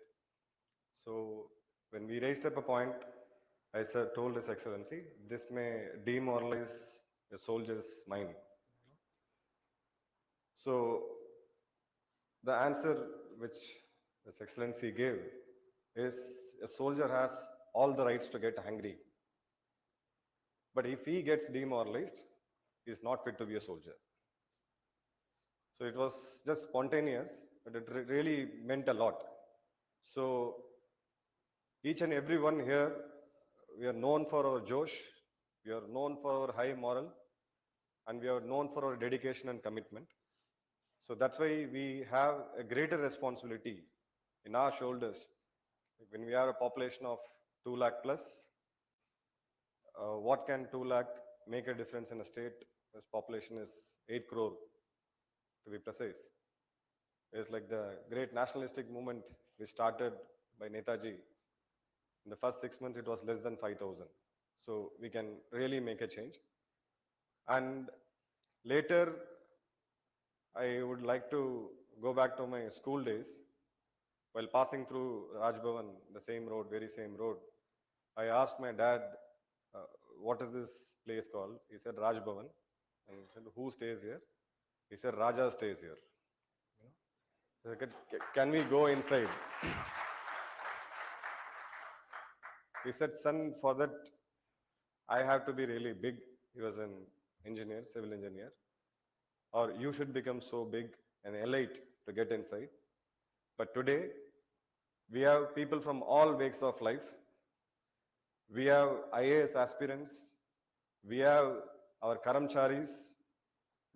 So, when we raised up a point, I told His Excellency, this may demoralize a soldier's mind. So, the answer which His Excellency gave is a soldier has all the rights to get angry. But if he gets demoralized, he is not fit to be a soldier. So it was just spontaneous, but it really meant a lot. So each and every one here, we are known for our Josh, we are known for our high moral, and we are known for our dedication and commitment. So that's why we have a greater responsibility in our shoulders. When we have a population of 2 lakh plus, what can 2 lakh make a difference in a state whose population is 8 crore, to be precise? It's like the great nationalistic movement which started by Netaji. In the first 6 months, it was less than 5,000. So we can really make a change. And later, I would like to go back to my school days. While passing through Raj Bhavan, the same road, very same road, I asked my dad, what is this place called? He said, Raj Bhavan. And I said, who stays here? He said, Raja stays here. So I said, can we go inside? He said, son, for that, I have to be really big. He was an engineer, civil engineer. Or you should become so big and elite to get inside. But today, we have people from all walks of life. We have IAS aspirants. We have our karamcharis.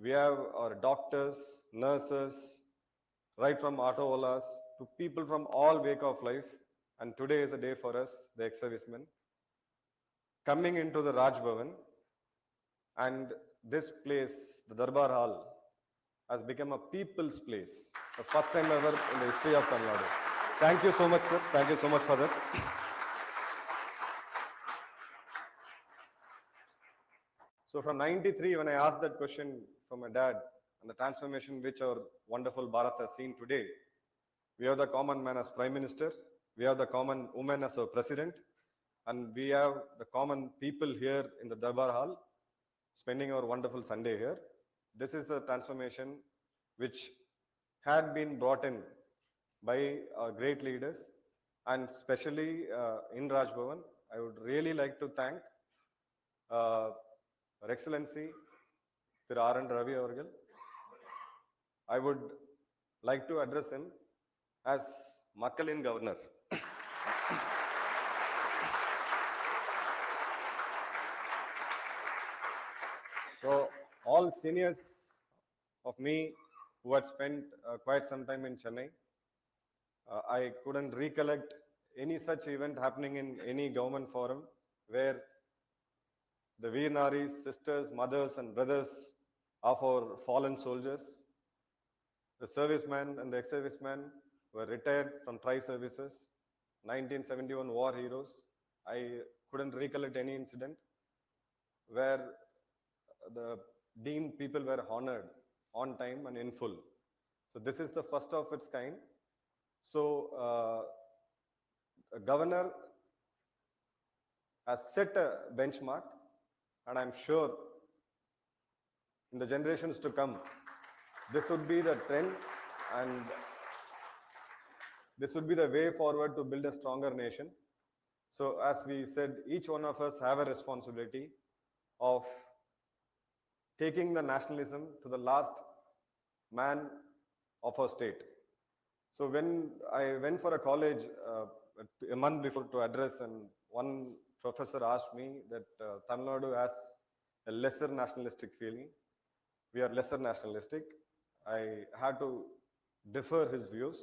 We have our doctors, nurses, right from auto olas to people from all walk of life. And today is a day for us, the ex-servicemen, coming into the Raj Bhavan, and this place, the Darbar Hall, has become a people's place. The first time ever in the history of Tamil Nadu. Thank you so much, sir. Thank you so much for that. So from 93, when I asked that question from my dad, and the transformation which our wonderful Bharat has seen today, we have the common man as Prime Minister, we have the common woman as our President, and we have the common people here in the Darbar Hall, spending our wonderful Sunday here. This is the transformation which had been brought in by our great leaders, and especially in Raj Bhavan. I would really like to thank Her Excellency Thiru R. N. Ravi avargal. I would like to address him as Makkalin Governor. all seniors of me who had spent quite some time in Chennai. I couldn't recollect any such event happening in any government forum where the Veer Naris, sisters, mothers, and brothers of our fallen soldiers, the servicemen and the ex-servicemen were retired from tri-services, 1971 war heroes. I couldn't recollect any incident where the deemed people were honored on time and in full. So this is the first of its kind. So a governor has set a benchmark, and I'm sure in the generations to come, this would be the trend, and this would be the way forward to build a stronger nation. So as we said, each one of us have a responsibility of taking the nationalism to the last man of our state. So when I went for a college a month before to address, and one professor asked me that Tamil Nadu has a lesser nationalistic feeling. We are lesser nationalistic. I had to defer his views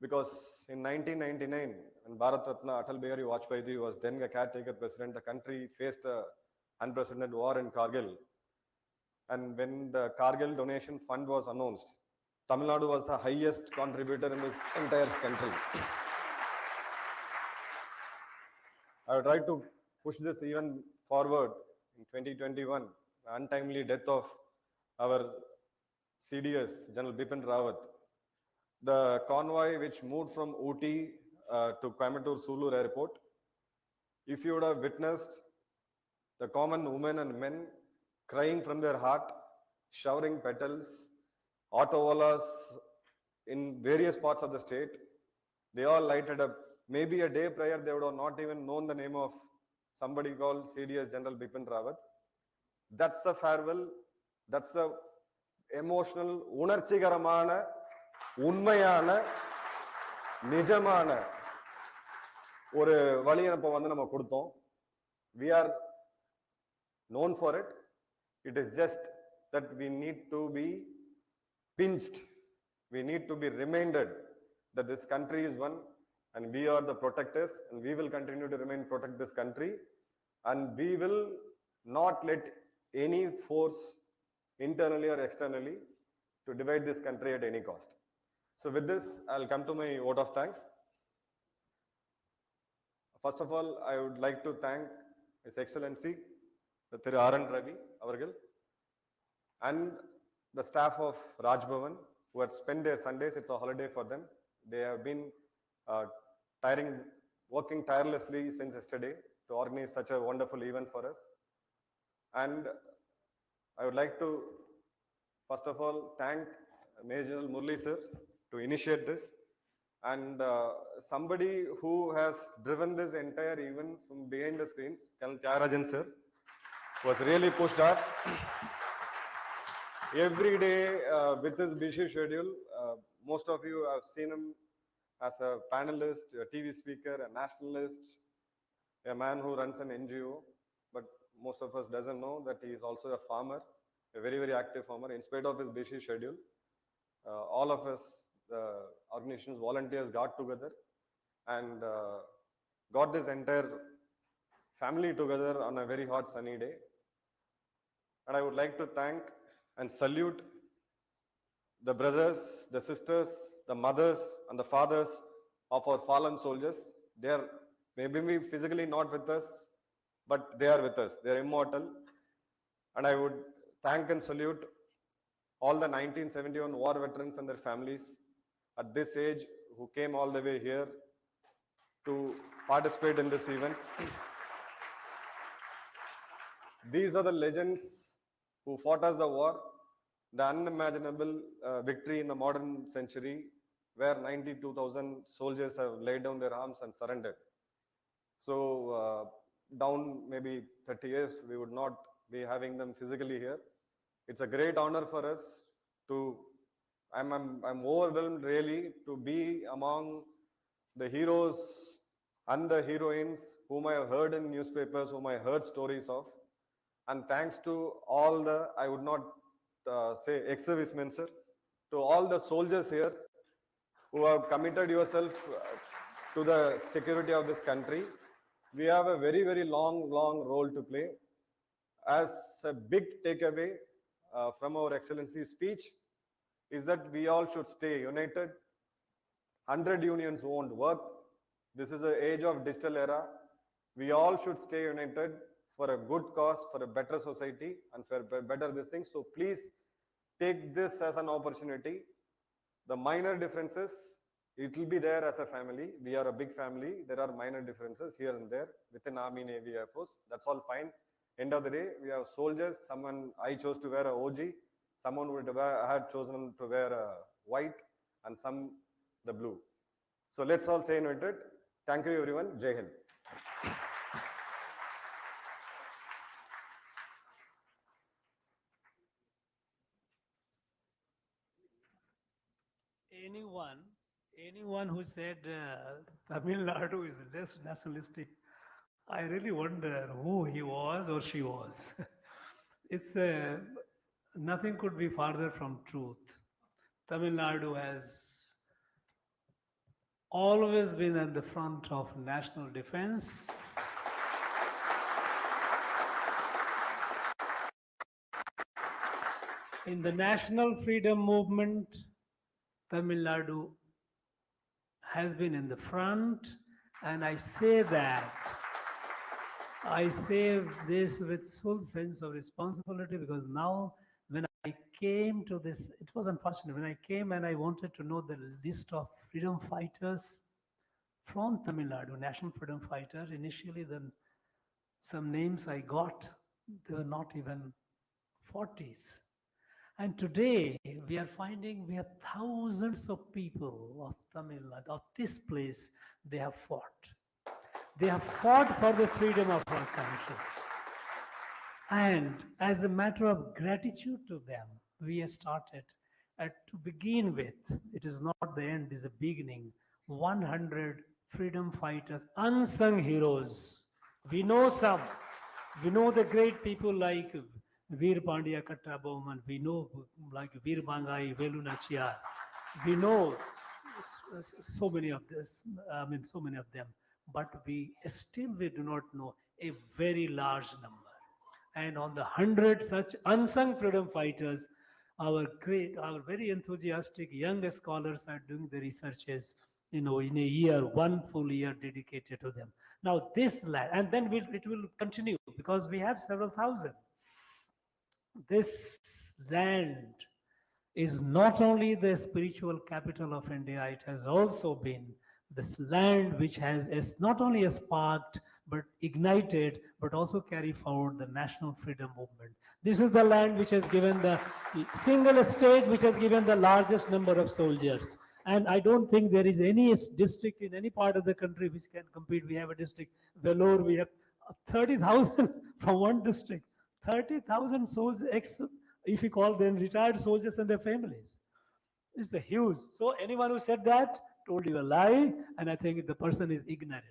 because in 1999, when Bharat Ratna Atal Bihari Vajpayee was then a caretaker president, the country faced a unprecedented war in Kargil. And when the Kargil donation fund was announced, Tamil Nadu was the highest contributor in this entire country. I would try to push this even forward in 2021, the untimely death of our CDS, General Bipin Rawat. The convoy which moved from Ooty to Coimbatore Sulur Airport, if you would have witnessed the common women and men crying from their heart, showering petals, autowalas in various parts of the state, they all lighted up. Maybe a day prior, they would have not even known the name of somebody called CDS General Bipin Rawat. That's the farewell. That's the emotional, உணர்ச்சிகரமான, உண்மையான, நிஜமான ஒரு வழியனுப்பை வந்து நம்ம கொடுத்தோம். We are known for it. It is just that we need to be pinched. We need to be reminded that this country is one and we are the protectors, and we will continue to protect this country, and we will not let any force internally or externally to divide this country at any cost. So with this, I'll come to my vote of thanks. First of all, I would like to thank His Excellency, Thiru Ravi Avargal, and the staff of Raj Bhavan who had spent their Sundays. It's a holiday for them. They have been working tirelessly since yesterday to organize such a wonderful event for us. And I would like to, first of all, thank Major General Murli sir to initiate this, and somebody who has driven this entire event from behind the screens, Colonel Tyagarajan sir, was really pushed hard. Every day with his busy schedule, most of you have seen him as a panelist, a TV speaker, a nationalist, a man who runs an NGO, but most of us doesn't know that he is also a farmer, a very, very active farmer. In spite of his busy schedule, all of us, the organization's volunteers, got together and got this entire family together on a very hot sunny day. And I would like to thank and salute the brothers, the sisters, the mothers, and the fathers of our fallen soldiers. They are maybe physically not with us, but they are with us. They are immortal. And I would thank and salute all the 1971 war veterans and their families at this age who came all the way here to participate in this event. These are the legends who fought us the war, the unimaginable victory in the modern century, where 92,000 soldiers have laid down their arms and surrendered. So down maybe 30 years, we would not be having them physically here. It's a great honor for us to, I'm overwhelmed really to be among the heroes and the heroines whom I have heard in newspapers, whom I heard stories of. And thanks to all the, I would not say ex-servicemen, sir, to all the soldiers here who have committed yourself to the security of this country. We have a very, very long role to play. As a big takeaway from our Excellency's speech is that we all should stay united. 100 unions won't work. This is the age of digital era. We all should stay united for a good cause, for a better society, and for better this thing. So please take this as an opportunity. The minor differences, it will be there as a family. We are a big family. There are minor differences here and there within Army, Navy, Air Force. That's all fine. End of the day, we have soldiers. Someone, I chose to wear a OG. Someone would had chosen to wear a white, and some the blue. So let's all stay united. Thank you, everyone. Jai Hind. Anyone who said Tamil Nadu is less nationalistic, I really wonder who he was or she was. It's nothing could be farther from truth. Tamil Nadu has always been at the front of national defense. In the national freedom movement, Tamil Nadu has been in the front, and I say this with full sense of responsibility, because now when I came to this, it was unfortunate. When I came and I wanted to know the list of freedom fighters from Tamil Nadu, national freedom fighters, initially then some names I got, they were not even 40s. And today we are finding we have thousands of people of Tamil Nadu, of this place, they have fought. They have fought for the freedom of our country. And as a matter of gratitude to them, we have started to begin with, it is not the end, it is the beginning, 100 freedom fighters, unsung heroes. We know some. We know the great people like Veer Pandya Kattabomman. We know like Veer Bangai, Velu Nachiyar. We know so many of this. I mean, so many of them. But we do not know a very large number. And on the 100 such unsung freedom fighters, our very enthusiastic young scholars are doing the researches, in a year, one full year dedicated to them. Now this land, and then it will continue because we have several thousand. This land is not only the spiritual capital of India, it has also been this land which has not only sparked but ignited, but also carry forward the national freedom movement. This is the land which has given the single state which has given the largest number of soldiers. And I don't think there is any district in any part of the country which can compete. We have a district, Vellore, we have 30,000 from one district. 30,000 soldiers, if you call them retired soldiers and their families. It's a huge. So anyone who said that told you a lie, and I think the person is ignorant.